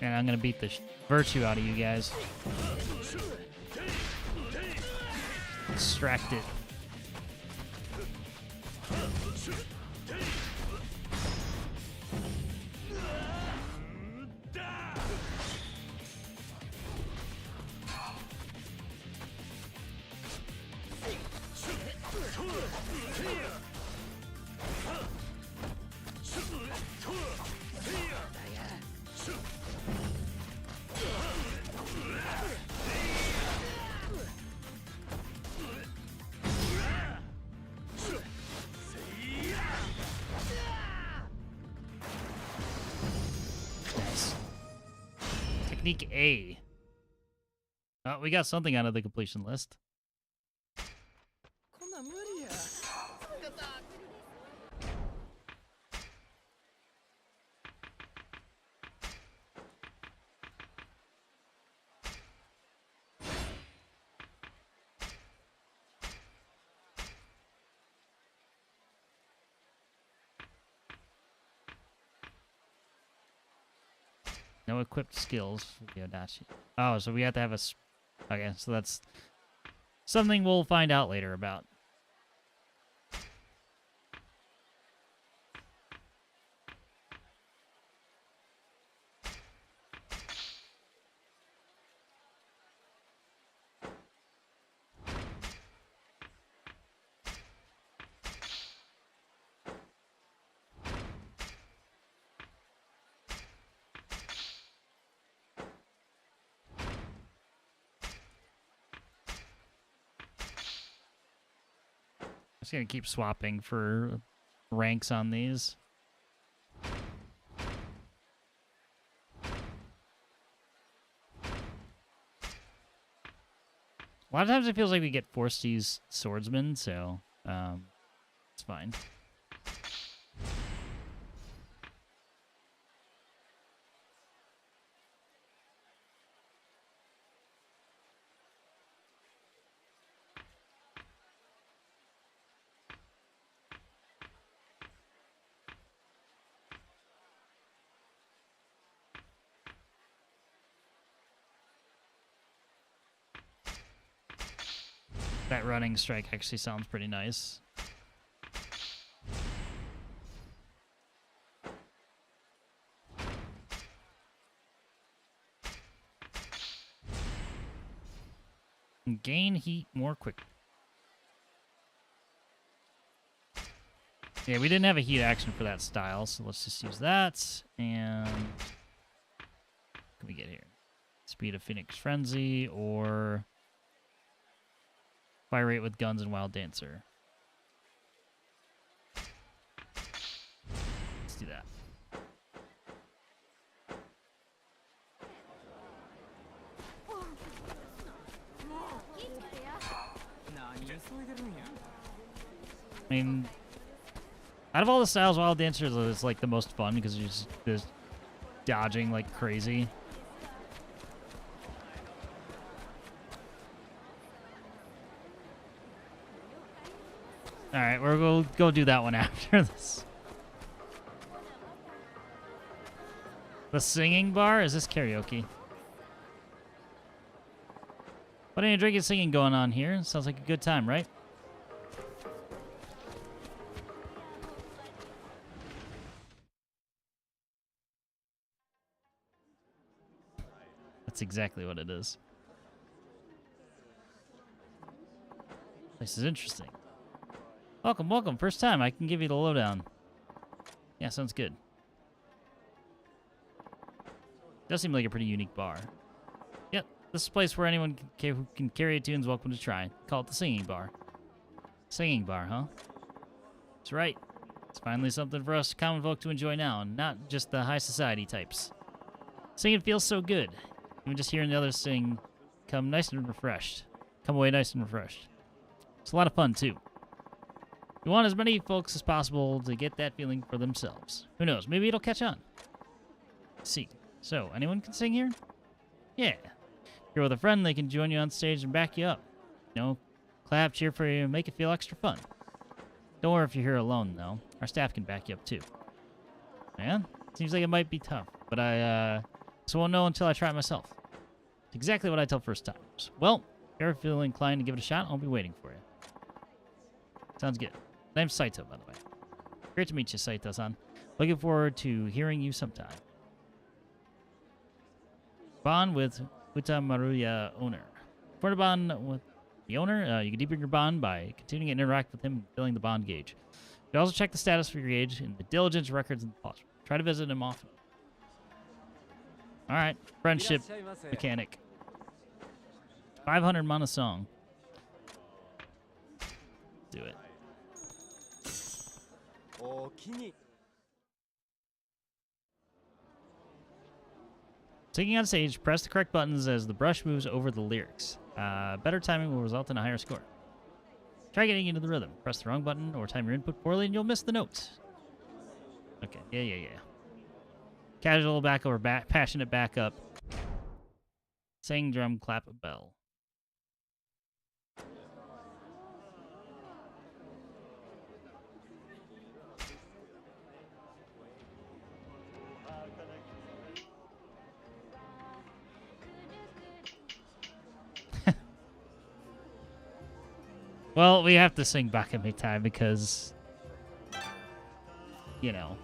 And I'm gonna beat the virtue out of you guys. Distracted. Technique A. Oh, we got something out of the completion list. No equipped skills for the Odachi. Oh, so we have to have a... Okay, so that's something we'll find out later about. Just gonna keep swapping for ranks on these. A lot of times it feels like we get forced to use swordsman, so it's fine. That running strike actually sounds pretty nice. Gain heat more quick. Yeah, we didn't have a heat action for that style, so let's just use that. And what can we get here? Speed of Phoenix Frenzy or fire rate with guns and Wild Dancer. Let's do that. I mean, out of all the styles, Wild Dancer is like the most fun because you're just dodging like crazy. All right, we'll go do that one after this. The singing bar? Is this karaoke? What any drinking singing going on here? Sounds like a good time, right? That's exactly what it is. This is interesting. Welcome, welcome. First time. I can give you the lowdown. Yeah, sounds good. Does seem like a pretty unique bar. Yep, this is a place where anyone who can carry a tune is welcome to try. Call it the singing bar. Singing bar, huh? That's right. It's finally something for us common folk to enjoy now, and not just the high society types. Singing feels so good. Even just hearing the others sing, come nice and refreshed. Come away nice and refreshed. It's a lot of fun, too. We want as many folks as possible to get that feeling for themselves. Who knows? Maybe it'll catch on. Let's see. So, anyone can sing here? Yeah. If you're with a friend, they can join you on stage and back you up. You know, clap, cheer for you, make it feel extra fun. Don't worry if you're here alone, though. Our staff can back you up, too. Yeah? Seems like it might be tough. but I won't know until I try it myself. It's exactly what I tell first timers. Well, if you're feeling inclined to give it a shot, I'll be waiting for you. Sounds good. Name's Saito, by the way. Great to meet you, Saito-san. Looking forward to hearing you sometime. Bond with Utamaruya owner. For the bond with the owner, you can deepen your bond by continuing to interact with him and filling the bond gauge. You can also check the status for your gauge in the diligence records and the pause. Try to visit him often. All right, friendship mechanic. 500 mana song. Do it. Taking on stage, press the correct buttons as the brush moves over the lyrics. Better timing will result in a higher score. Try getting into the rhythm. Press the wrong button or time your input poorly and you'll miss the notes. Okay, yeah. Casual back over back, passionate backup. Sing, drum, clap, a bell. Well, we have to sing Bakame time because, you know.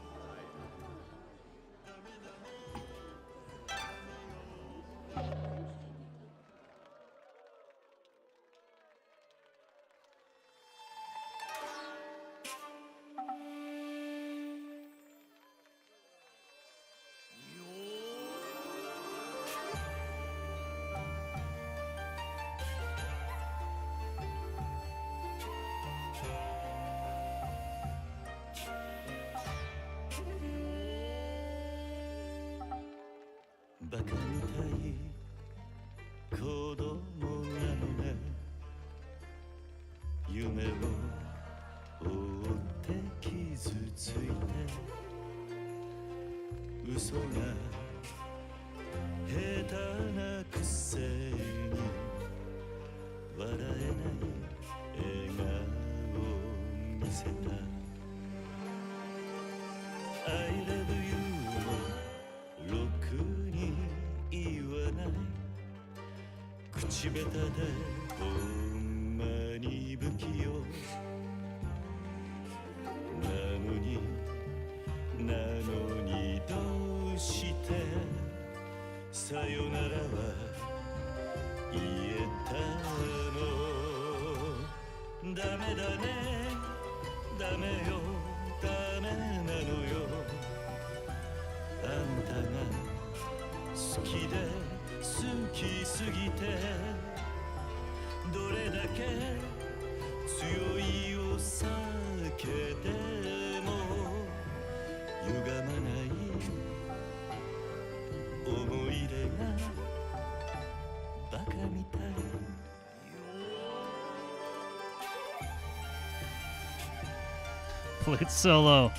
Flute solo.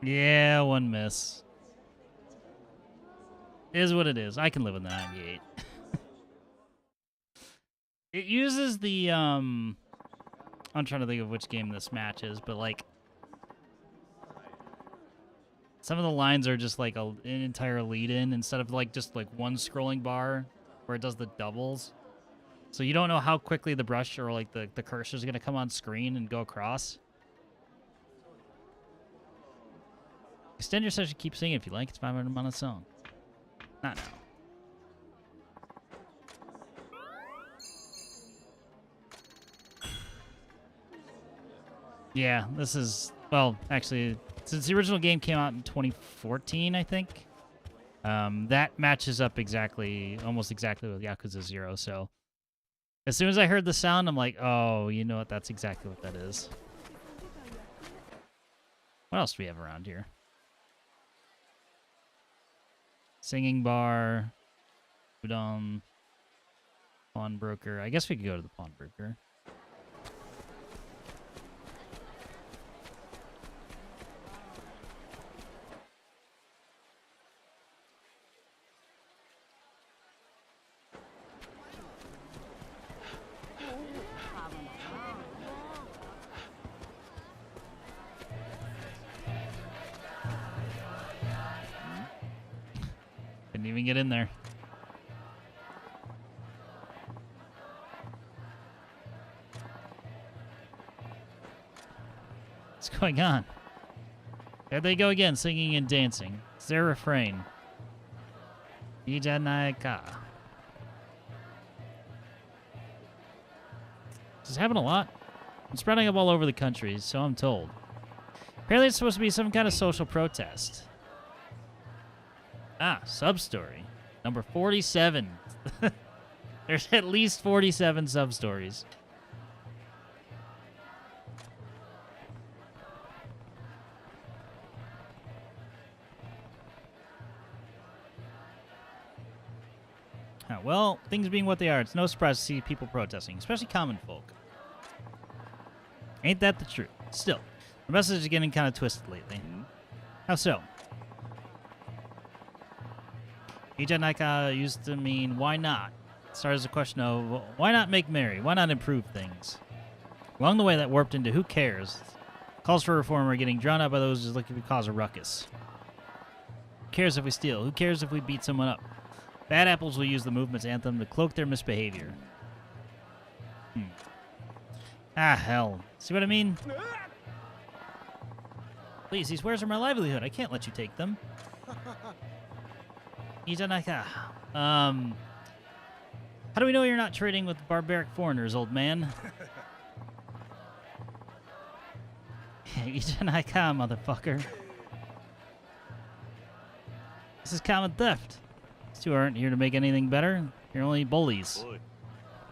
Yeah, one miss. Is what it is. I can live with the 98. It uses the, I'm trying to think of which game this match is, but, like, some of the lines are just, like, an entire lead-in instead of, like, just, like, one scrolling bar where it does the doubles. So you don't know how quickly the brush or, like, the cursor is going to come on screen and go across. Extend your session, keep singing if you like. It's 500 on a song. Not now. Yeah, this is, well, actually, since the original game came out in 2014, I think, that matches up exactly, almost exactly with Yakuza 0, so as soon as I heard the sound, I'm like, oh, you know what, that's exactly what that is. What else do we have around here? Singing bar. Udon. Pawnbroker. I guess we could go to the pawnbroker. Couldn't even get in there. What's going on? There they go again, singing and dancing. It's their refrain. Ijanai-ka. Does this happen a lot? It's spreading up all over the country, so I'm told. Apparently it's supposed to be some kind of social protest. Ah, sub-story. Number 47. There's at least 47 sub-stories. Well, things being what they are, it's no surprise to see people protesting, especially common folk. Ain't that the truth? Still, the message is getting kind of twisted lately. How so? Ijanai-ka used to mean, why not? It started as a question of, why not make merry? Why not improve things? Along the way, that warped into who cares? Calls for reform are getting drowned out by those just looking to cause a ruckus. Who cares if we steal? Who cares if we beat someone up? Bad apples will use the movement's anthem to cloak their misbehavior. Ah, hell. See what I mean? Please, these wares are my livelihood. I can't let you take them. Ijanai-ka. How do we know you're not trading with barbaric foreigners, old man? Ijanai-ka, motherfucker. This is common theft. These two aren't here to make anything better. You're only bullies.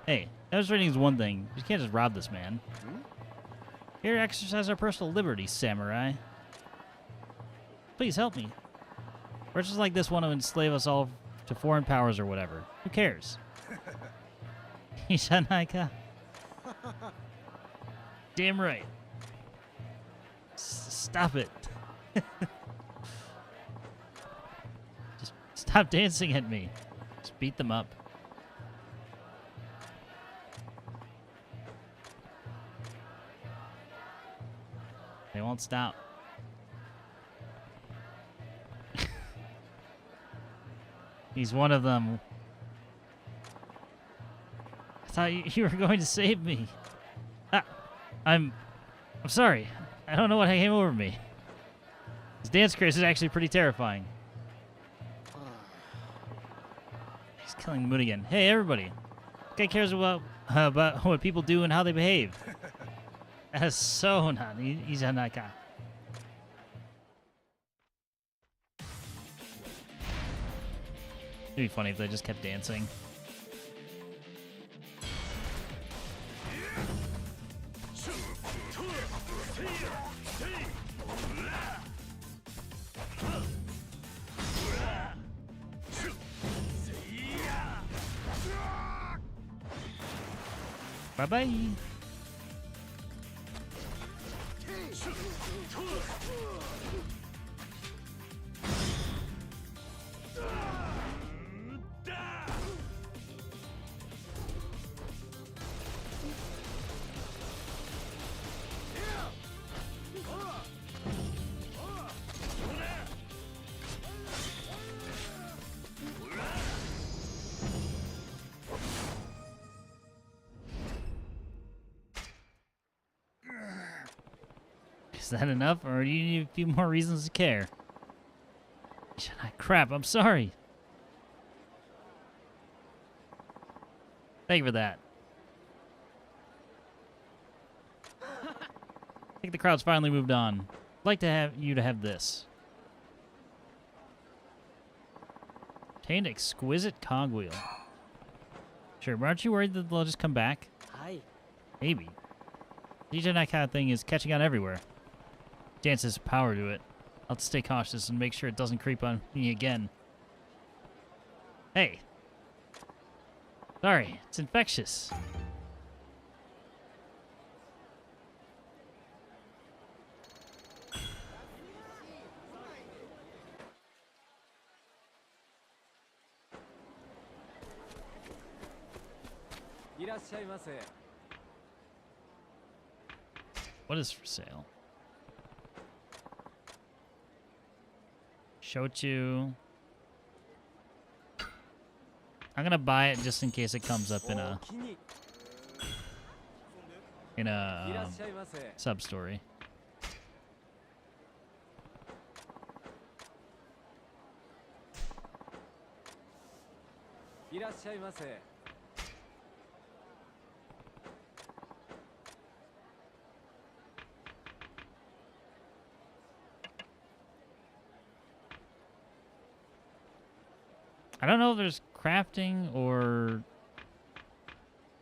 Hey, demonstrating is one thing. You can't just rob this man. Here to exercise our personal liberty, samurai. Please help me. Merchants like this want to enslave us all to foreign powers or whatever. Who cares? Ijanai-ka. Damn right. Stop it. Just stop dancing at me. Just beat them up. They won't stop. He's one of them. I thought you were going to save me. Ah, I'm sorry. I don't know what came over me. This dance craze is actually pretty terrifying. He's killing the mood again. Hey, everybody. This guy cares about what people do and how they behave. That is so not Ijanai-ka. It'd be funny if they just kept dancing. Bye-bye. Is that enough, or do you need a few more reasons to care? Crap, I'm sorry. Thank you for that. I think the crowd's finally moved on. I'd like to have you to have this. Obtained exquisite cogwheel. Sure, but aren't you worried that they'll just come back? Hi. Maybe. The Ijanai-ka thing is catching on everywhere. Dance has power to it. I'll have to stay cautious and make sure it doesn't creep on me again. Hey. Sorry, it's infectious. What is for sale? Shochu. I'm gonna buy it just in case it comes up in a sub story. I don't know if there's crafting or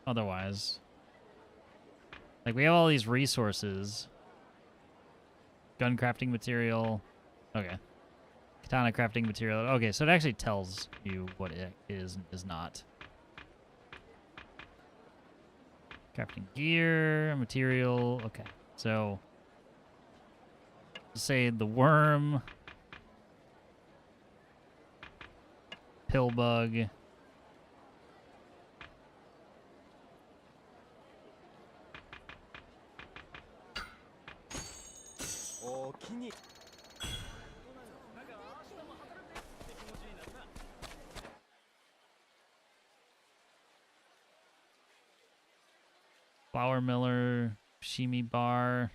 otherwise. Like, we have all these resources. Gun crafting material. Okay. Katana crafting material. Okay, so it actually tells you what it is and is not. Crafting gear, material. Okay, so say the worm. Pill bug. Flour miller, shimi bar.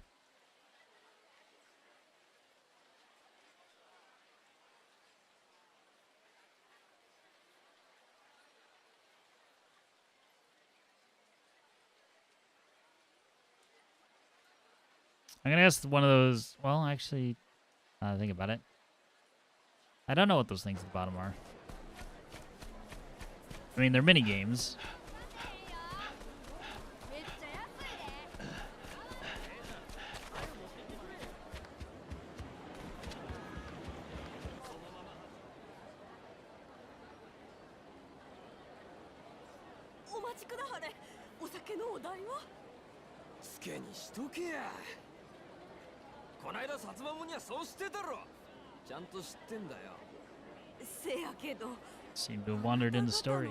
I'm gonna ask one of those. Well, actually, think about it. I don't know what those things at the bottom are. I mean, they're mini games. Seem to have wandered in the story.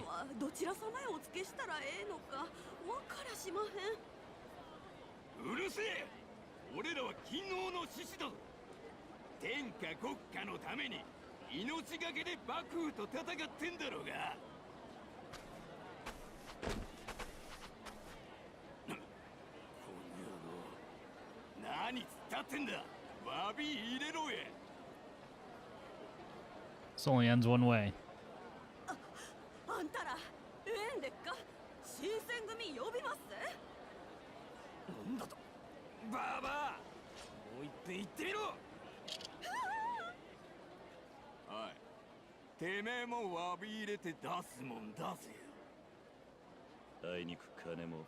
うるせえ。俺らは金王の獅子だぞ。天下国家のために命がけで幕府と戦ってんだろうが。この野郎。何つったってんだ。詫び入れろや。This only ends one way. あんたら、ええんでっか。新選組呼びますぜ。なんだと。バーバー。もう一遍言ってみろ。はい。てめえも詫び入れて出すもんだぜ。あいにく金も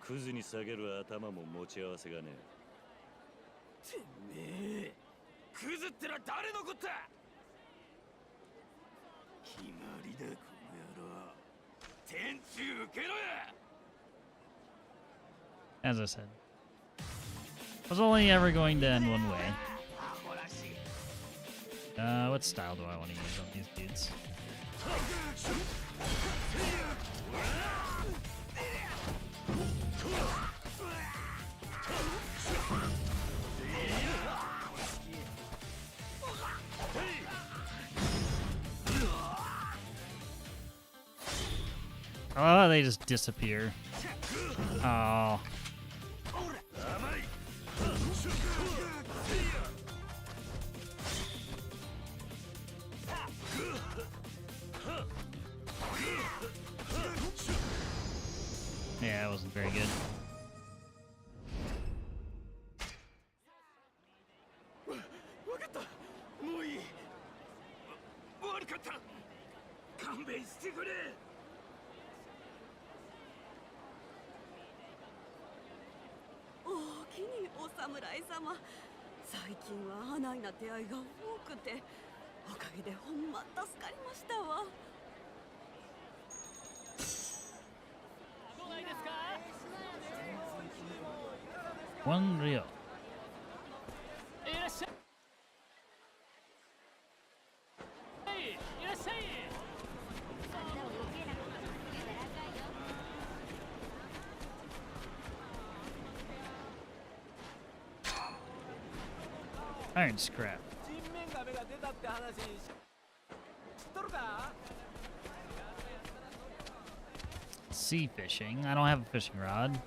クズに下げる頭も持ち合わせがねえ。てめえ。クズってのは誰のこった。決まりだこの野郎。天中受けろや。 As I said, it was only ever going to end one way. What style do I want to use on these dudes? Oh, they just disappear. Oh. Yeah, it wasn't very good. Oh, お侍様、最近は花いな出会いが多くて、おかげでほんま助かりましたわ。One Rio. Iron scrap. Sea fishing. I don't have a fishing rod.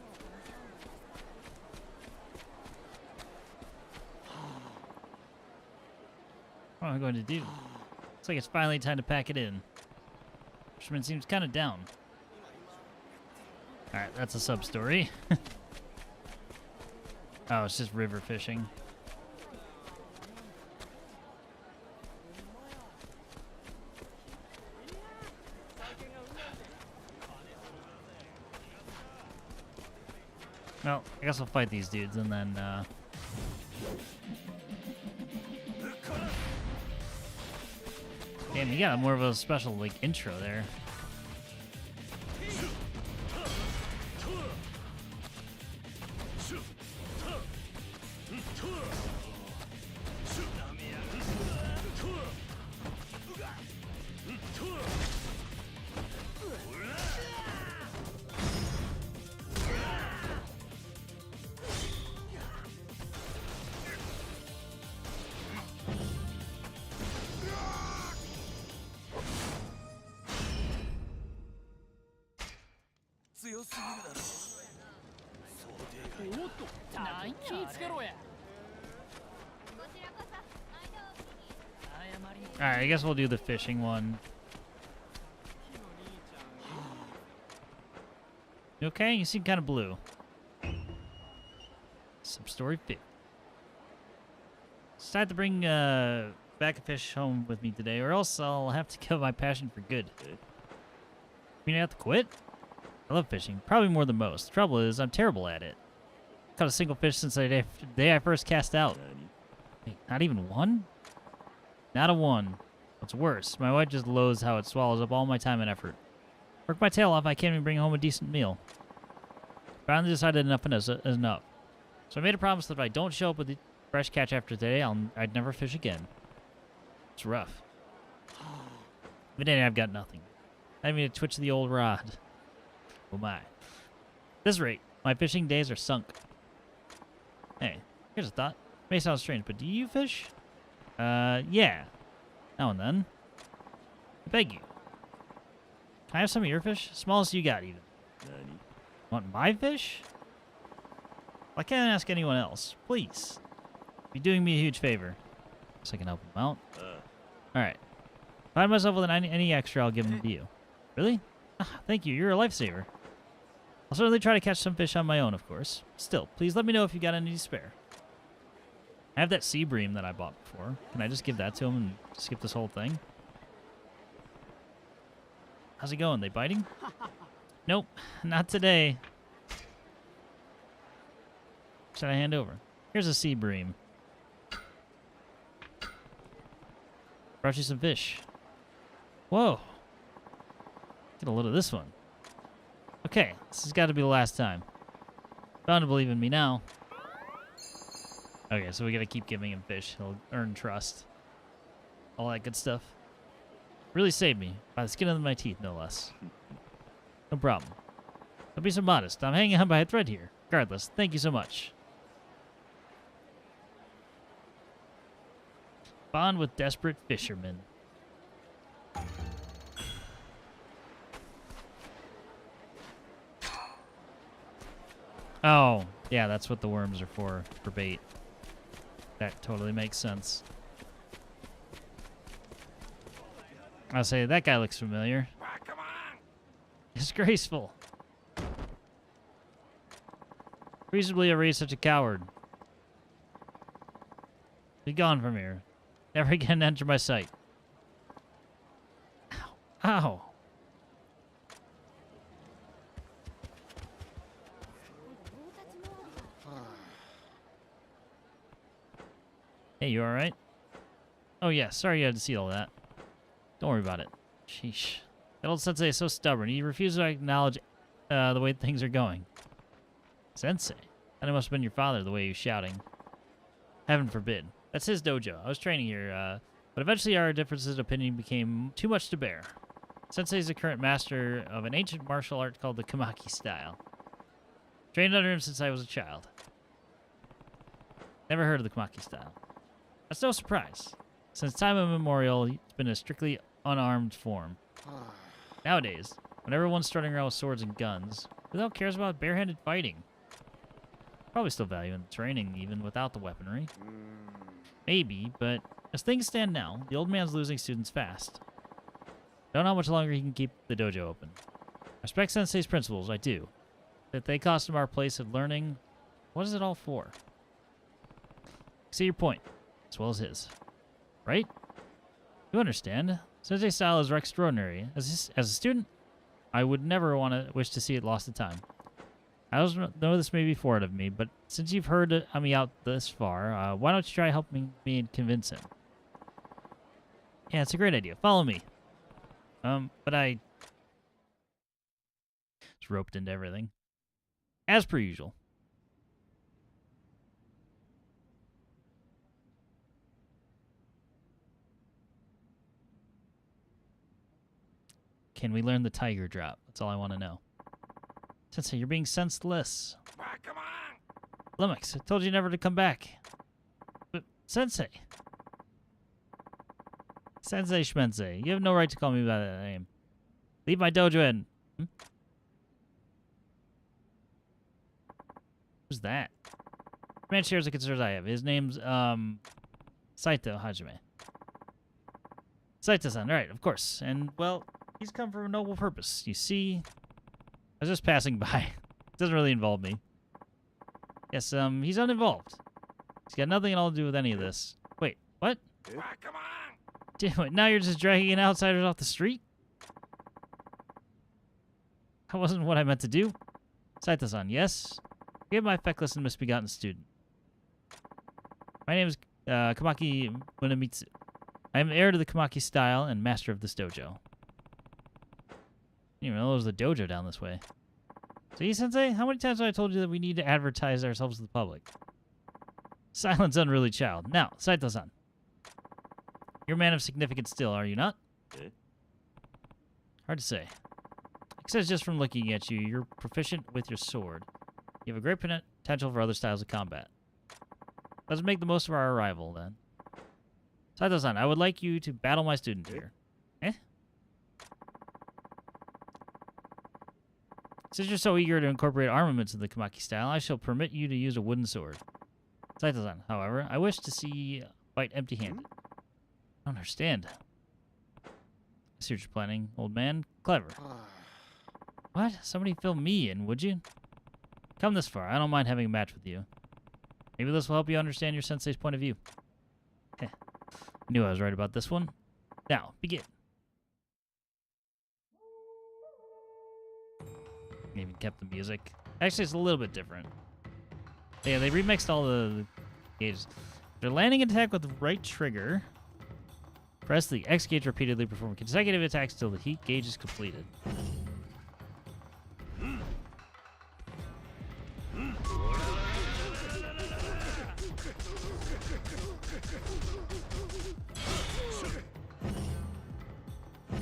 What am I going to do? Looks like it's finally time to pack it in. Fisherman seems kind of down. Alright, that's a sub-story. Oh, it's just river fishing. Well, I guess I'll fight these dudes and then, Damn, you got more of a special, like, intro there. Alright, I guess we'll do the fishing one. You okay? You seem kind of blue. Sub-story 50. Decided to bring back a fish home with me today, or else I'll have to give up my passion for good. You mean I have to quit? I love fishing, probably more than most. The trouble is, I'm terrible at it. Caught a single fish since the day I first cast out. Wait, not even one? Not a one. What's worse, my wife just loathes how it swallows up all my time and effort. Work my tail off, I can't even bring home a decent meal. Finally decided enough is enough. So I made a promise that if I don't show up with the fresh catch after today, I'd never fish again. It's rough. But anyway, I've got nothing. I didn't mean to twitch the old rod. Oh my. At this rate, my fishing days are sunk. Hey, here's a thought. May sound strange, but do you fish? Yeah. Now and then. I beg you. Can I have some of your fish? Smallest you got, even. Want my fish? I can't ask anyone else. Please. You're doing me a huge favor. So I can help him out. Alright. If I find myself with any extra, I'll give them to you. Really? Ah, thank you. You're a lifesaver. I'll certainly try to catch some fish on my own, of course. Still, please let me know if you got any to spare. I have that sea bream that I bought before. Can I just give that to him and skip this whole thing? How's it going? They biting? Nope, not today. Should I hand over? Here's a sea bream. Brought you some fish. Whoa. Get a load of this one. Okay, this has got to be the last time. Bound to believe in me now. Okay, so we gotta keep giving him fish. He'll earn trust. All that good stuff. Really saved me. By the skin of my teeth, no less. No problem. Don't be so modest. I'm hanging on by a thread here. Regardless, thank you so much. Bond with desperate fishermen. Oh, yeah, that's what the worms are for bait. That totally makes sense. I'll say, that guy looks familiar. Come on! Disgraceful. Reasonably raised such a coward. Be gone from here. Never again enter my sight. Ow. Ow. Hey, you alright? Oh yeah, sorry you had to see all that. Don't worry about it. Sheesh. That old sensei is so stubborn. He refuses to acknowledge the way things are going. Sensei? That must have been your father, the way he was shouting. Heaven forbid. That's his dojo. I was training here, but eventually our differences of opinion became too much to bear. Sensei is the current master of an ancient martial art called the Kamaki style. Trained under him since I was a child. Never heard of the Kamaki style. That's no surprise. Since time immemorial, it's been a strictly unarmed form. Nowadays, when everyone's strutting around with swords and guns, who the hell cares about barehanded fighting? Probably still value in the training, even without the weaponry. Maybe, but as things stand now, the old man's losing students fast. Don't know how much longer he can keep the dojo open. I respect Sensei's principles, I do. That they cost him our place of learning, what is it all for? See your point, as well as his. Right? You understand. Sensei's style is extraordinary. As a student, I would never wish to see it lost to time. I also know this may be forward of me, but since you've heard me out this far, why don't you try helping me and convince him? Yeah, it's a great idea. Follow me. But I... It's roped into everything. As per usual. Can we learn the tiger drop? That's all I want to know. Sensei, you're being senseless. Come on! Lumix, I told you never to come back. But, Sensei. Sensei Schmensei, you have no right to call me by that name. Leave my dojo in. Who's that? The man shares the concerns I have. His name's, Saito Hajime. Saito-san, right, of course. And, well, he's come for a noble purpose. You see... I was just passing by. It doesn't really involve me. Yes, he's uninvolved. He's got nothing at all to do with any of this. Wait, what? Come on! Damn it, now you're just dragging outsiders off the street? That wasn't what I meant to do. Saito-san, yes? Forgive my feckless and misbegotten student. My name is Kamaki Munamitsu. I am heir to the Kamaki style and master of this dojo. I didn't even know there was a dojo down this way. See, Sensei, how many times have I told you that we need to advertise ourselves to the public? Silence, unruly child. Now, Saito-san. You're a man of significance still, are you not? Hard to say. It says just from looking at you, you're proficient with your sword. You have a great potential for other styles of combat. Let's make the most of our arrival, then. Saito-san, I would like you to battle my student here. Since you're so eager to incorporate armaments in the Kamaki style, I shall permit you to use a wooden sword. Saito-san, however, I wish to see fight empty-handed. I don't understand. I see what you're planning, old man. Clever. What? Somebody fill me in, would you? Come this far. I don't mind having a match with you. Maybe this will help you understand your sensei's point of view. Heh. Knew I was right about this one. Now, begin. Even kept the music. Actually, it's a little bit different. Yeah, they remixed all the gauges. They're landing an attack with the right trigger. Press the X gauge repeatedly, perform consecutive attacks till the heat gauge is completed.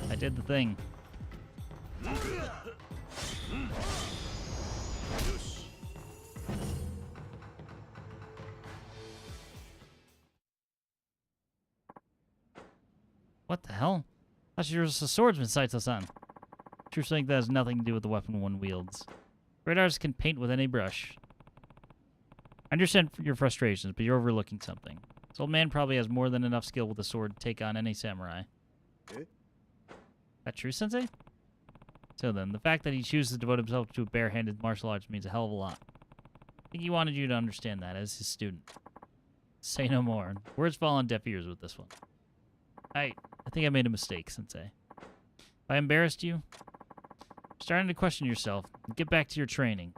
I did the thing. What the hell? I thought you were just a swordsman, Saito-san. True saying that has nothing to do with the weapon one wields. Great artists can paint with any brush. I understand your frustrations, but you're overlooking something. This old man probably has more than enough skill with a sword to take on any samurai. That true, Sensei? So then, the fact that he chooses to devote himself to barehanded martial arts means a hell of a lot. I think he wanted you to understand that as his student. Say no more. Words fall on deaf ears with this one. I think I made a mistake, Sensei. If I embarrassed you, you're starting to question yourself. Get back to your training.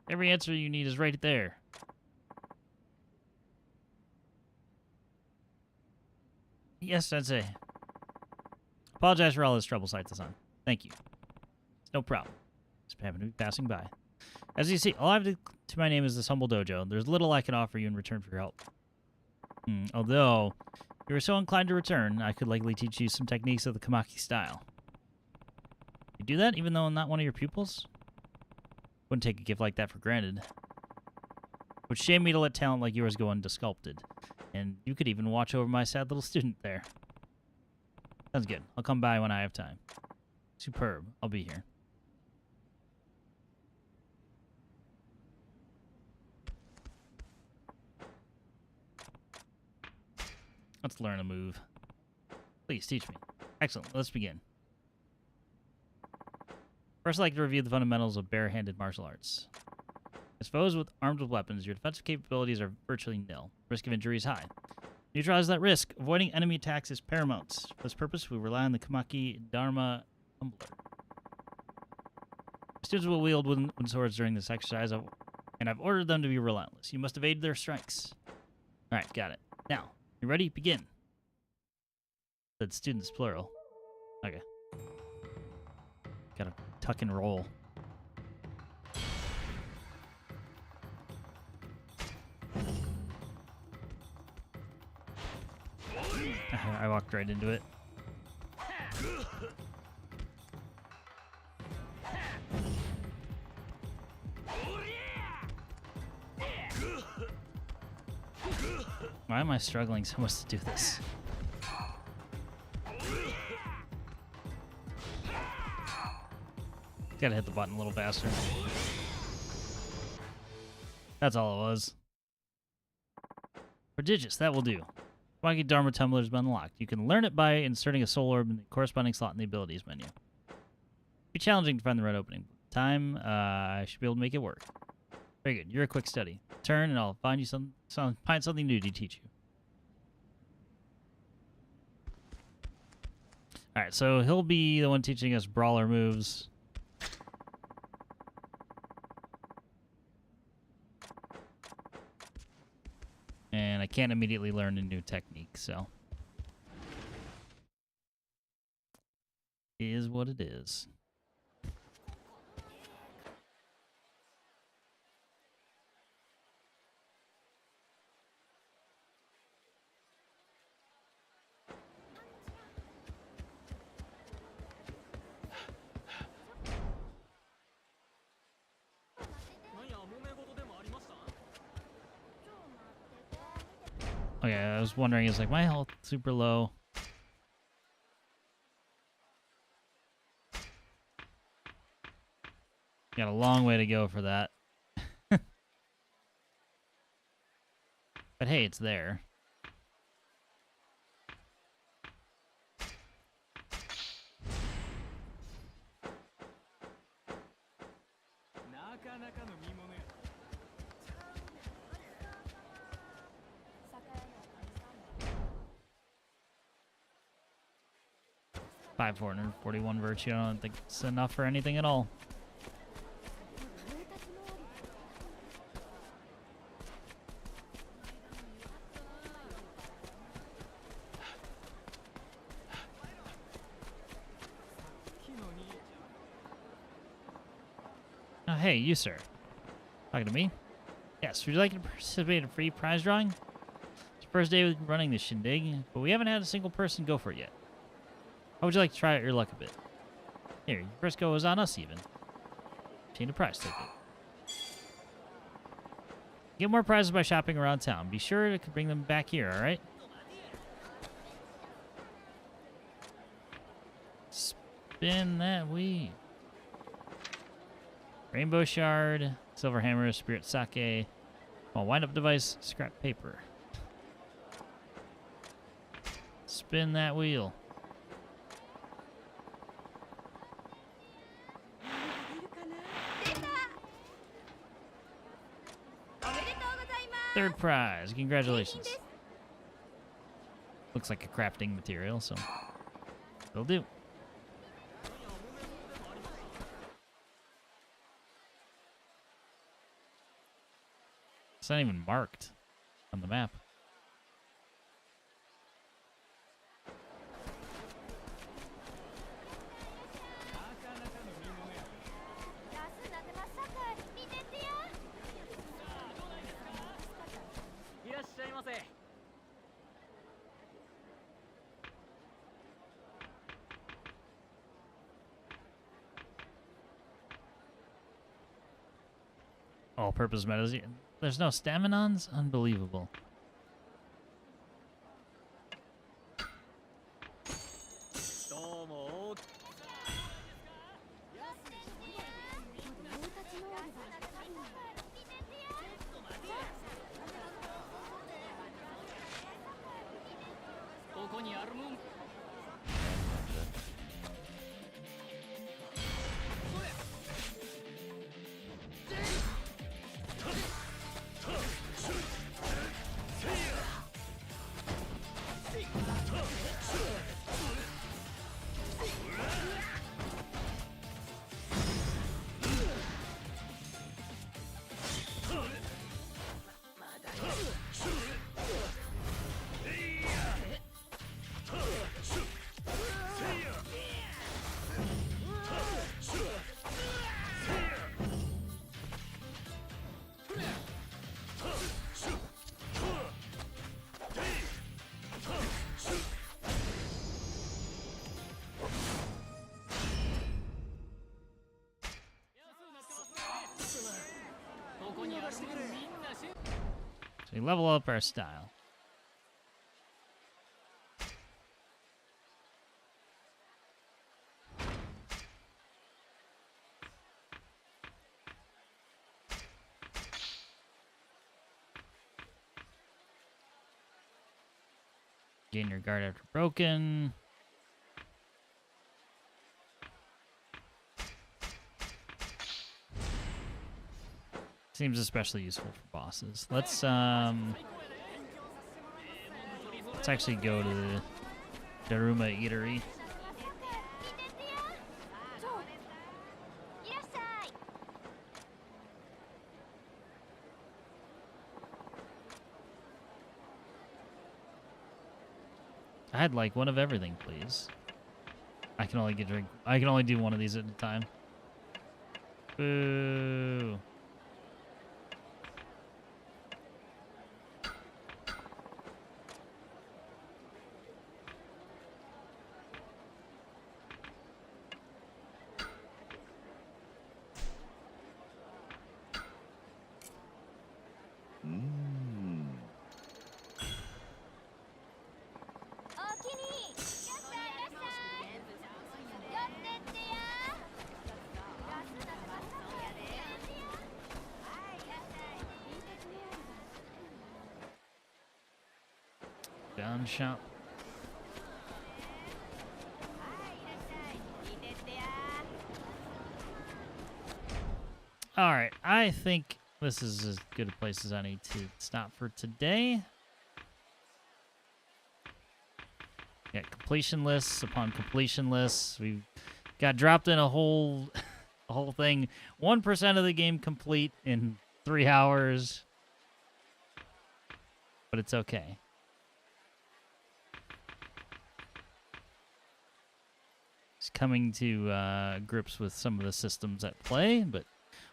Every answer you need is right there. Yes, Sensei. Apologize for all this trouble, Saito-san. Thank you. It's no problem. Just happened to be passing by. As you see, all I have to my name is this humble dojo. There's little I can offer you in return for your help. Although, if you were so inclined to return, I could likely teach you some techniques of the Kamaki style. You do that even though I'm not one of your pupils? Wouldn't take a gift like that for granted. It would shame me to let talent like yours go undesculpted. And you could even watch over my sad little student there. Sounds good. I'll come by when I have time. Superb. I'll be here. Let's learn a move. Please, teach me. Excellent. Let's begin. First, I'd like to review the fundamentals of bare-handed martial arts. As foes armed with weapons, your defensive capabilities are virtually nil. Risk of injury is high. To neutralize that risk, avoiding enemy attacks is paramount. For this purpose, we rely on the Kamaki Dharma Tumbler. Students will wield wooden swords during this exercise, and I've ordered them to be relentless. You must evade their strikes. Alright, got it. Now, you ready? Begin. Said students, plural. Okay. Gotta tuck and roll. I walked right into it. Why am I struggling so much to do this? Gotta hit the button a little faster. That's all it was. Prodigious, that will do. Kamaki Dharma Tumbler has been unlocked. You can learn it by inserting a soul orb in the corresponding slot in the abilities menu. It'll be challenging to find the right opening. Time, I should be able to make it work. Very good. You're a quick study. Turn and I'll find you find something new to teach you. Alright, so he'll be the one teaching us brawler moves. And I can't immediately learn a new technique, so. It is what it is. Okay, I was wondering, is like my health super low? Got a long way to go for that. But hey, it's there. $441 virtue. I don't think it's enough for anything at all. Oh, hey, you, sir. Talking to me? Yes, would you like to participate in a free prize drawing? It's the first day we've been running this shindig, but we haven't had a single person go for it yet. How would you like to try out your luck a bit? Here, your first go is on us, even. Obtain a prize ticket. Get more prizes by shopping around town. Be sure to bring them back here, alright? Spin that wheel. Rainbow shard, silver hammer, spirit sake, wind-up device, scrap paper. Spin that wheel. Third prize. Congratulations. Looks like a crafting material, so it'll do. It's not even marked on the map. All-purpose medicine. There's no staminons? Unbelievable. So we level up our style. Gain your guard after broken. Seems especially useful for bosses. Let's actually go to the Daruma Eatery. I'd like one of everything, please. I can only do one of these at a time. Boo. Gun shop. All right, I think this is as good a place as I need to stop for today. Yeah, completion lists upon completion lists. We got dropped in a whole thing. 1% of the game complete in 3 hours, but it's okay. Coming to grips with some of the systems at play, but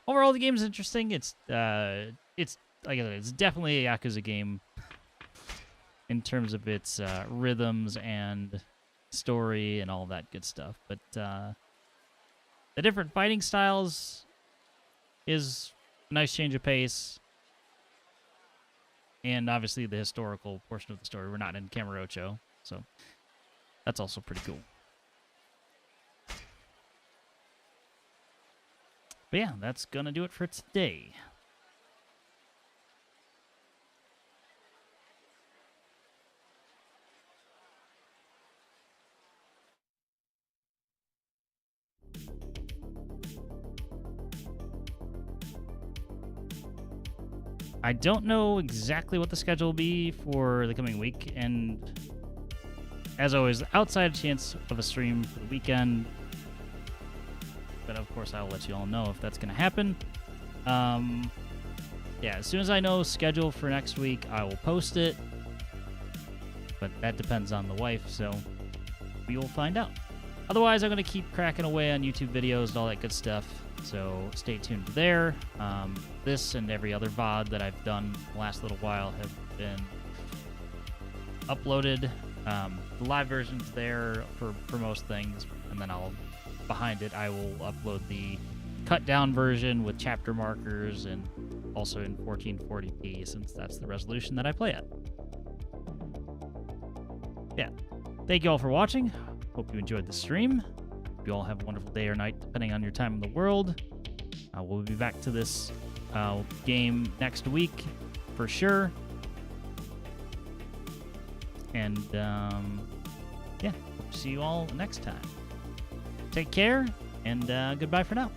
overall the game's interesting. It's like I said, it's definitely a Yakuza game in terms of its rhythms and story and all that good stuff. But the different fighting styles is a nice change of pace, and obviously the historical portion of the story. We're not in Kamurocho, so that's also pretty cool. But yeah, that's going to do it for today. I don't know exactly what the schedule will be for the coming week, and as always, outside chance of a stream for the weekend. But of course, I'll let you all know if that's going to happen. Yeah, as soon as I know schedule for next week, I will post it. But that depends on the wife, so we will find out. Otherwise, I'm going to keep cracking away on YouTube videos and all that good stuff. So stay tuned there. This and every other VOD that I've done the last little while have been uploaded. The live version's there for most things, and then behind it, I will upload the cut down version with chapter markers and also in 1440p, since that's the resolution that I play at. Yeah. Thank you all for watching. Hope you enjoyed the stream. Hope you all have a wonderful day or night, depending on your time in the world. We'll be back to this game next week for sure. And yeah, hope to see you all next time. Take care, and goodbye for now.